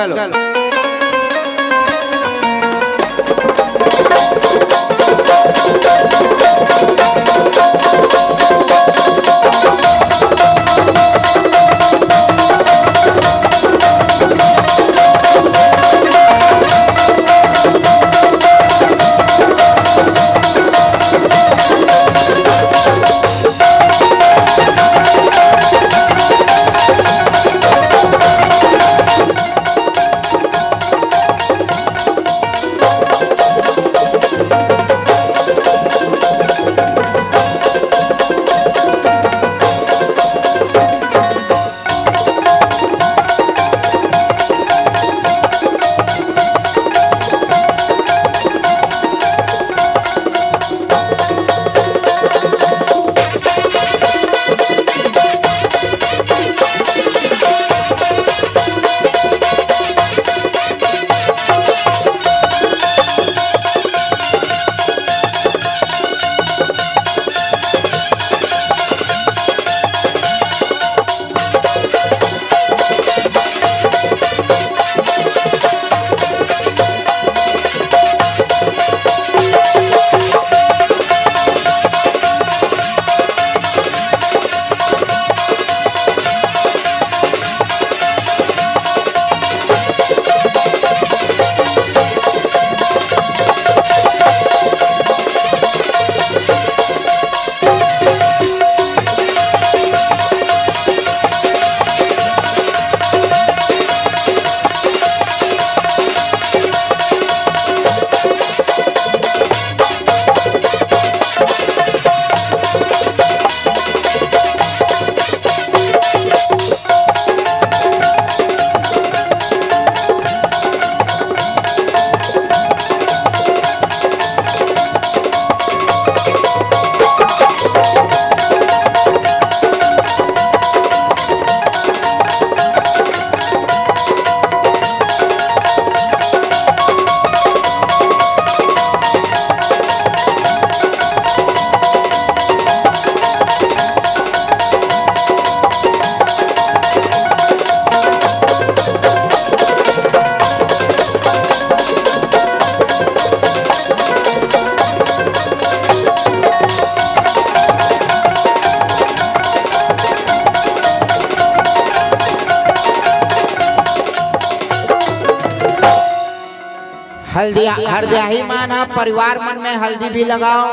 हल्दी हरदयाही माना परिवार मन में हल्दी भी लगाओ।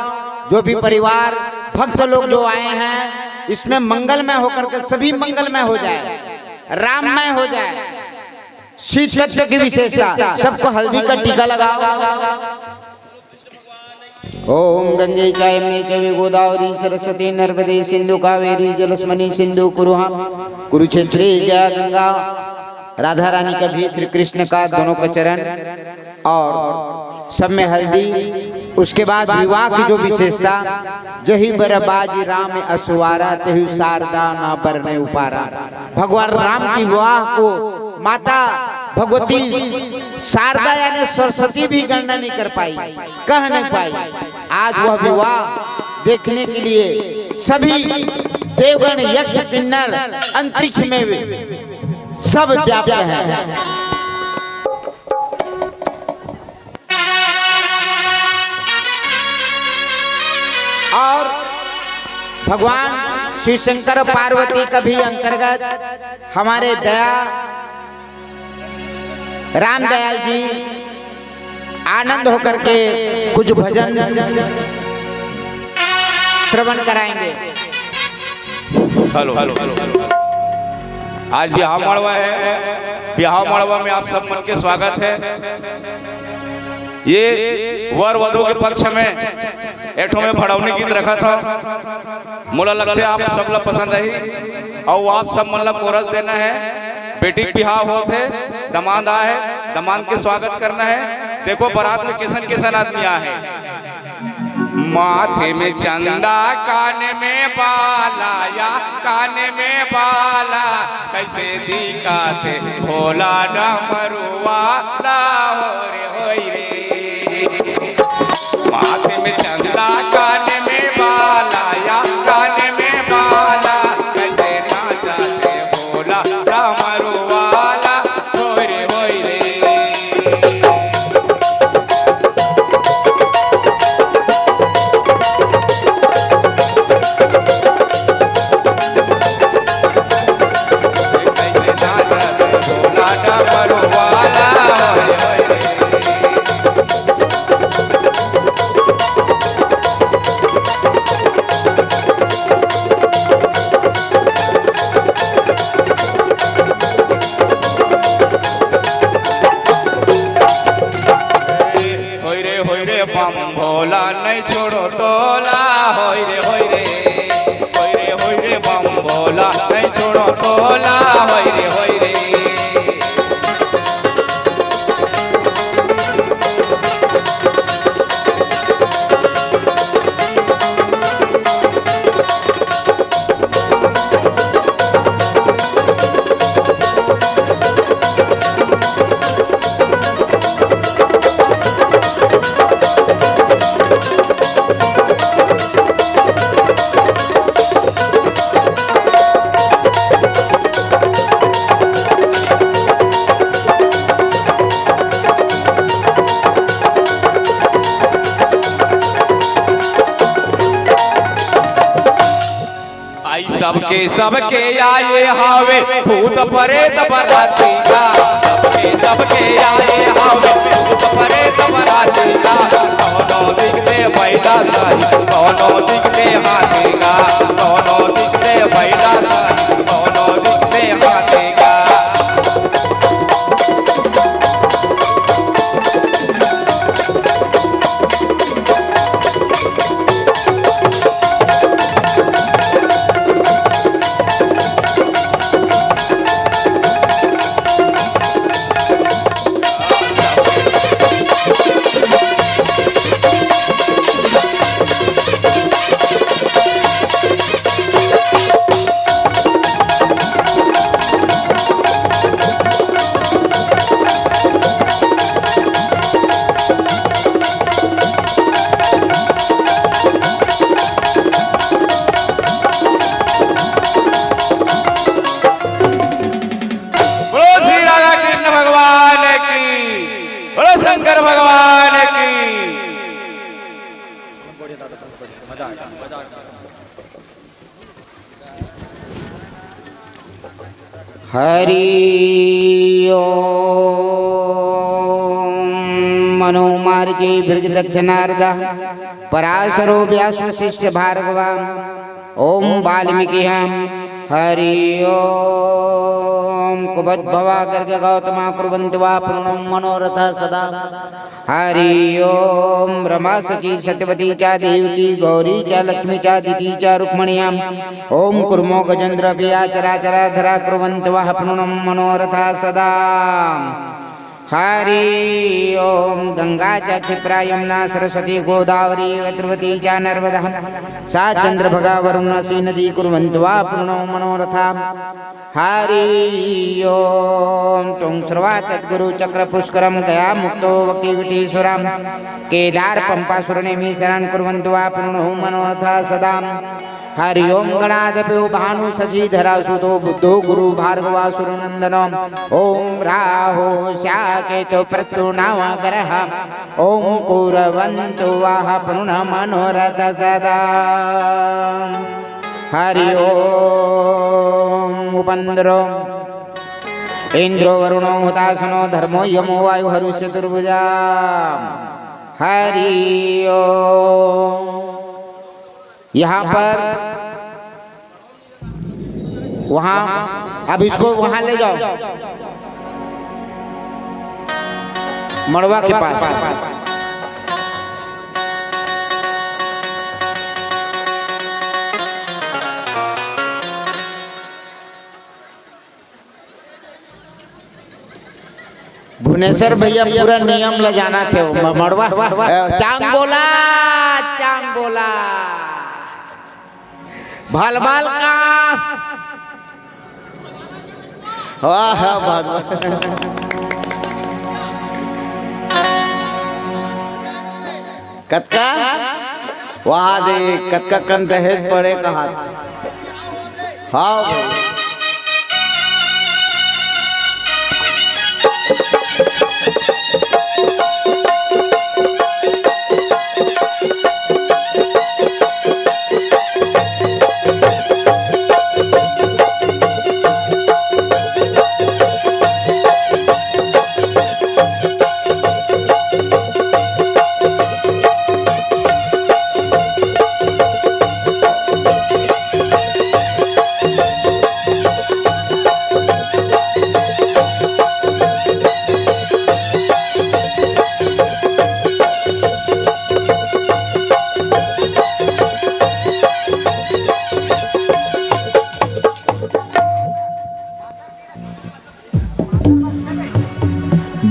जो भी परिवार भक्त लोग जो आए हैं इसमें मंगलमय होकर के सभी मंगलमय हो जाए, राममय हो जाए। शीत तत्व की विशेषता, सबको हल्दी का टीका लगाओ। ओम गंगे च यमुने चैव गोदावरी सरस्वती नर्मदे सिंधु कावेरी जलस्मनि सिंधु कुरुक्षेत्रे जय गंगा। राधा रानी का भी श्री कृष्ण का दोनों का चरण और सब में हल्दी। उसके बाद विवाह की जो विशेषता, जही बरबाजी राम असुवारा तेहु शारदा ना बरने उपारा। भगवान राम की विवाह को माता भगवती शारदा यानी सरस्वती भी गणना नहीं कर पाई, कह नहीं पाई। आज वह विवाह देखने के लिए सभी देवगण यक्ष किन्नर अंतरिक्ष में सब व्याप्त हैं। और भगवान श्री शंकर पार्वती का भी अंतर्गत हमारे दया राम दयाल जी आनंद होकर के कुछ भजन श्रवण कराएंगे। Hello hello hello. आज बिहाव मड़वा है। बिहाव मड़वा में आप सब मन के स्वागत है। ये वर वधु के पक्ष में एठो में भड़वनी गीत रखा था। मोला लग से आप सब ला पसंद आई और आप सब मन ला कोरस देना है। बेटी बिहाव होते दमाद आए है, दमाद के स्वागत करना है। देखो बारात में किसन किसन आदमी आए है। माथे में चंदा कान में बाला या कान में बाला कैसे दिखा थे भोला डमरुआ हो रे होई रे। माथे में चंदा कान में बाला या कान में बाला कैसे नाचा थे भोला डमरुआ हो रे होई रे। भोला नहीं छोड़ो टोला होई रे बम भोला नहीं छोड़ो टोला होई रे। सबके आए हावे भूत प्रेत बराती का। सबके आए हावे भूत प्रेत बराती का। दोनों दिखते बैठा साई दोनों दिखते हाथी का। दोनों दिखते बैठा साई दोनों दिखते हाथी का। शंकर भगवान की। हरि ओम। मनो मार्जे भृगदक्षनारद पराशरो व्यास वशिष्ठ भार्गव ओम वाल्मीकि हरि ओम कुबद्भवा गर्ग गौतमा कुर्वन्तु वा पूर्णं मनोरथ सदा हरि ओम रमा सची सत्यवती च देवकी गौरी च लक्ष्मी च दिति च रुक्मण्यां ओम कुर्मो गजेन्द्र व्या चराचराधरा कुर्वन्तु वा पूर्णं मनोरथ सदा हरि ओम गंगा च क्षिप्रा यमुना सरस्वती गोदावरी वत्रवती च नर्मदा सा चंद्रभागा वरुणसी नदी कुर्वन्तु वा पूर्णो मनोरथा हरि ओम तुम सर्वा तद्गुरु चक्र पुष्करम गया मुक्तो वक्कीविटीश्वरम केदार पंपासुर नेमि शरण कुर्वन्तु वा पूर्णो मनोरथा सदा हरि ओम गणाधिपो भानु शशिधरा सुतो बुद्धो गुरु भार्गवासुर नंदनो ओम राहु शाकेतु प्रत्युनावग्रह ओम कुर्वन्तु वाह पूर्ण मनोरथ सदा हरि ओम उपन्द्रो इंद्रो वरुणो हुतासनो धर्मो यमो वायु हरु चतुर्भुजा हरि ओम। यहाँ पर वहाँ अब इसको वहाँ ले जाओ मड़वा के पास। भुवनेश्वर भैया पूरा नियम ले जाना थे मड़वा चांग बोला भाल भाल कास वाह कतका वहाँ देख कतका कन दहेज पड़े कहा हाँ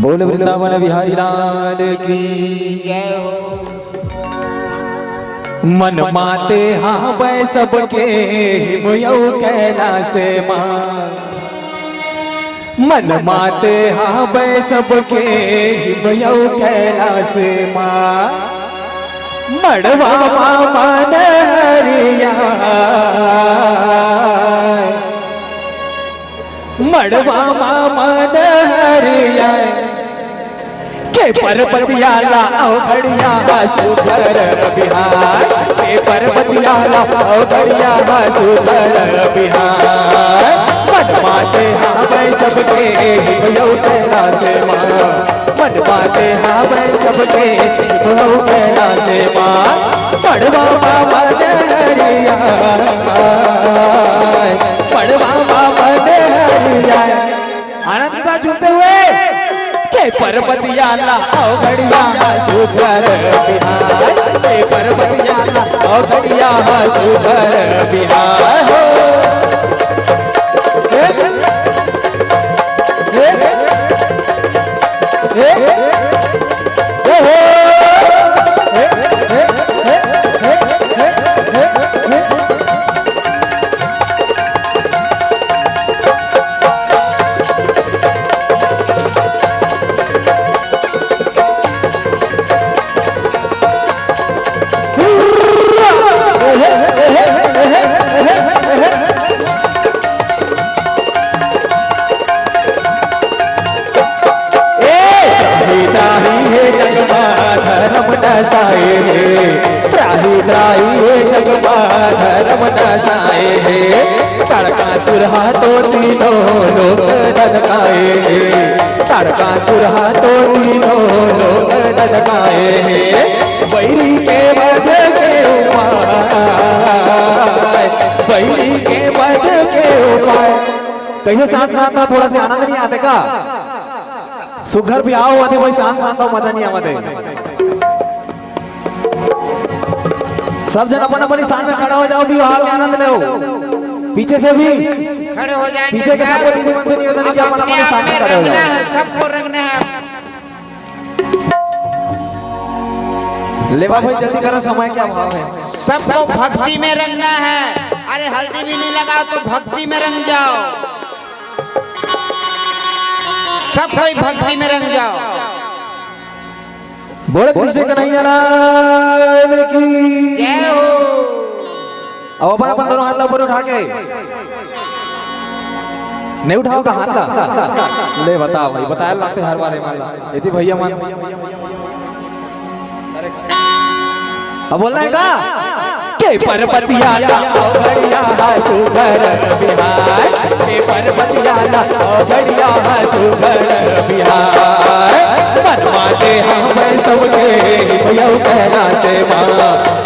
बोल वृंदावन बिहारी लाल की जय हो। मन माते हाँ बै सबके हिमयौ कैलाश माँ मन माते हाँ बै सबके हिमयौ कैलाश माँ मड़वा मन हरिया मड़वा मन हरिया के पर्वतियाला अवघड़िया सुधर बिहार के पर्वतियाला अवघड़िया सुधर बिहार मन माते हाँ मैं सबके हिमयौ कैलाश माँ मन माते हाँ मैं सबके हिमयौ कैलाश माँ मड़वा मन हरिया मड़वा मन हरिया आनंद का झूमते हुए के पर्वतियाला अवघड़िया सुधर बिहार के पर्वतियाला अवघड़िया सुधर बिहार नसाए है, त्राही त्राही जगमा धर्म नसाए है, तड़का सुरहा तो तीनों लोग धधकाए है, तड़का सुरहा तो तीनों लोग धधकाए है, बैरी के वध के उपाय, बैरी के वध के उपाय। कैसे साथ साथ ना थोड़ा सा आनंद नहीं आते का? सुघर भी आओ आते भाई, शांत शांत हो, मजा नहीं आते। सब जन अपन अपन स्थान में खड़ा हो जाओ, भी वहां आनंद लो। पीछे से भी खड़े हो जाएंगे। पीछे के सबको दीदी मन से निवेदन है कि अपन अपन स्थान में खड़े हो जाओ। सबको रंगना है। लेवा भाई जल्दी करो, समय क्या भाव है? सबको भक्ति में रंगना है। अरे हल्दी भी नहीं लगाओ तो भक्ति में रंग जाओ। सब कोई भक्ति में रंग जाओ। बोले कृष्ण कन्हैया लाल की जय हो। अब अपन अपन दोनों हाथ ला ऊपर उठा के, नहीं उठाओगा हाथ ला, ले बताओ भाई, बताया लगते हर बार मान यदि भैया मान। अब बोलना है का के पर्वतिया घड़िया सुघर बिहार, के पर्वतिया घड़िया सुघर बिहार, बनवाते हम सबके भैया कहना से माँ,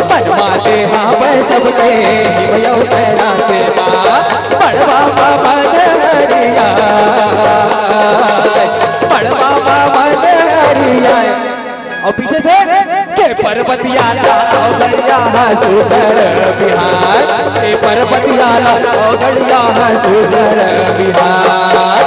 बनवाते हम सबके भैया कहना से माँ, बड़वा बाबा हरिया, बड़वा बाबा हरिया। और पीछे से के पर्वतिया घड़िया सुघर बिहार, के पर्वतिया घड़िया सुघर बिहार।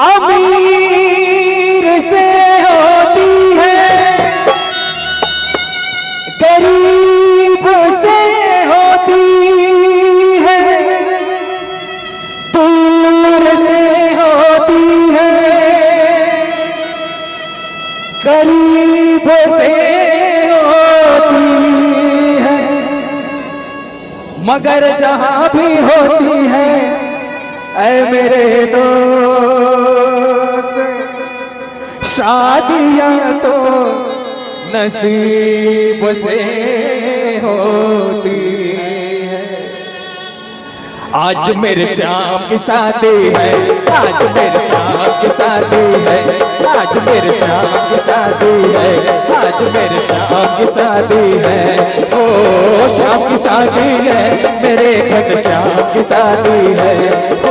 अमीर से होती है, गरीब से होती है, दूर से होती है, गरीब से होती है, मगर जहां भी होती है ऐ मेरे दोस्त, शादियां तो नसीब से होती है। आज मेरे श्याम की शादी है, आज मेरे श्याम की शादी है, आज मेरे श्याम की शादी है, आज मेरे श्याम की शादी है, ओ श्याम की शादी है, मेरे घन श्याम की शादी है, ओ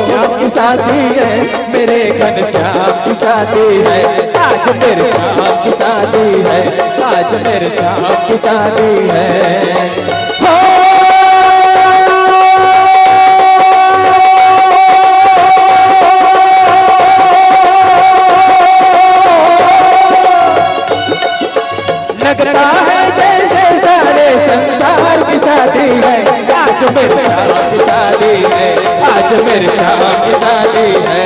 श्याम की शादी है, मेरे घन श्याम की शादी है, आज मेरे श्याम की शादी है, आज मेरे श्याम की शादी है। लगता है जैसे सारे संसार की शादी है, आज मेरे श्याम की शादी है, आज मेरे श्याम की शादी है।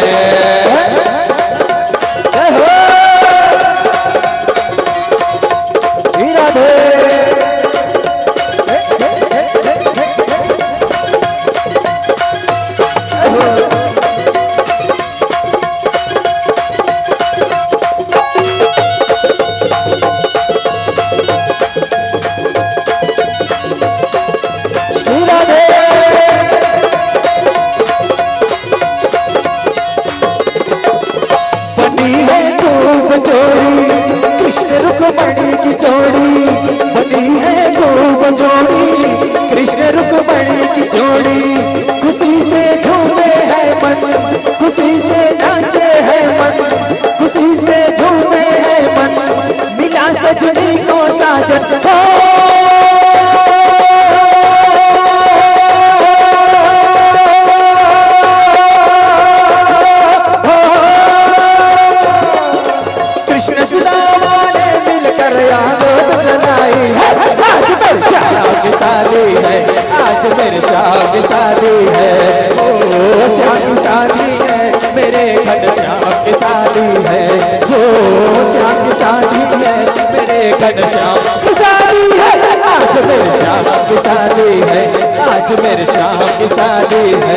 शादी है।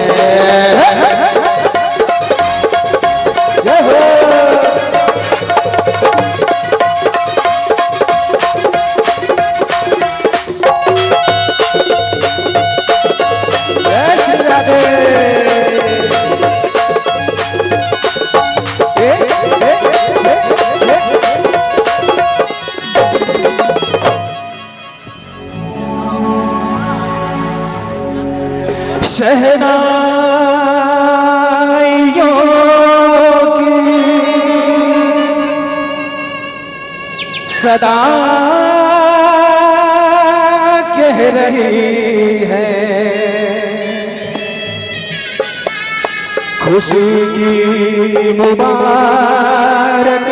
जय हो। जय श्री राधे। शहनाइयों की सदा कह रही है, खुशी की मुबारक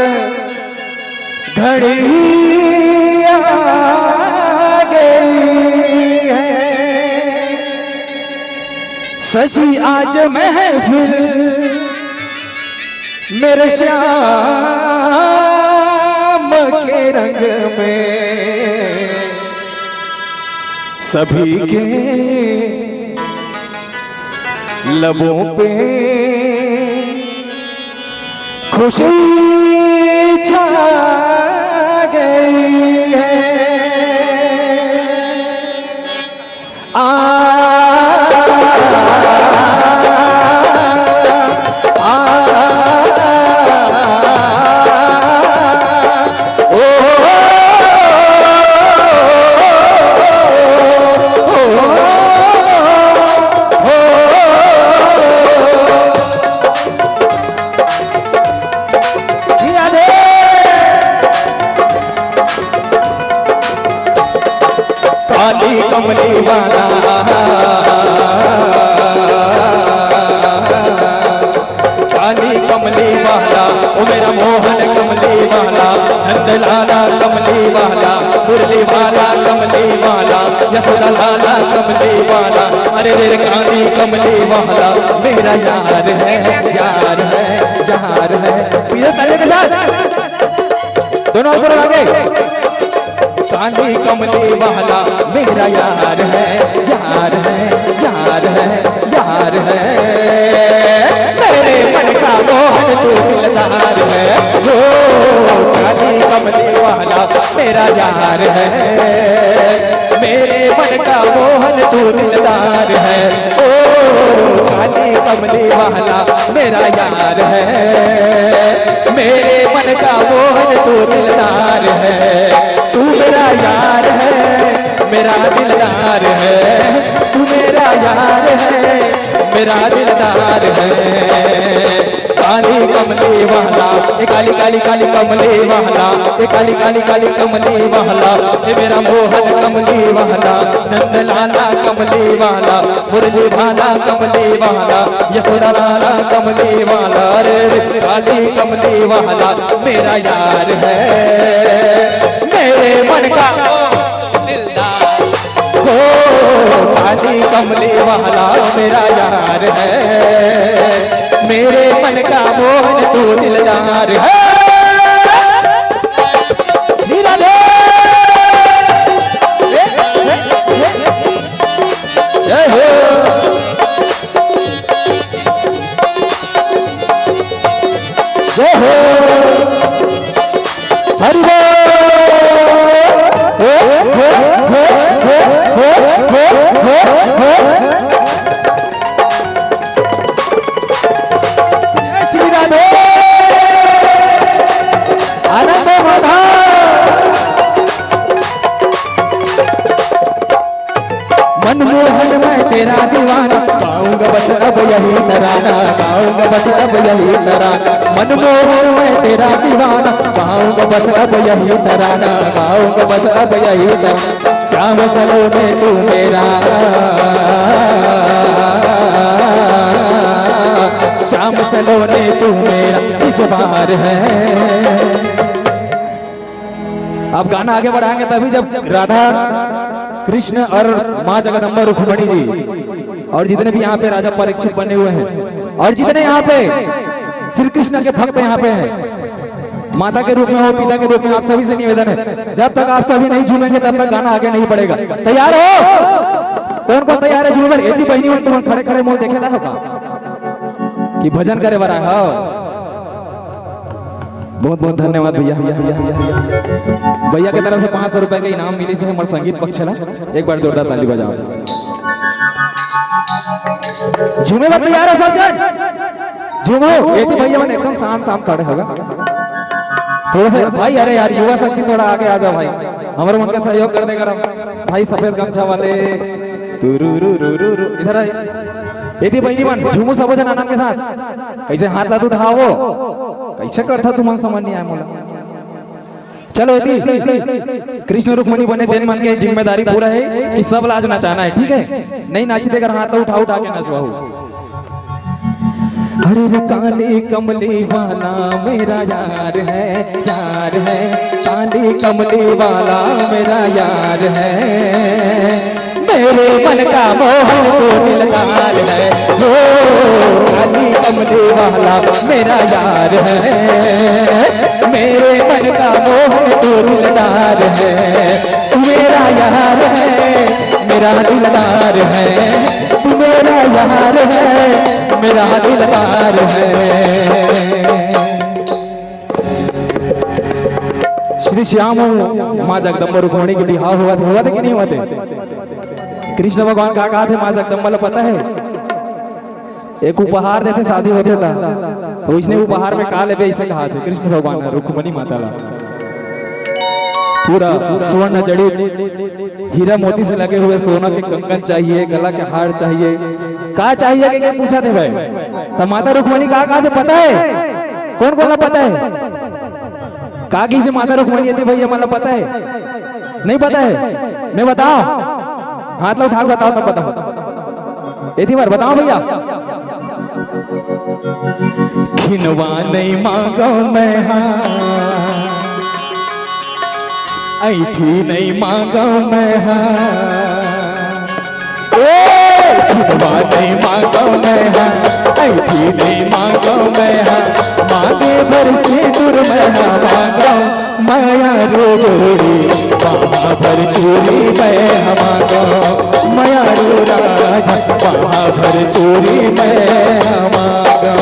घड़ी आ गई है। सजी आज महफिल मेरे श्याम के रंग में, सभी के लबों पे खुशी छा गई है। काली कमली वाला, काली कमली वाला, ओ मेरा मोहन कमली वाला, नंदलाला कमली वाला, मुरली वाला कमली वाला, यशोदा लाला कमली वाला, अरे रे काली कमली वाला मेरा यार है, यार है, यार है। पीछे ताली के साथ दोनों ऊपर आगे। काली कमली वाला मेरा यार है, यार है, यार है, यार है। मेरे मन का मोहन तू दिलदार है, ओ काली कमली वाला मेरा यार है। मेरे मन का मोहन तू दिलदार है, ओ काली कमली वाला मेरा यार है। मेरे मन का मोहन तू दिलदार है। तू मेरा यार है, मेरा दिलदार है, तू मेरा यार है, मेरा दिलदार है। काली कमली वाला, ए काली काली काली कमली वाला, ए काली काली काली कमली वाला, ए मेरा मोहन कमली वाला, नंदलाला कमली वाला, मुरली वाला कमली वाला, यशोदा लाला कमली वाला, रे काली कमली वाला मेरा यार है। मेरे मन का दिलदार हो, काली कमली वाला मेरा यार है। मेरे मन का मोहन तू दिलदार है। जय हो। जय हो। हरि श्री राधे। आनंद माधा। मनमोहन मैं तेरा दीवाना, गाऊंगा बस अब यही तराना, गाऊंगा बस अब यही तराना। मनमोहन मैं तेरा दीवाना, गाऊंगा बस अब यही तराना, गाऊंगा बस अब यही तराना। श्याम सलोने तू मेरा, श्याम सलोने तू मेरा इजबार है। आप गाना आगे बढ़ाएंगे तभी जब राधा कृष्ण और माँ जगदम्बा रुक्मिणी जी और जितने भी यहाँ पे राजा परीक्षित बने हुए हैं और जितने यहाँ पे श्री कृष्ण के भक्त यहाँ पे हैं, माता के रूप में हो, पिता के रूप में, आप सभी से निवेदन है जब तक आप सभी नहीं झूमेंगे तब तक गाना आगे नहीं बढ़ेगा। तैयार हो? कौन कौन तैयार है झूमर एती बहनी मन तुम खड़े खड़े मोल देखेला होगा कि भजन करे वाला हो। बहुत बहुत धन्यवाद भैया। भैया की तरफ से 500 रुपए का इनाम मिली से हमारे संगीत पक्ष है। एक बार जोरदार ताली बजाओ। झूमे बात तैयार है सब जन झूमो एती भैया मन एकदम शांत खड़े होगा थोड़ा सा भाई। अरे यार युवा शक्ति थोड़ा आगे आ जाओ भाई हमारे मन का सहयोग कर देगा भाई। सफेद गमछा वाले इधर आए यदि बहनी मन झूमो सब जन आनंद के साथ। कैसे हाथ लात उठाओ कैसे करता तू मन समझ नहीं आया मोला। चलो यदि कृष्ण रुक्मणी बने दिन मन के जिम्मेदारी पूरा है कि सब लाज नचाना है ठीक है। नहीं नाची देकर हाथ उठा के नचवाओ। अरे रे काली कमली वाला मेरा यार है काली कमली वाला मेरा यार है। मेरे मन का मोह तो दिलदार है वो काली कमली वाला मेरा यार है। मेरे मन का मोह तो दिलदार है मेरा यार है मेरा दिलदार है तू मेरा यार है मेरा दिलदार है। श्री श्याम माँ जगदम्बा रुक्मणी के बिहार हुआ थे कि नहीं हुआ थे। कृष्ण भगवान कहा थे माँ जगदम्बा को पता है एक उपहार देते शादी होते था तो इसने उपहार में कहा ले ऐसे कहा थे कृष्ण भगवान ने रुक्मणी माता ला पूरा स्वर्ण जड़ित हीरा मोती से लगे हुए सोना के कंगन चाहिए गला के हार चाहिए कहा चाहिए कि पूछा थे भाई। तो माता रुक्मणी कहा थे पता है कौन कौन पता है कहा की से माता रुक्मणी थी भैया मतलब पता है नहीं पता है मैं बताओ हाथ लो उठा बताओ तब बताओ एक बार बताओ भैया। खिनवा नहीं मांगो मैं ऐठी नहीं मांगो मैं खिनवा नहीं मांगो मैं ऐठी नहीं मांगो मैं मांगे भर से दूर मैं मांगो माया रो जोड़ी वहाँ भर चोरी मैं मांगो माया रो राजा वहाँ भर चोरी मैं मांगो।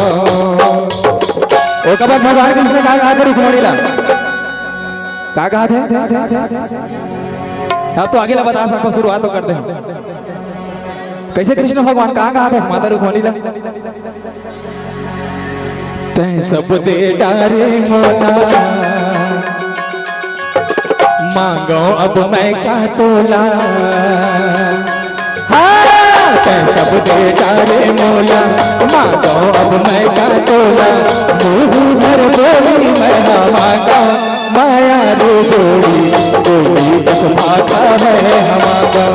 ओ कब भगवान कृष्ण कहा थे रुक्मणी ला कहा थे आप तो आगे ला बता सकते शुरुआत तो करते हैं कैसे कृष्ण भगवान कहा था माता रुक्मणी ला तै सब दे डारे मोला मांगो अब मैं का तोला तै सब दे डारे मोला मांगो अब मैं का तोला मुँह भर बोली मैं मांगो माया रो जोड़ी कोई बस भागा है हमारा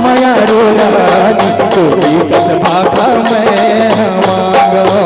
माया रो रानी कोई बस भागा मैं हमारा।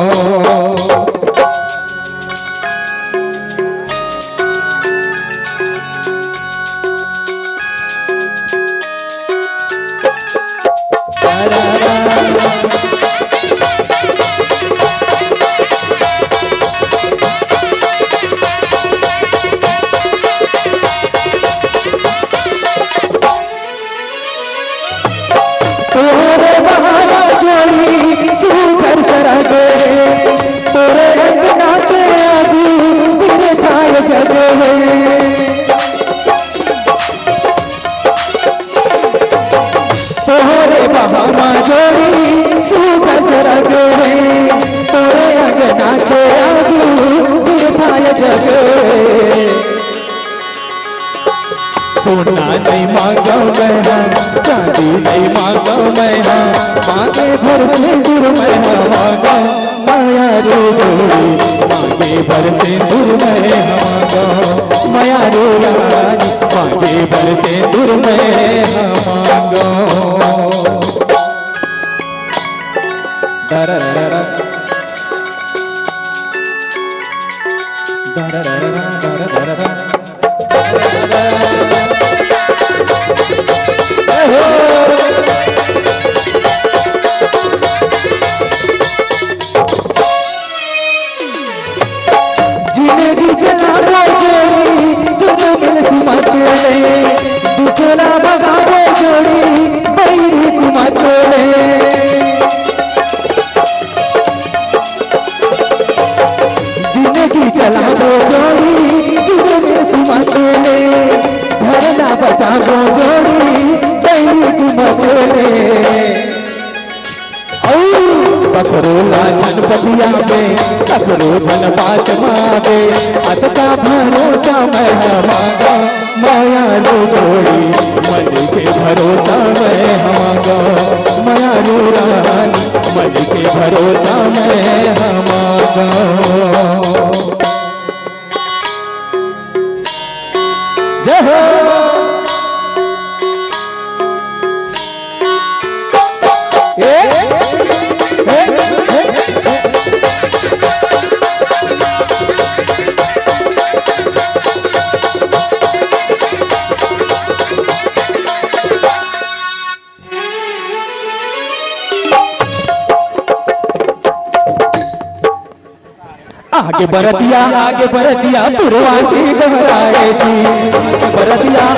सोना नहीं मांगा मैं चांदी नहीं मांगा मैं मांगे भर सिंदूर मैं मांगा माया रो जोड़ी मांगे भर सिंदूर मैं मांगा माया रो रानी मांगे भर सिंदूर मैं मांगा। जिंदगी चला जोड़ी जो मिल सुमत दुखला भगावे जोड़ी खेले पकड़ोला जनपदिया में पकड़ो जन बात मावे अतका भरोसा मैं मांगा माया लो जोड़ी मन के भरोसा मैं मांगा माया लो रानी मन के भरोसा मैं मांगा जय हो आगे बरतिया पुरवासी घबराए जी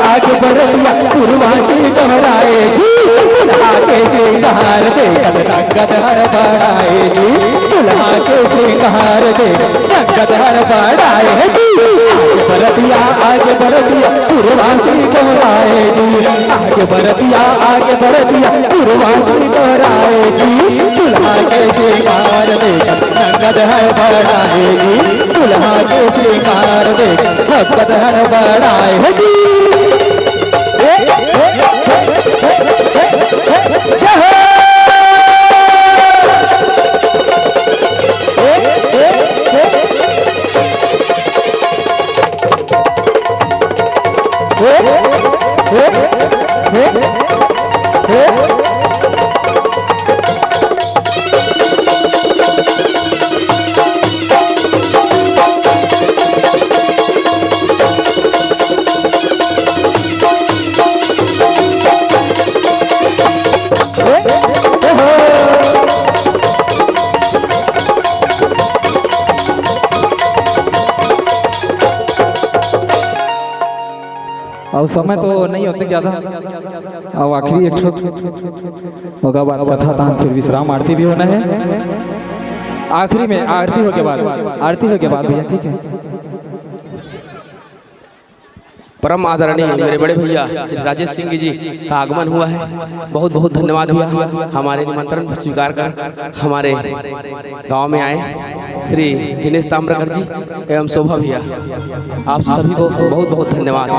आगे बरतिया पुरवासी घबराए जी दुल्हा के श्रृंगार देखत रंगत हर बढ़ाए जी दुल्हा के श्रृंगार देखत रंगत हर बढ़ाए जी आगे बरतिया पुरवासी घबराए जी आगे बरतिया पुरवासी घबराए जी दुल्हा के श्रृंगार देखत रंगत हर बढ़ाए दुल्हा के श्रृंगार देख भगत हर बढ़ाए जी और समय तो नहीं होते ज्यादा अब आखिरी एक होगा बाद कथा था फिर विश्राम आरती भी होना है आखिरी में आरती हो के बाद भैया ठीक है। परम आदरणीय मेरे बड़े भैया श्री राजेश सिंह जी का आगमन हुआ है। बहुत बहुत धन्यवाद भैया हमारे निमंत्रण स्वीकार कर हमारे गांव में आए। श्री दिनेश ताम्रकर जी एवं शोभा भैया आप सभी को बहुत बहुत धन्यवाद।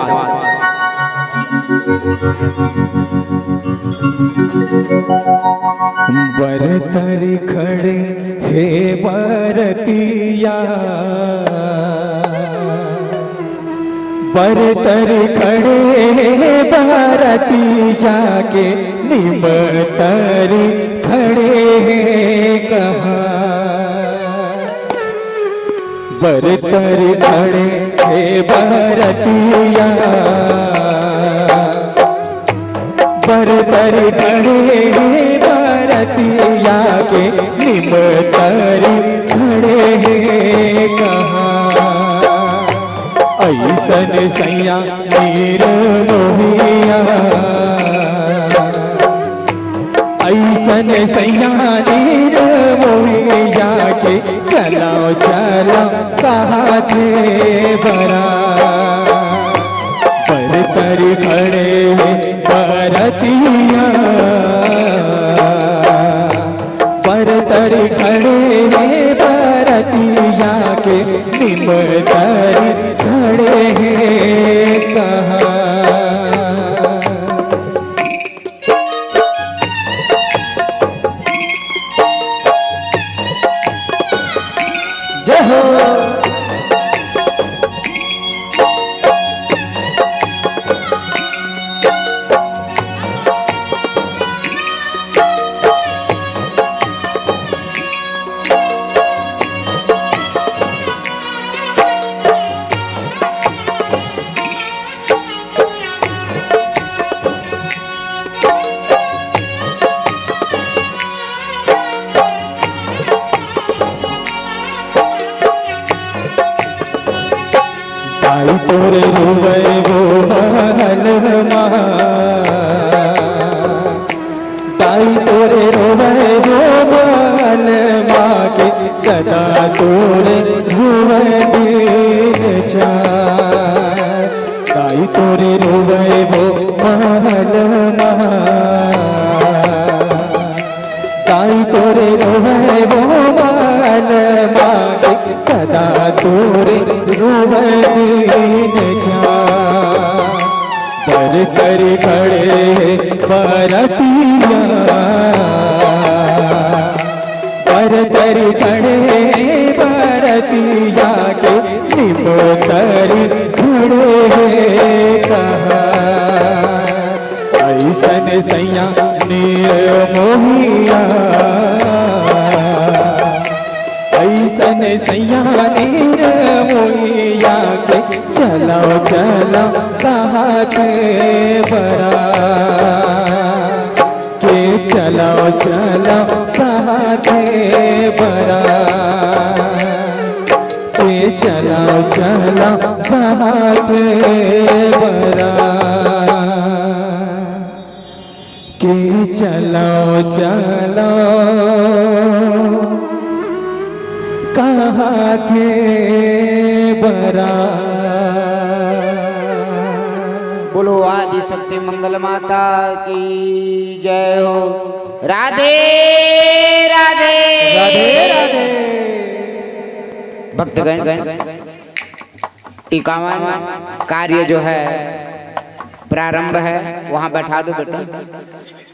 बरतर खड़े हे बरतिया बरतर खड़े बरतिया के निमतर खड़े कहाँ बरतर खड़े हे बरतिया बरतर खड़े बरतिया के निमतर खड़े कहाँ ऐसन सैया नीर मोहिया ऐसन सैया नीर मोहिया के चलाओ चलाओ कहाँ थे बरा बरतर खड़े बरतिया बरतर खड़े बरतिया के निमतर खड़े कहाँ जय हो आई तोरे रुवे वो महल ताई तोरे रुवे वो महल माँ के गदा तोरे रुवे दिन चार ताई तोरे रुवे वो महल बरतिया बरतरी खड़े बरतिया के निमोतरी खड़े कहा ऐसन सैया मोहिया ऐसन सैया मोहिया के चलो चलो कहा के बरा के चलो चलो कहा के बरा के चलो चलो कहा के बरा के चलो चलो कहाँ थे बरा। बोलो आदि शक्ति मंगल माता की जय हो। राधे राधे राधे राधे। भक्तगण टीकावन कार्य जो है प्रारंभ है, वहाँ बैठा दो बेटा।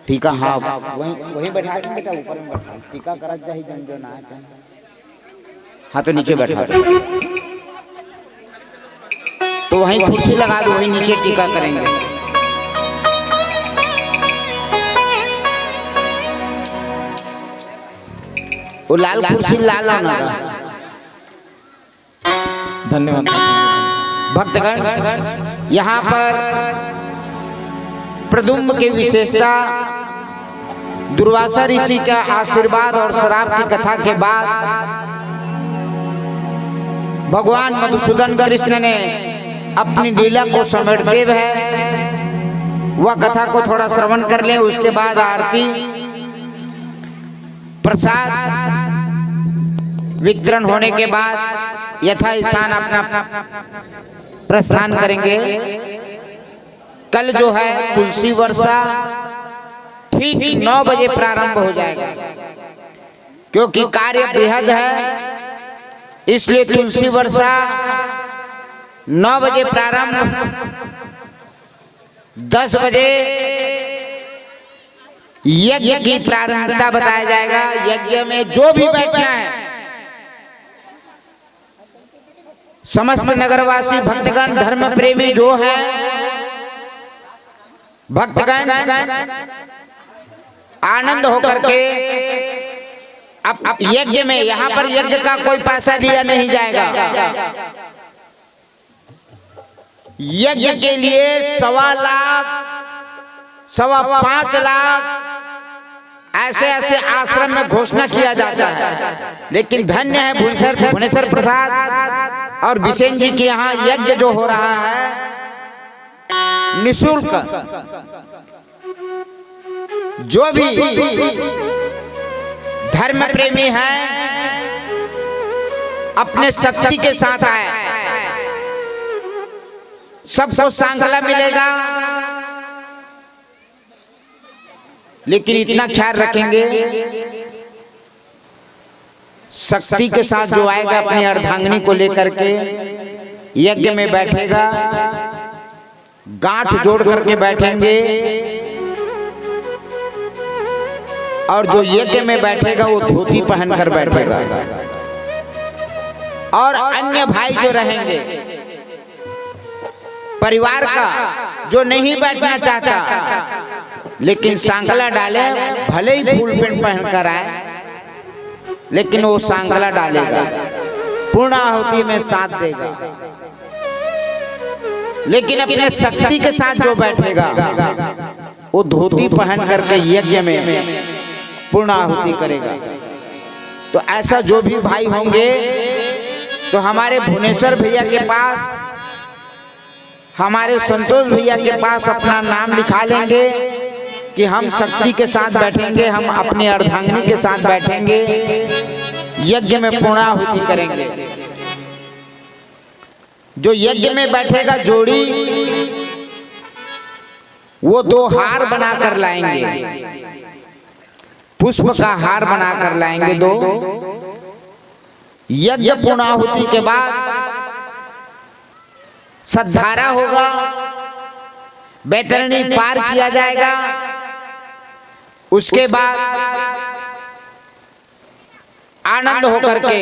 टीका हाँ वहीं बैठा दो बेटा, ऊपर में बैठा। टीका करत जाही जन जो ना है। हाँ तो नीचे बैठा दो, तो वहीं कुर्सी लगा दो, वहीं नीचे टीका करेंगे। वो लाल कुर्सी लाल आना। धन्यवाद भक्तगण, यहाँ पर प्रदुम्न की विशेषता दुर्वासा ऋषि का आशीर्वाद और शराब की कथा के बाद भगवान मधुसूदन कृष्ण ने अपनी लीला को समेटते हुए वह कथा को थोड़ा श्रवण कर लें। उसके बाद आरती प्रसाद वितरण होने के बाद यथा स्थान अपना प्रस्थान करेंगे। कल जो है तुलसी वर्षा ठीक 9 बजे प्रारंभ हो जाएगा, क्योंकि कार्य बृहद है, इसलिए तुलसी वर्षा 9 बजे प्रारंभ। 10 बजे यज्ञ की प्रारंभता बताया जाएगा। यज्ञ में जो भी बैठना है समस्त नगरवासी भक्तगण धर्म प्रेमी जो है भक्तगण आनंद होकर के अब यज्ञ में, यहाँ पर यज्ञ का कोई पैसा दिया नहीं जाएगा। यज्ञ के लिए 1.25 लाख 5.25 लाख ऐसे ऐसे आश्रम में घोषणा किया जाता है। लेकिन धन्य है भुवनेश्वर प्रसाद और बिसेन जी के यहाँ यज्ञ जो हो रहा है निःशुल्क। जो भी धर्म प्रेमी है अपने शक्ति के साथ आए, सबको सांगला मिलेगा। लेकिन इतना ख्याल रखेंगे शक्ति के साथ जो आएगा अपनी अर्धांगिनी को लेकर के यज्ञ में बैठेगा, गांठ जोड़ करके बैठेंगे। और जो यज्ञ में बैठेगा वो धोती पहनकर बैठेगा। और अन्य भाई जो रहेंगे परिवार का, जो नहीं बैठना चाहता लेकिन सांगला डाले, भले ही फूल पेंट पहनकर आए लेकिन वो सांगला डालेगा, पूर्ण आहुति में साथ देगा। लेकिन अपने शक्ति के साथ जो बैठेगा वो धोती पहन करके यज्ञ में पूर्ण आहुति करेगा। तो ऐसा जो भी भाई होंगे तो हमारे भुवनेश्वर भैया के पास, हमारे संतोष भैया के पास अपना नाम लिखा लेंगे कि हम शक्ति के साथ बैठेंगे, हम अपनी अर्धांगिनी के साथ बैठेंगे, यज्ञ में पूर्णाहुति करेंगे। जो यज्ञ में बैठेगा जोड़ी, वो 2 हार बनाकर लाएंगे, पुष्प का हार बनाकर लाएंगे 2। यज्ञ पूर्णाहुति के बाद सद्धारा होगा, बैतरणी पार किया जाएगा, उसके बाद आनंद होकर के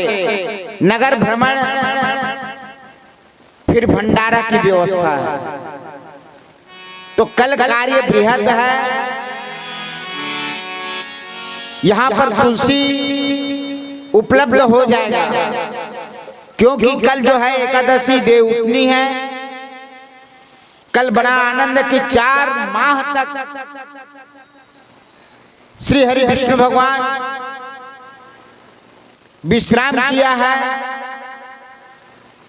नगर भ्रमण, फिर भंडारा की व्यवस्था है। तो कल कार्य बृहद है। यहां पर तुलसी उपलब्ध हो जाएगा, क्योंकि कल जो है एकादशी देव उठनी है। कल बड़ा आनंद की 4 माह तक श्री हरि विष्णु भगवान विश्राम किया है,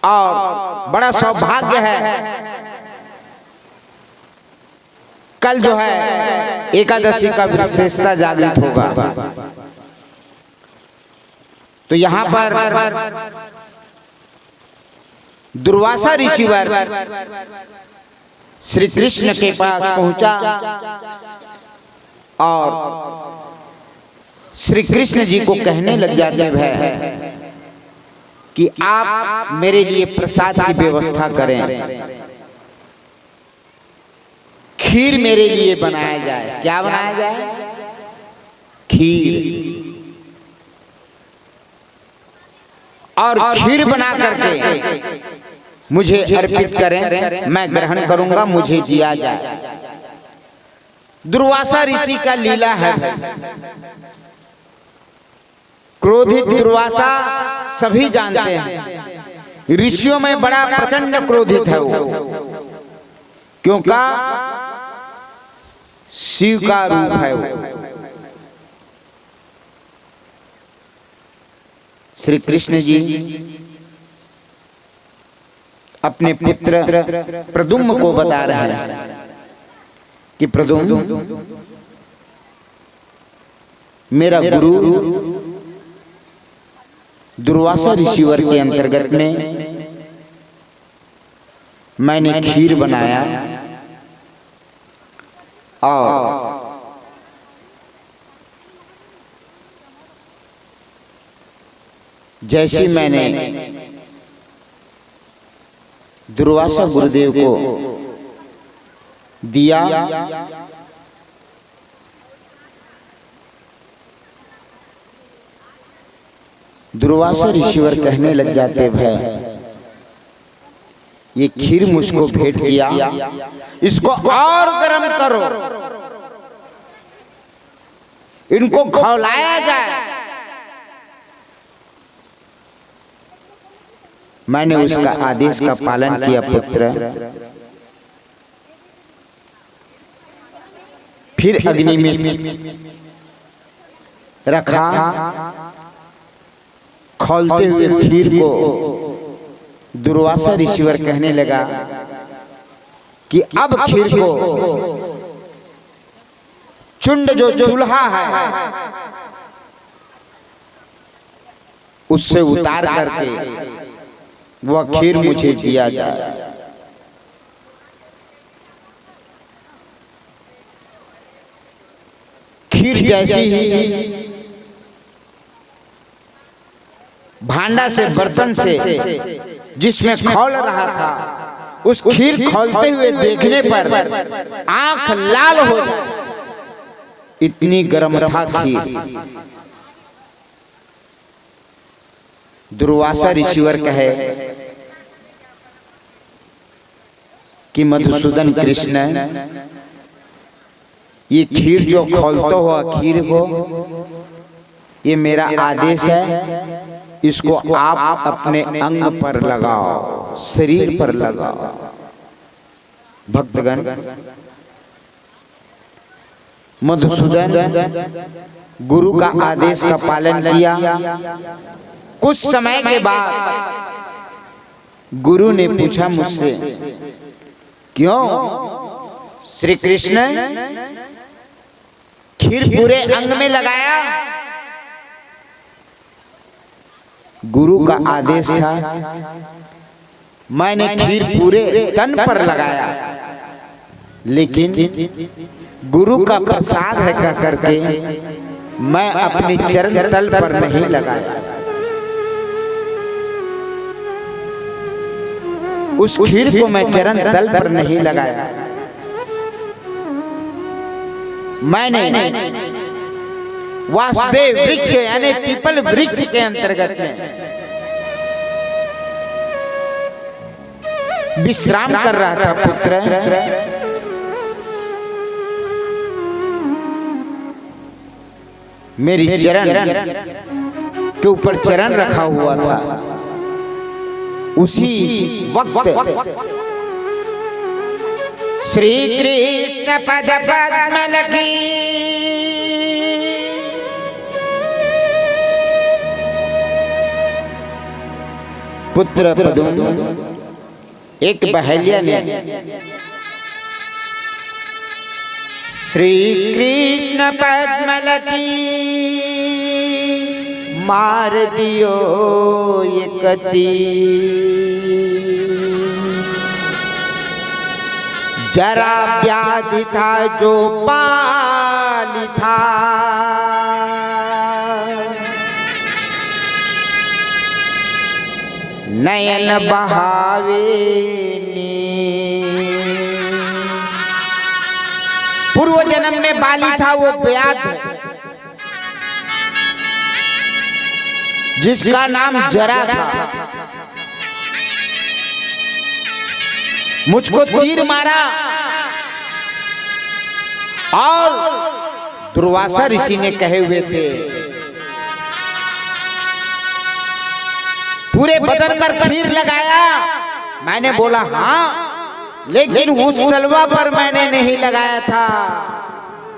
और बड़ा सौभाग्य है कल जो है एकादशी का विशेषता जागृत होगा। तो यहां पर दुर्वासा ऋषिवर श्री कृष्ण के पास पहुंचा और श्री कृष्ण जी को कहने लग जाते हैं कि आप मेरे लिए प्रसाद की व्यवस्था करें, खीर मेरे लिए बनाया जाए। क्या बनाया जाए? खीर। और खीर बना करके मुझे अर्पित करें, मैं ग्रहण करूंगा, मुझे दिया जाए। दुर्वासा ऋषि का लीला है। क्रोधित दुर्वासा सभी जानते हैं, ऋषियों में बड़ा प्रचंड क्रोधित है वो, क्योंकि शिव का रूप है वो। श्री कृष्ण जी अपने पुत्र प्रद्युम्न को बता रहे हैं कि प्रद्युम्न, मेरा गुरु दुर्वासा ऋषिवर के अंतर्गत में मैंने खीर बनाया, और जैसी मैंने दुर्वासा गुरुदेव को दिया, दुर्वासा ऋषिवर कहने लग जाते, भाई ये खीर मुझको भेंट किया, इसको और गर्म करो, इनको खौलाया जाए। मैंने उसका आदेश का पालन किया पुत्र। फिर अग्नि में रखा, खौलते हुए खीर को दुर्वासा ऋषिवर कहने लगा कि अब खीर को चुंड जो चूल्हा है उससे उतार करके वह खीर मुझे दिया जाए। खीर जैसी ही भांडा से, बर्तन से जिसमें खौल रहा था, उस खीर खौलते हुए देखने पर आंख लाल हो जाए, इतनी गर्म था खीर। दुर्वासा ऋषिवर कहे कि मधुसूदन कृष्ण, ये खीर जो खौलता हुआ खीर हो, ये मेरा आदेश है, इसको आप अपने अंग पर लगाओ, शरीर पर लगाओ। भक्तगण, मधुसूदन गुरु का आदेश का पालन किया। कुछ समय के बाद गुरु ने पूछा मुझसे, क्यों श्री कृष्ण खीर पूरे अंग में लगाया? गुरु का आदेश था, मैंने खीर पूरे तन पर लगाया, लेकिन गुरु का प्रसाद है कह करके मैं अपने चरण तल पर नहीं लगाया। उस खीर को मैं चरण तल पर नहीं लगाया, मैंने वासुदेव वृक्ष यानी पीपल वृक्ष के अंतर्गत में विश्राम कर रहा था पुत्र। मेरी चरण के ऊपर चरण रखा हुआ था। उसी वक्त श्री कृष्ण पद पद्म लगी पुत्र पदुम एक बहेलिया ने श्री कृष्ण पद्मलकी मार दियो ये कती जरा व्याधि था जो पाली था नयन बहावे पूर्व जन्म में बाली था वो व्याध जिसका नाम जरा था। मुझको तीर मारा और दुर्वासा ऋषि ने कहे हुए थे पूरे बदन पर तीर लगाया। मैंने बोला हाँ, लेकिन उस तलवा पर मैंने नहीं लगाया था।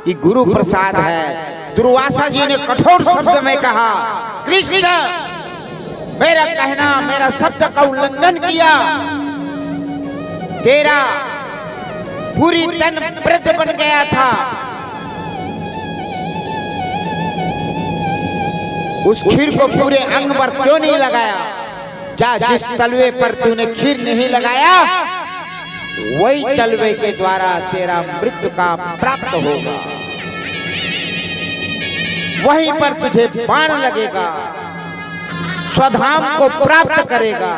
ये गुरु प्रसाद है। दुर्वासा जी ने कठोर शब्द में कहा कृष्ण मेरा कहना मेरा शब्द का उल्लंघन किया, तेरा पूरी तन ब्रज बन गया था। उस खीर को पूरे अंग पर क्यों नहीं लगाया? क्या जिस तलवे पर तूने खीर नहीं लगाया वही तलवे के द्वारा तेरा मृत्यु का प्राप्त होगा, वहीं पर तुझे बाण लगेगा, स्वधाम को प्राप्त करेगा।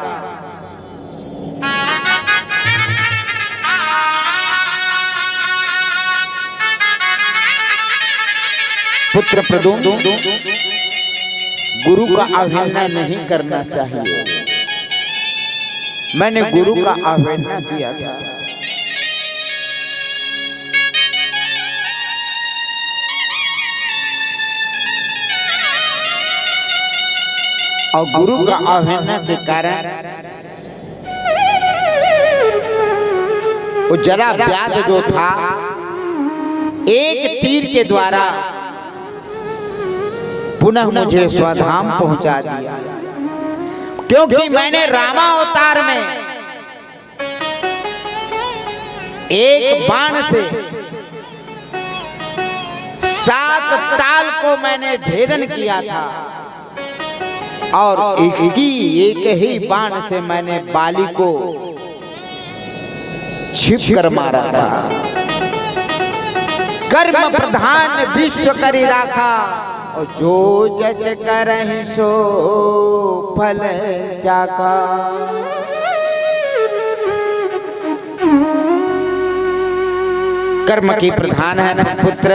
पुत्र प्रदुम गुरु का अवहेलना नहीं करना चाहिए। मैंने गुरु का अवहेलना किया था। और गुरु का अवहेलना के कारण वो जरा व्याध जो था एक तीर के द्वारा पुनः मुझे स्वधाम पहुंचा दिया, क्योंकि मैंने रामावतार में एक बाण से 7 ताल को मैंने भेदन किया था और एक ही बाण से मैंने बाली को छिप कर मारा था। कर्म प्रधान विश्व करी राखा और जो जस करहि सो फल चाका। कर्म की प्रधान है ना पुत्र।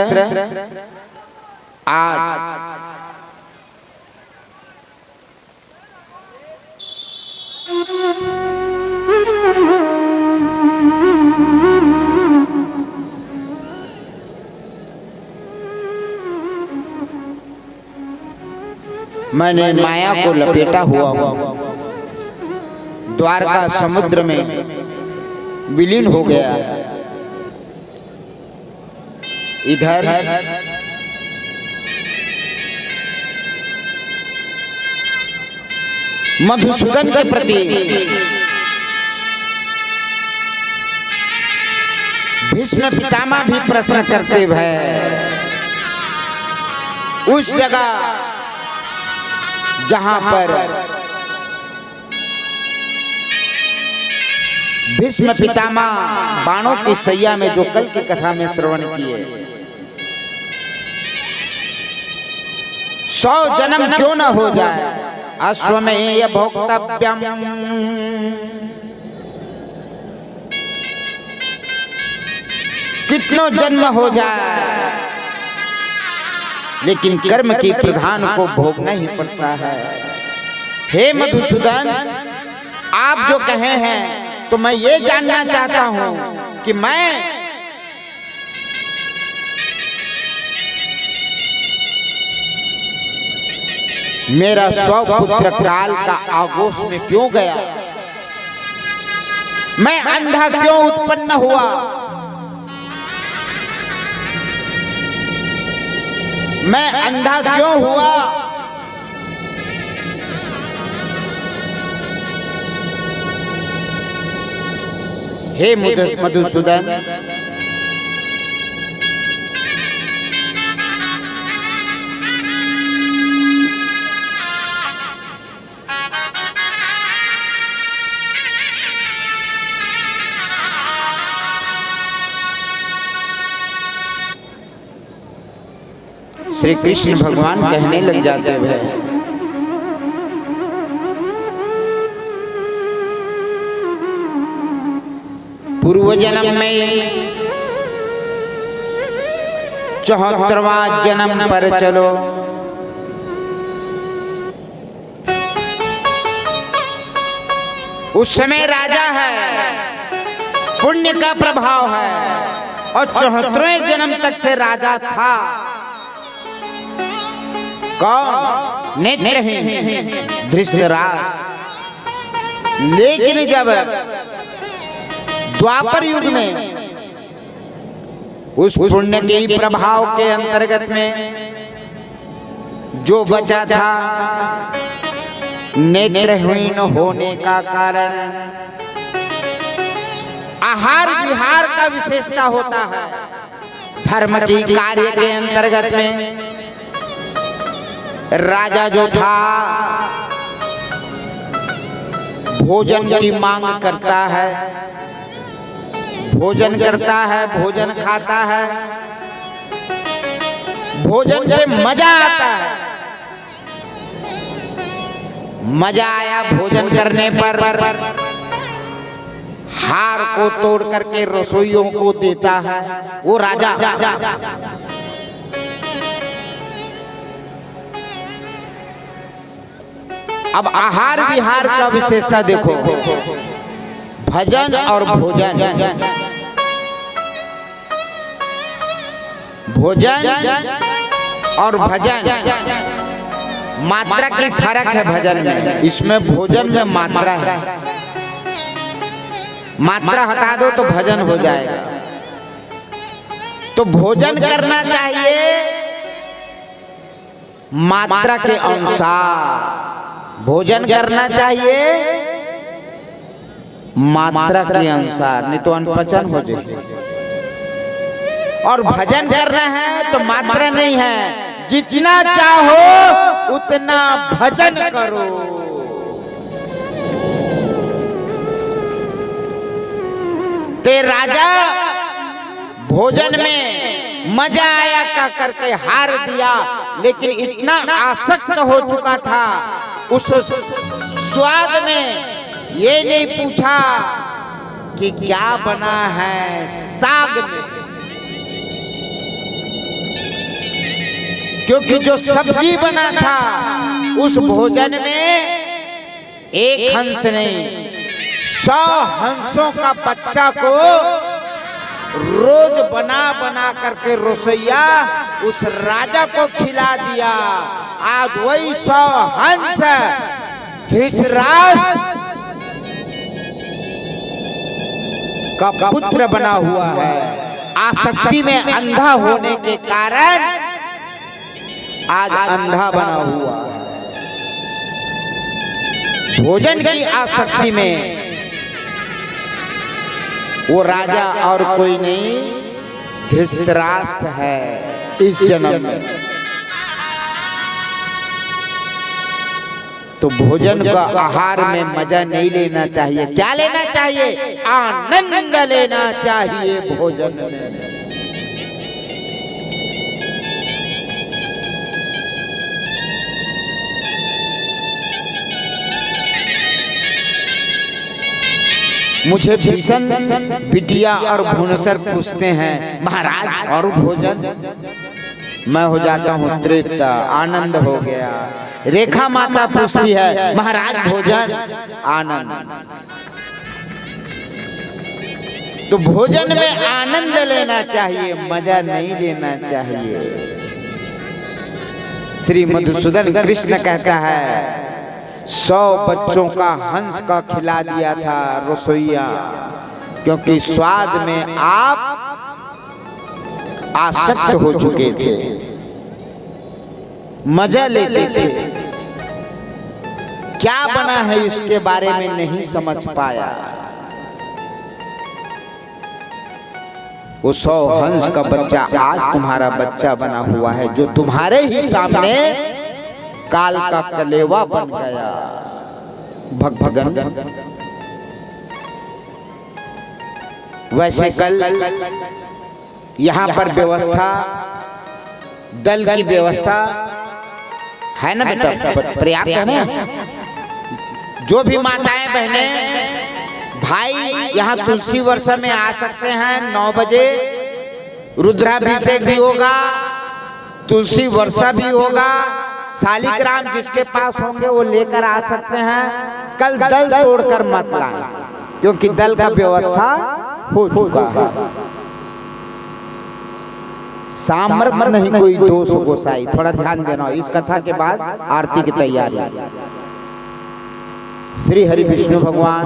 आज मैंने माया को लपेटा हुआ द्वारका समुद्र में विलीन हो गया। इधर मधुसूदन के प्रति भीष्म पितामह भी प्रश्न करते हुए उस जगह जहां पर भीष्म पितामह बाणों की सैया में जो कल की कथा में श्रवण किए 100 जन्म क्यों न हो जाए, अश्वमेध भोक्तव्यम। कितनों जन्म हो जाए लेकिन कर्म की प्रधान को भोगना ही पड़ता है। हे मधुसूदन, आप जो कहे हैं तो मैं ये जानना चाहता हूं कि मैं मेरा 100 पुत्र काल का आगोश में क्यों गया? मैं अंधा क्यों उत्पन्न हुआ? मैं अंधा क्यों हुआ? हे मधुसूदन, श्री कृष्ण भगवान कहने लग जाते हैं, पूर्व जन्म में 74वां जन्म पर चलो। उस समय राजा है, पुण्य का प्रभाव है और 74वें जन्म तक से राजा था। कौन? नेत्रहीन धृतराष्ट्र। लेकिन जब द्वापर युग में उस पुण्य के प्रभाव के अंतर्गत में जो बचा था, नेत्रहीन होने का कारण आहार विहार का विशेषता होता है। धर्म की कार्य के अंतर्गत में राजा जो था भोजन की मांग करता है, भोजन करता है, भोजन खाता है, भोजन में मजा आता है। मजा आया भोजन करने पर हार को तोड़ करके रसोइयों को देता है वो राजा। अब आहार विहार का विशेषता देखो, भजन और भोजन। भोजन और भजन मात्रा की फर्क है भजन में, इसमें भोजन में मात्रा है। मात्रा हटा दो तो भजन हो जाएगा। तो भोजन करना चाहिए मात्रा के अनुसार, भोजन करना चाहिए मात्रा के अनुसार, नहीं तो अनपचन हो जाएगा। और भजन करना है तो मात्रा नहीं है, जितना चाहो उतना भजन करो। ते राजा भोजन में मजा आया का करके हार दिया, लेकिन इतना आसक्त हो चुका था उस स्वाद में, ये नहीं पूछा कि क्या बना है साग में, क्योंकि जो सब्जी बना था उस भोजन में एक हंस नहीं 100 हंसों का बच्चा को रोज बना बना करके रसोइया उस राजा को खिला दिया। आज वही 100 हंस धृतराष्ट्र का पुत्र बना हुआ है। आसक्ति में अंधा होने के कारण आज अंधा बना हुआ है। भोजन की आसक्ति में वो राजा और कोई नहीं, धृतराष्ट्र है इस जन्म में। तो भोजन का आहार में मजा नहीं लेना चाहिए। क्या लेना चाहिए? आनंद लेना चाहिए भोजन में। मुझे भीषण बिटिया और भुवनेश्वर पूछते हैं, महाराज और भोजन? मैं हो जाता हूँ तृप्त, आनंद हो गया। रेखा माता पूछती है महाराज भोजन? आनंद। तो भोजन में आनंद लेना चाहिए, मजा नहीं लेना चाहिए। श्री मधुसूदन कृष्ण कहता है 100 बच्चों का हंस का खिला दिया था रसोइया, क्योंकि स्वाद में आप आसक्त हो चुके थे, मजा लेते थे। क्या बना है इसके बारे में नहीं समझ पाया। वो 100 हंस का बच्चा आज तुम्हारा बच्चा बना हुआ है, जो तुम्हारे ही सामने काल का कलेवा बन गया। भगभगन वैसे कल यहाँ पर व्यवस्था, दल की व्यवस्था है ना बेटा, पर्याप्त है ना? जो भी माताएं बहनें भाई यहाँ तुलसी वर्षा में आ सकते हैं। 9 बजे रुद्राभिषेक भी होगा, तुलसी वर्षा भी होगा। शालिग्राम जिसके पास होंगे वो लेकर आ सकते हैं। कल दल तोड़कर मत लाएं, क्योंकि दल का व्यवस्था हो चुका है। सामर्थ्य नहीं कोई दोष गोसाई, थोड़ा ध्यान देना। इस कथा के बाद आरती की तैयारी। श्री हरि विष्णु भगवान,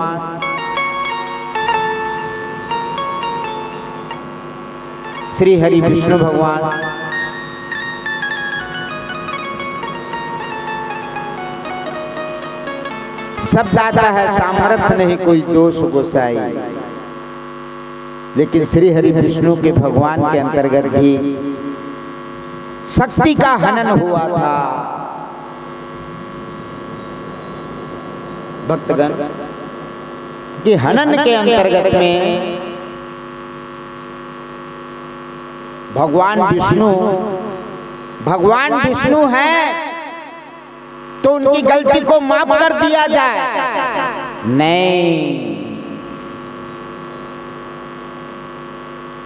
श्री हरि विष्णु भगवान सब दाता है, सामर्थ्य नहीं कोई दोष गोसाई। लेकिन श्री हरि विष्णु के भगवान के अंतर्गत भी शक्ति का हनन हुआ था। भक्तगण कि हनन के अंतर्गत में भगवान विष्णु है तो उनकी गलती को माफ कर दिया जाए? नहीं।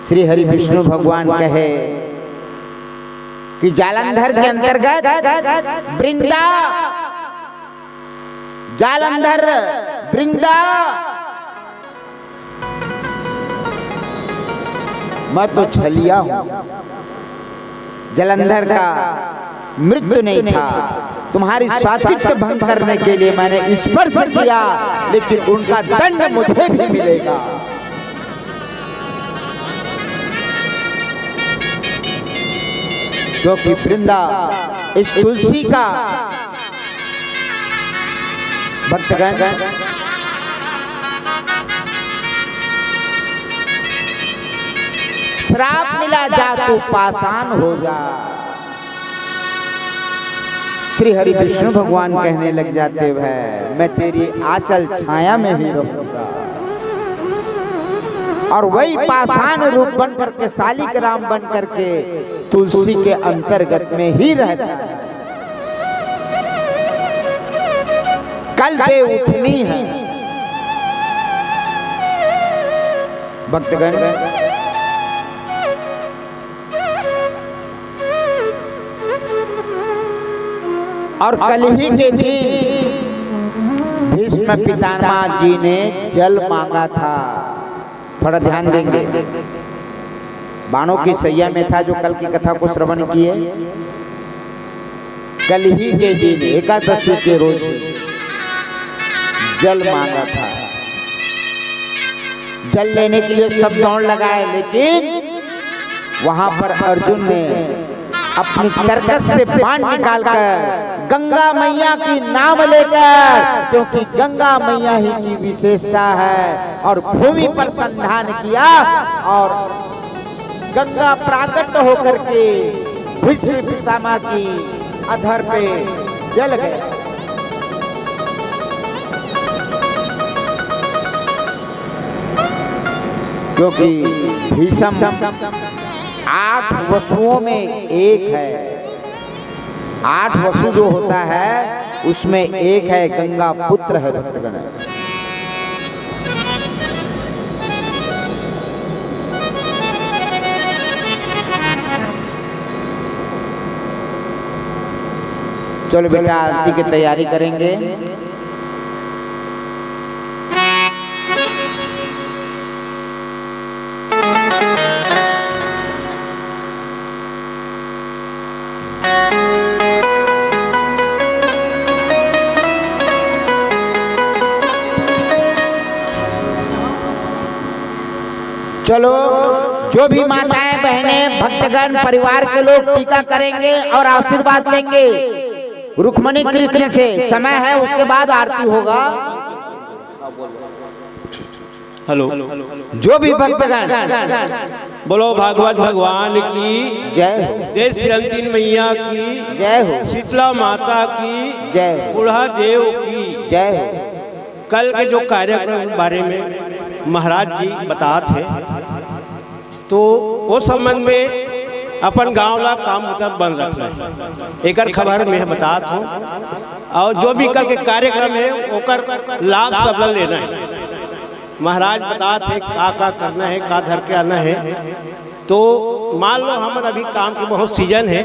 श्री हरि विष्णु भगवान कहे कि जालंधर के अंतर्गत जालंधर वृंदा, मैं तो छलिया हूं। जलंधर का मृत्यु नहीं था, तुम्हारी स्वातित्व भंग करने के लिए मैंने स्पर्श किया, लेकिन उनका दंड मुझे भी मिलेगा। क्योंकि वृंदा इस तुलसी का भक्तगण श्राप मिला, जा तू पाषाण हो जा। श्री हरि विष्णु भगवान कहने लग जाते हैं मैं तेरी आंचल छाया में ही रहूंगा। और वही पाषाण रूप बन करके, शालिग्राम बन करके तुलसी के अंतर्गत में ही रहता है। कल दे उठनी है भक्तगण। और कल ही के दिन भीष्म पितामह जी ने जल मांगा था। थोड़ा ध्यान देंगे, बाणों की सैया में था जो कल की कथा को श्रवण किए। कल ही के दिन एकादशी के रोज जल मांगा था। जल लेने के लिए सब दौड़ लगाए, लेकिन वहां पर अर्जुन ने अपनी करकस से बाण निकालकर गंगा मैया की नाम लेकर, क्योंकि गंगा मैया ही की विशेषता है, और भूमि पर संधान किया और गंगा प्राकट होकर के भीष्म पितामह की अधर पे जल गए। क्योंकि भीष्म 8 वसुओं में एक है। 8 वसु जो होता है उसमें एक है, गंगा पुत्र है भक्तगण। चलो बेटा आरती की तैयारी करेंगे। चलो जो भी माताएं बहनें भक्तगण परिवार के लोग टीका करेंगे और आशीर्वाद देंगे रुक्मणी कृष्ण से। समय है, उसके बाद आरती होगा। हेलो, जो भी भक्तगण बोलो भागवत भगवान की जय हो, देश तिरंतीन मैया की जय हो, शीतला माता की जय हो, बूढ़ा देव की जय हो। कल के जो कार्यक्रम के बारे में महाराज जी बता थे, तो वो संबंध में अपन गांव ला काम मतलब बंद रखना है, एक खबर में बता थो। और जो भी कल के कार्यक्रम है ओकर लाभ सब ला लेना है। महाराज बता थे का करना है, का धर के आना है। तो मान लो हमारे अभी काम के बहुत सीजन है,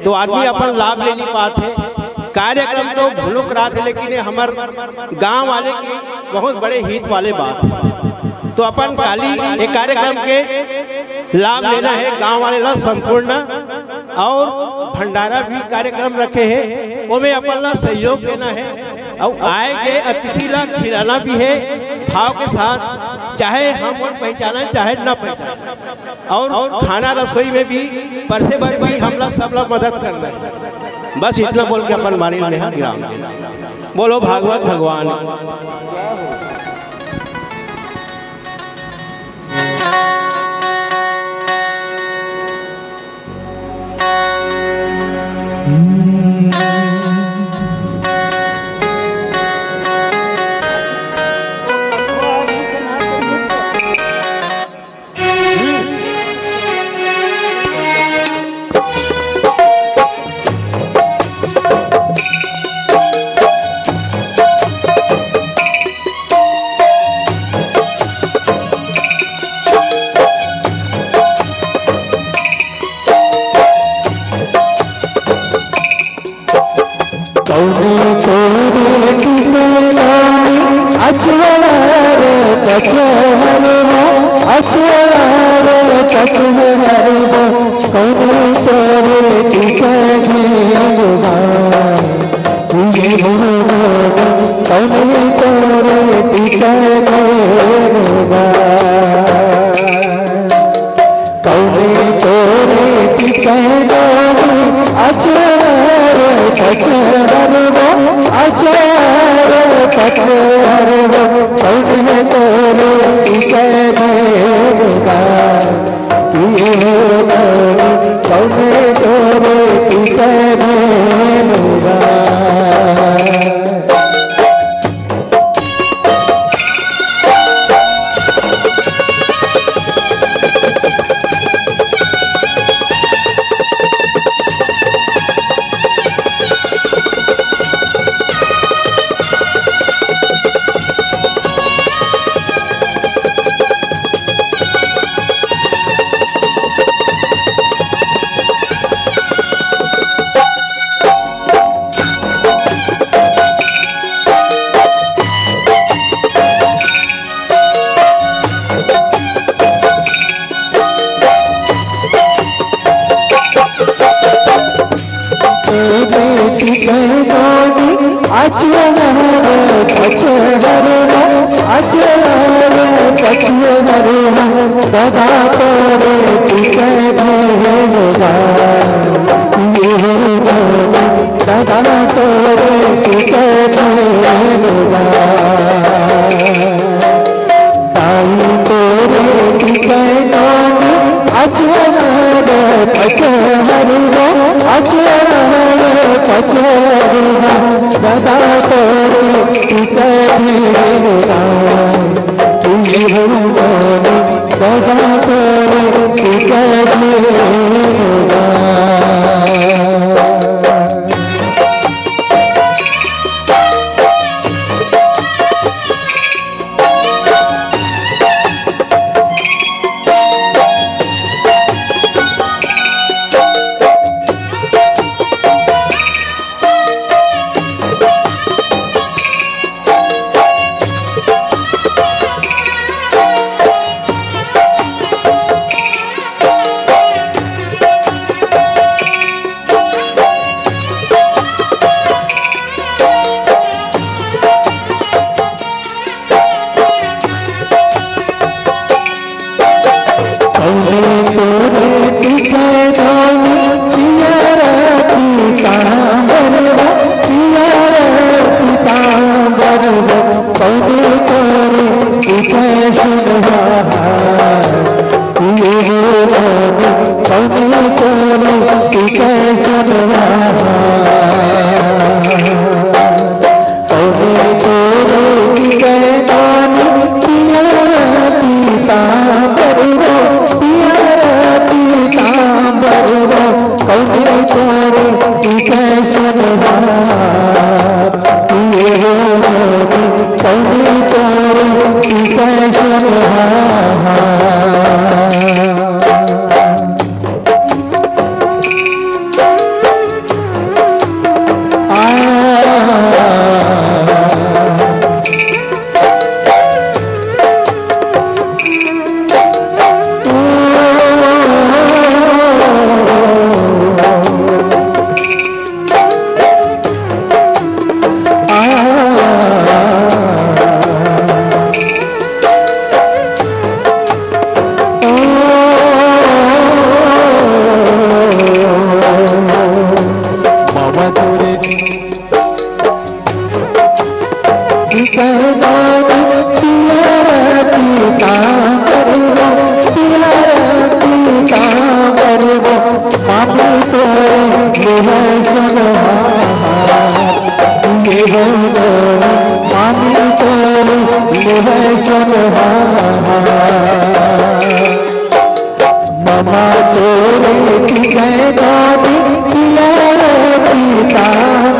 तो आदमी अपन लाभ ले नहीं पाते। कार्यक्रम तो भूलो करा थे, लेकिन हमार गांव वाले की बहुत बड़े हित वाले बात है। तो अपन काली एक कार्यक्रम के लाभ लेना है गांव वाले लोग संपूर्ण, और भंडारा भी कार्यक्रम रखे हैं, वो में अपन ला सहयोग देना है। और आए के अतिथि ला खिलाना भी है भाव के साथ, चाहे हम और पहचाना चाहे न पहचाना। और खाना रसोई में भी परसे भर भी हम लोग सब लोग मदद करना है। बस इतना बोल के अपन मानी ले विराम। बोलो भागवत भगवान। बरबो कौने तोरे पीछे सुनवा ये बोलो कौने तोरे पीछे सुनवा कौने तोरे पीछे नानी पिया पीता बरबो पिया पीता बरबो कौने तोरे पीछे सुनवा ये बोलो कौने तोरे पीछे सुनवा मामा तोरे पीछे नानी पिया पीता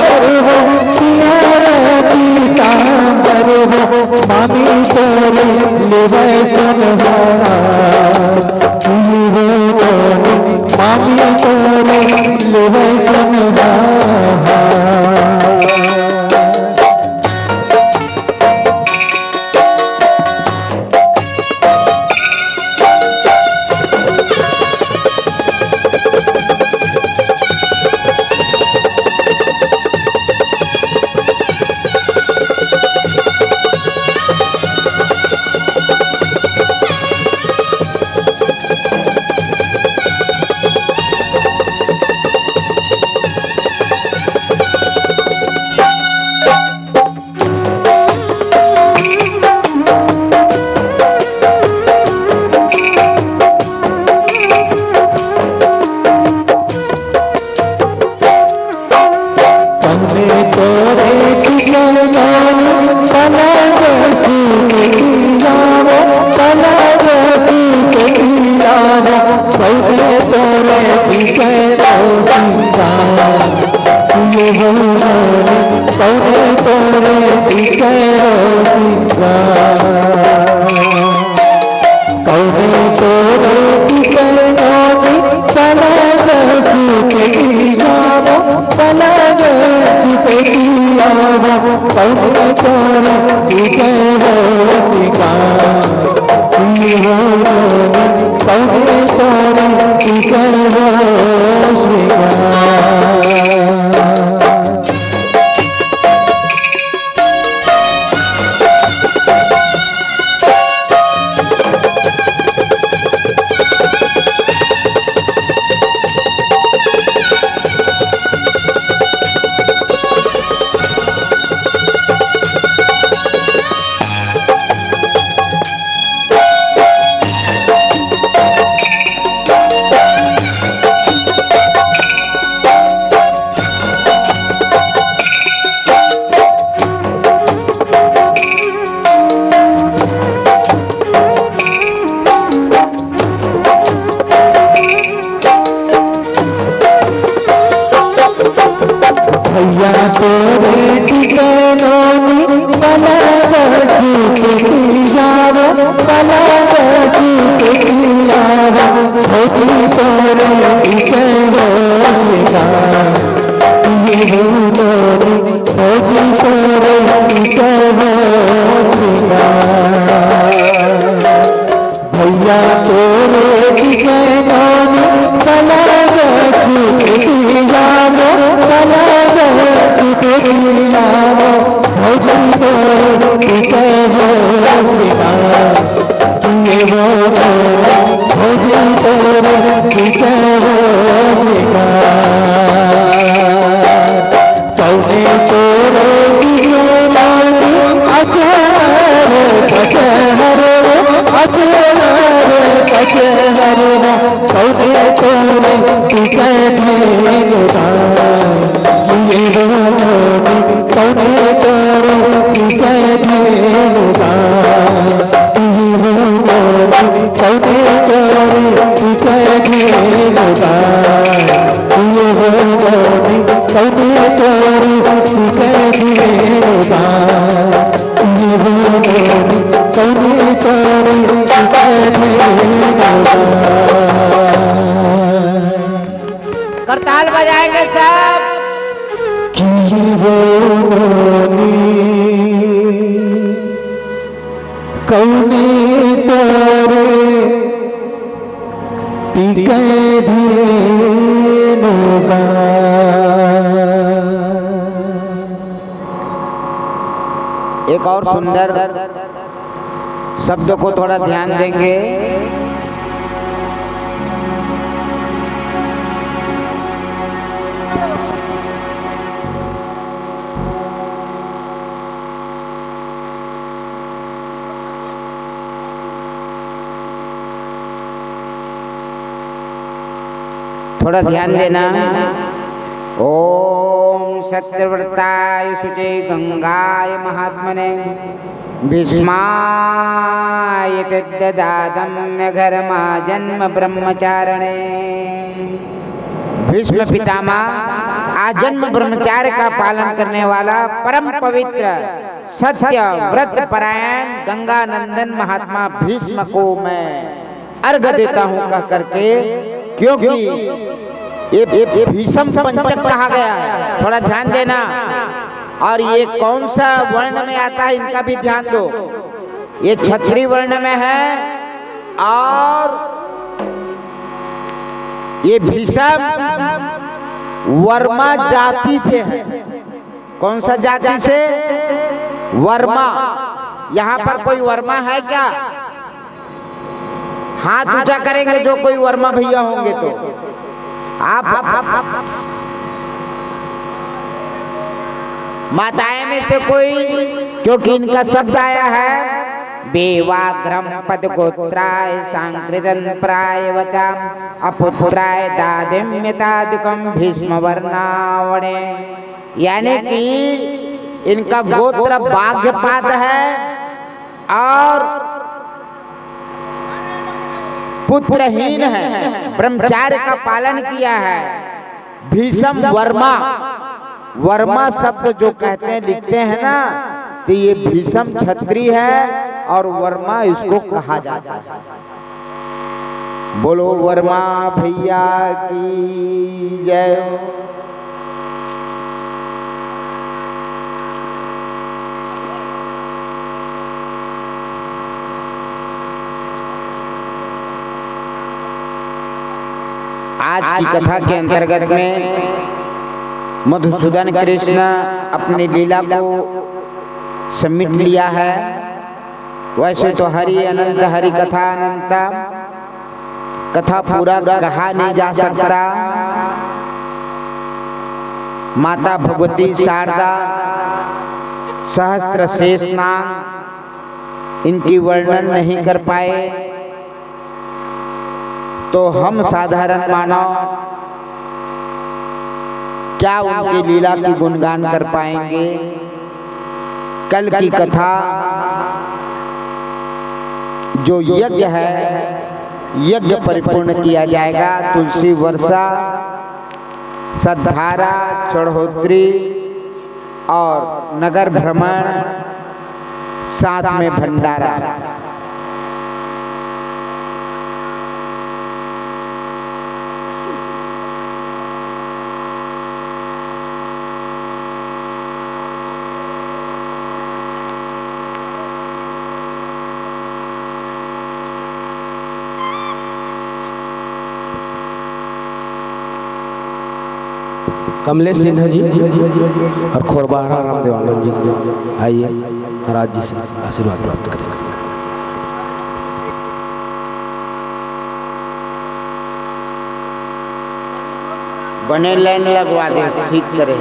बरबो पिया पीता बरबो मामी तोरे लेवे सुनवा मामी तोरे लेवे सुनवा तोरे कौने तोरी कैदेगा ये वो नोनी कौने तोरी कैदेगा। करताल बजाएंगे सब। कि वो नोनी कौने तोरे कैदेगा। एक और सुंदर शब्द को थोड़ा ध्यान देंगे। थोड़ा ध्यान देना। ओम सत्यव्रताय शुचे गंगाय महात्मने भीष्माय तद्ददादम्य घरमा जन्म ब्रह्मचारिणे। भीष्म पितामह आजन्म ब्रह्मचार्य का पालन करने वाला परम पवित्र सत्य व्रत परायण गंगा नंदन महात्मा भीष्म को मैं अर्घ देता हूँ कह करके, क्योंकि ये भीष्म पंचक कहा गया है। थोड़ा ध्यान देना। और ये कौन सा वर्ण में आता है इनका भी ध्यान दो। ये क्षत्रिय वर्ण में है और ये भीष्म वर्मा जाति से है। कौन सा जाति से? वर्मा। यहाँ पर कोई वर्मा है क्या? हाथ ऊंचा करेंगे जो कोई वर्मा भैया होंगे तो आप माताएं में से कोई, क्योंकि इनका शब्द आया है बेवाग्रम पद गोत्राय सांकृतन प्राय वचाम अपुत्राय दादिम्यतादिकम भीष्म वर्णावणे। यानी कि इनका गोत्र बाघ्यपात है और पुत्रहीन है, ब्रह्मचार्य का पालन किया है। भीष्म वर्मा, वर्मा शब्द जो कहते हैं लिखते हैं ना, तो ये भीष्म क्षत्रिय है और वर्मा इसको कहा जाता है। बोलो वर्मा भैया की जय। आज की कथा के अंतर्गत में मधुसूदन कृष्ण अपनी लीला को समेट लिया है। वैसे तो हरि अनंत, हरि कथा अनंत, कथा पूरा कहा नहीं जा सकता। माता भगवती शारदा, सहस्त्र शेषनाग, इनकी वर्णन नहीं कर पाए तो हम साधारण मानव क्या उनकी लीला की गुणगान कर पाएंगे। कल की कथा जो यज्ञ है, यज्ञ परिपूर्ण किया जाएगा। तुलसी वर्षा, सद्धारा, चढ़ोत्री और नगर भ्रमण, साथ में भंडारा। कमलेश सिन्हा जी और खोरबारा रामदेव आनंद जी, आइए महाराज जी से आशीर्वाद प्राप्त करेंगे। बने लाइन लगवा दे, ठीक करे,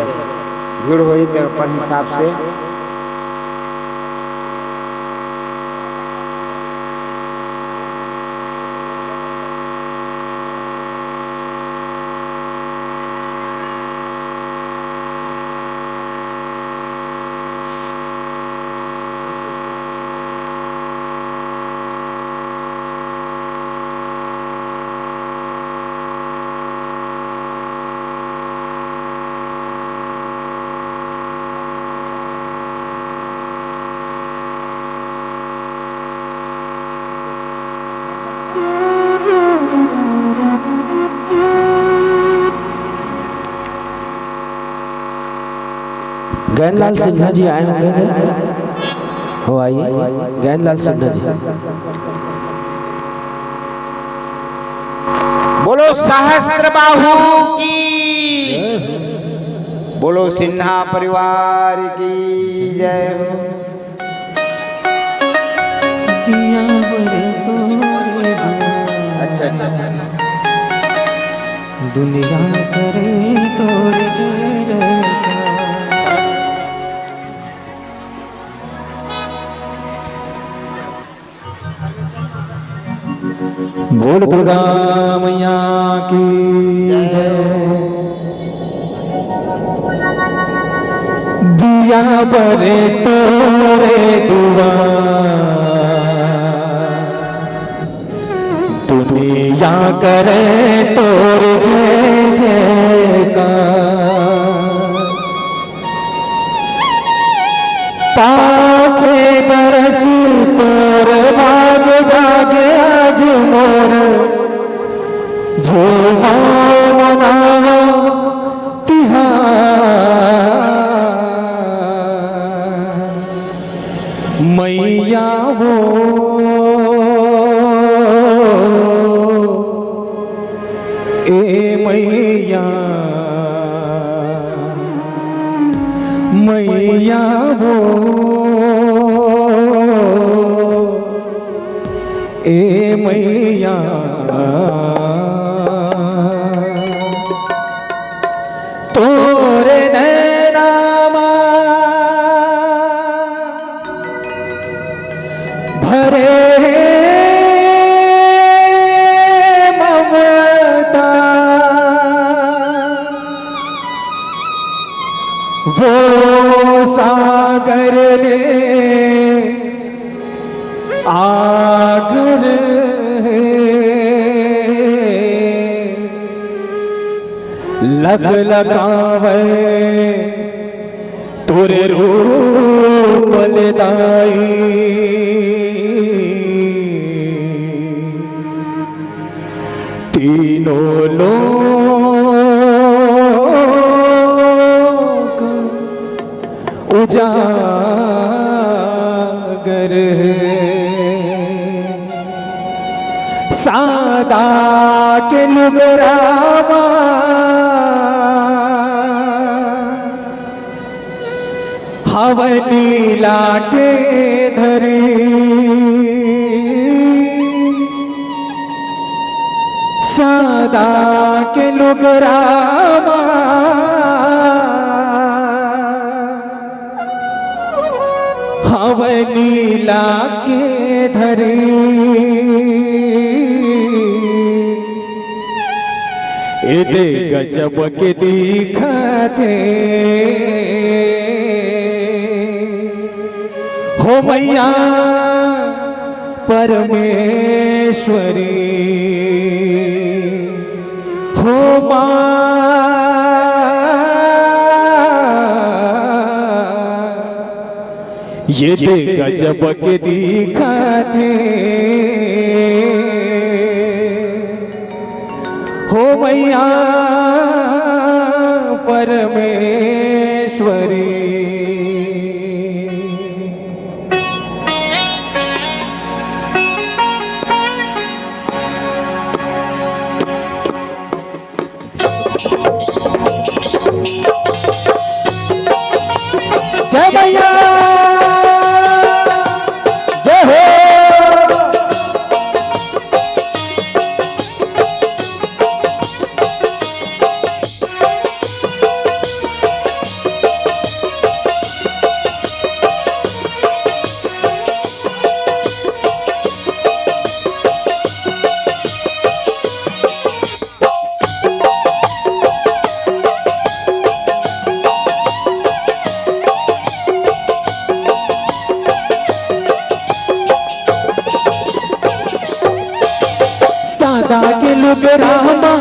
भीड़ हो तो अपन हिसाब से। गैंदलाल सिन्हा जी आए होंगे क्या? हो आइए गैंदलाल सिन्हा जी। बोलो सहस्त्रबाहु की, बोलो सिन्हा परिवार की जय हो। अच्छा अच्छा दुनिया करे तोर जय जयकार। बोल दुर्गा मैया की जय। दिया बरे तोरे दुआ, दुनिया करे तोर जय जयकार। पाके दरस तोर भाग जागे आज मोर, जो मनावा तिहार। मैया वो ए मैया, मैया वो ए मैया। तोरे नैनामा भरे ममता, वो सागर ले आगर लग लगावे तोरे रूप लदाई। तीनों लोग उजागर सादा के लुगरामा हवनी लाके धरी। सादा के लुगरामा हवनी लाके धरी। एदे गजब के दिखते हो मैया परमेश्वरी। हो माँ ये दे गजब के दिखते हो मैया परमेश्वरी। जय मैया जय हो। के लुगरामा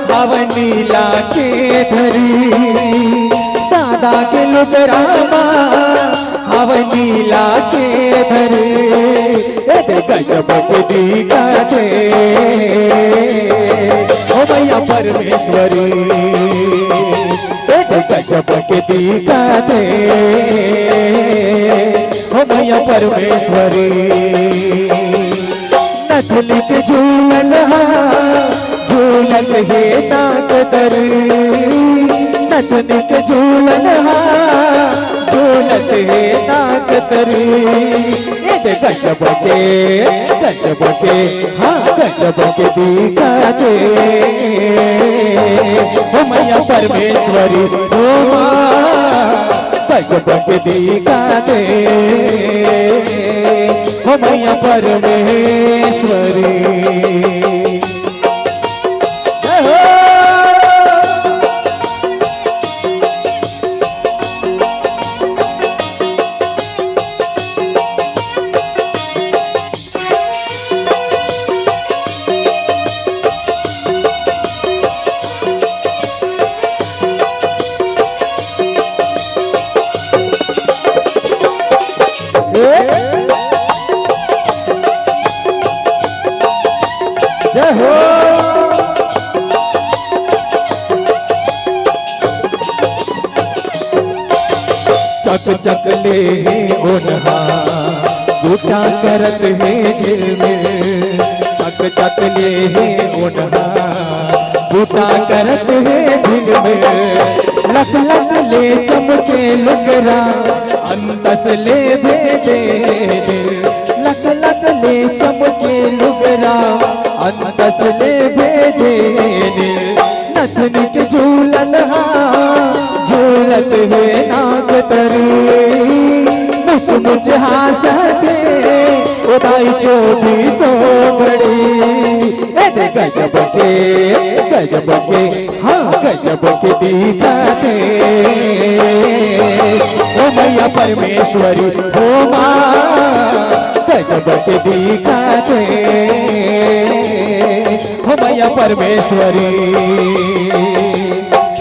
हवनी लाके धरी। सादा के लुगरामा हवनी लाके धरी। गजब के दिखते हो मैया परमेश्वरी। गजब गजब के दिखाते हो मैया परमेश्वरी। नथली के झूलन झूलन हे ताकतर, नथनी के झूलन झूलन हे ताकतर। गजब के हाँ गजब के दिखाते हो मैया परमेश्वरी हो माँ। गजब के दिखाते हो मैया परमेश्वरी। चक चक ले ओन्हा बूटा करत है झिलमिल। चक चक ले ओन्हा बूटा करत है झिलमिल। लक लक ले चमके लुगरा अंतस ले भेदे दिल। लक लक ले चमके लुगरा अंतस ले भेदे दिल। नथनी के झूलन झूलत है नाक तरी। मुझ मुझ हासते उदाई चोटी सो बड़ी। गजब के हाँ गजब के दिखाते ओ मैया परमेश्वरी हो माँ। गजब के दिखाते हो मैया परमेश्वरी।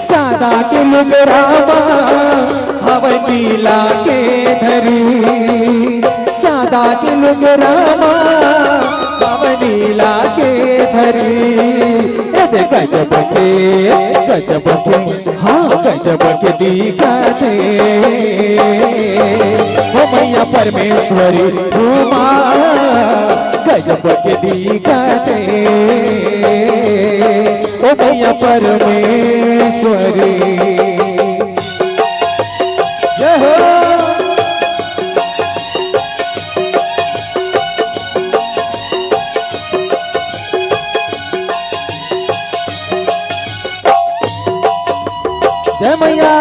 सादा के लुगरावा हवा नीला के धरी। सादा के लुगरावा हवा नीला के धरी। गजब के हाँ गजब के दिखाते हो मैया परमेश्वरी हो माँ। गजब के दिखाते ओ मैया परमेश्वरी। जय हो जय मैया।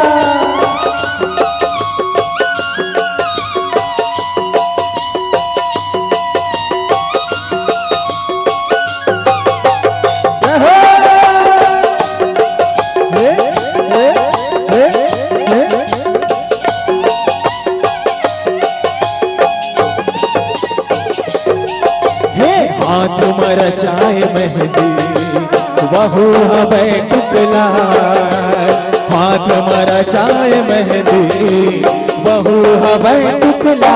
हाथ मर चाय मेहंदी वहू हवे टुकला। हाथ मर चाय मेहंदी वहू हवे टुकला।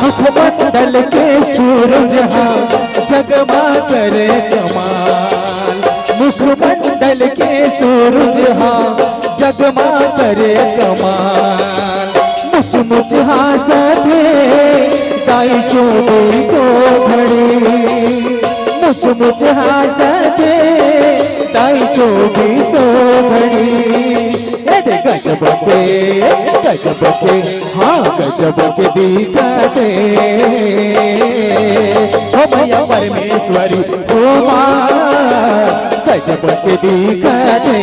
मुखमंडल के सूरज जगमा करे कमाल। मुखमंडल के सूरज जगमा करे कमाल। मुझ मुझ हासते दाई चोटी सो घड़ी। मुझ मुझ हासते दाई चोटी सो घड़ी। गजब के हाँ गजब के दिखाते हो मैया परमेश्वरी हो माँ। गजब के दिखाते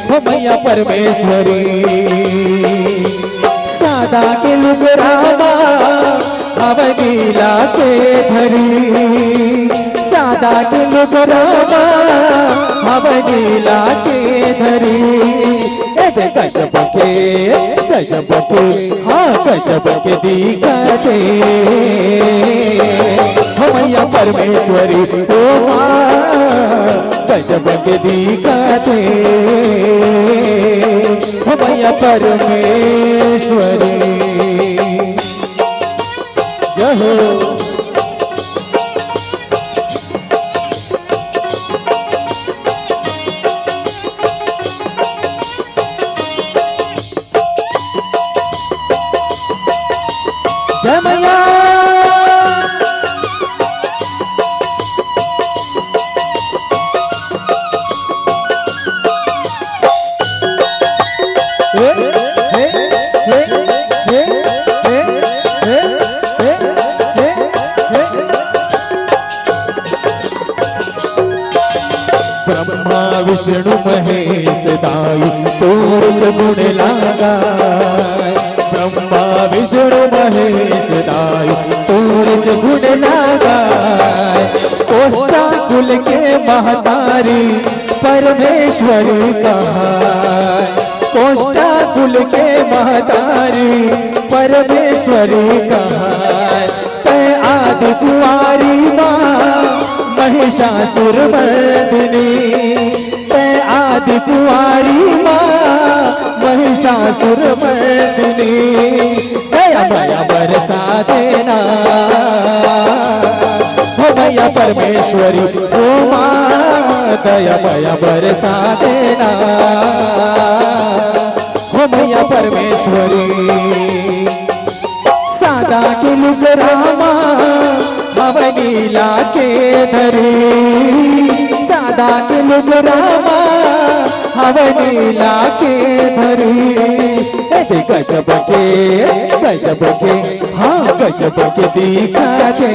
हो मैया परमेश्वरी। सादा के लुगरावा हवा नीला के धरी। सादा के लुगरावा हवा नीला के धरी। गजब के हाँ गजब के दिखाते हो मैया परमेश्वरी हो माँ। गजब के दिखाते हो मैया परमेश्वरी। जय हो विष्णु महेश दायु तोर गुण लगाए ब्रह्मा विष्णु महेश दायु तोर गुण लगाए कोष्टा कुल के महतारी परमेश्वरी कहाए कोष्टा कुल के महतारी परमेश्वरी कहाए तै आदि कुंवारी माँ महिषासुर मर्दिनी तै आदि कुंवारी माँ महिषासुर मर्दिनी दया माया बरसा देना हो मैया परमेश्वरी हो माँ दया माया बरसा देना हो मैया परमेश्वरी सादा के लुगरामा हवनीला के धरी सादा के लुगरामा हवनीला के धरी गजब के हाँ गजब के दिखा दे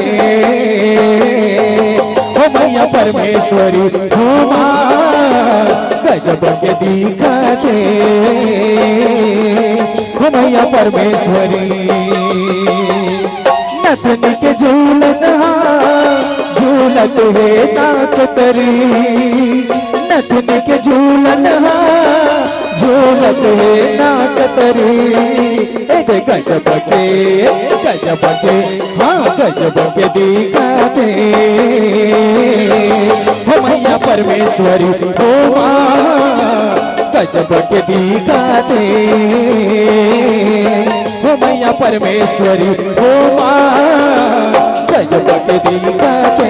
हो मैया परमेश्वरी हो माँ गजब के दिखा दे हो मैया परमेश्वरी नथन के झूलन झूलत है नाक तरी नथन के झूलन झूलत है नाक तरी गजब के हाँ गजब के दिखाते हो मैया परमेश्वरी हो माँ गजब के दिखाते हो मैया परमेश्वरी हो माँ गजब के दिखाते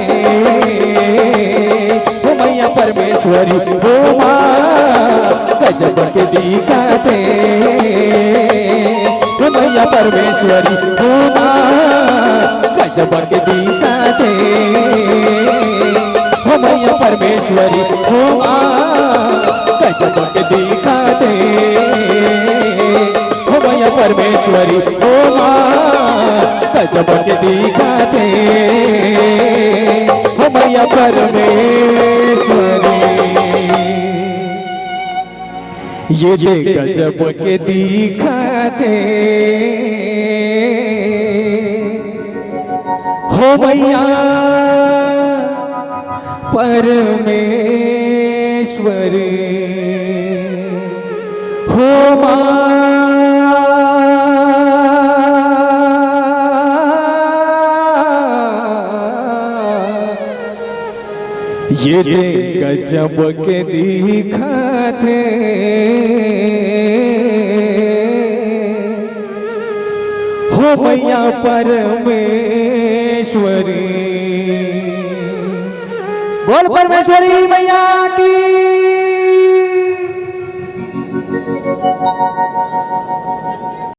हो मैया परमेश्वरी हो माँ गजब के दिखाते हो मैया परमेश्वरी हो माँ गजब के दिखाते हो मैया परमेश्वरी हो माँ गजब के दिखाते हो मैया परमेश्वरी हो माँ गजब के दिखाते हो मैया परमेश्वरी ये गजब के दिखाते हो मैया परमेश्वरी हो माँ ये गजब के दिखाते हो मैया परमेश्वरी बोल परमेश्वरी मैया की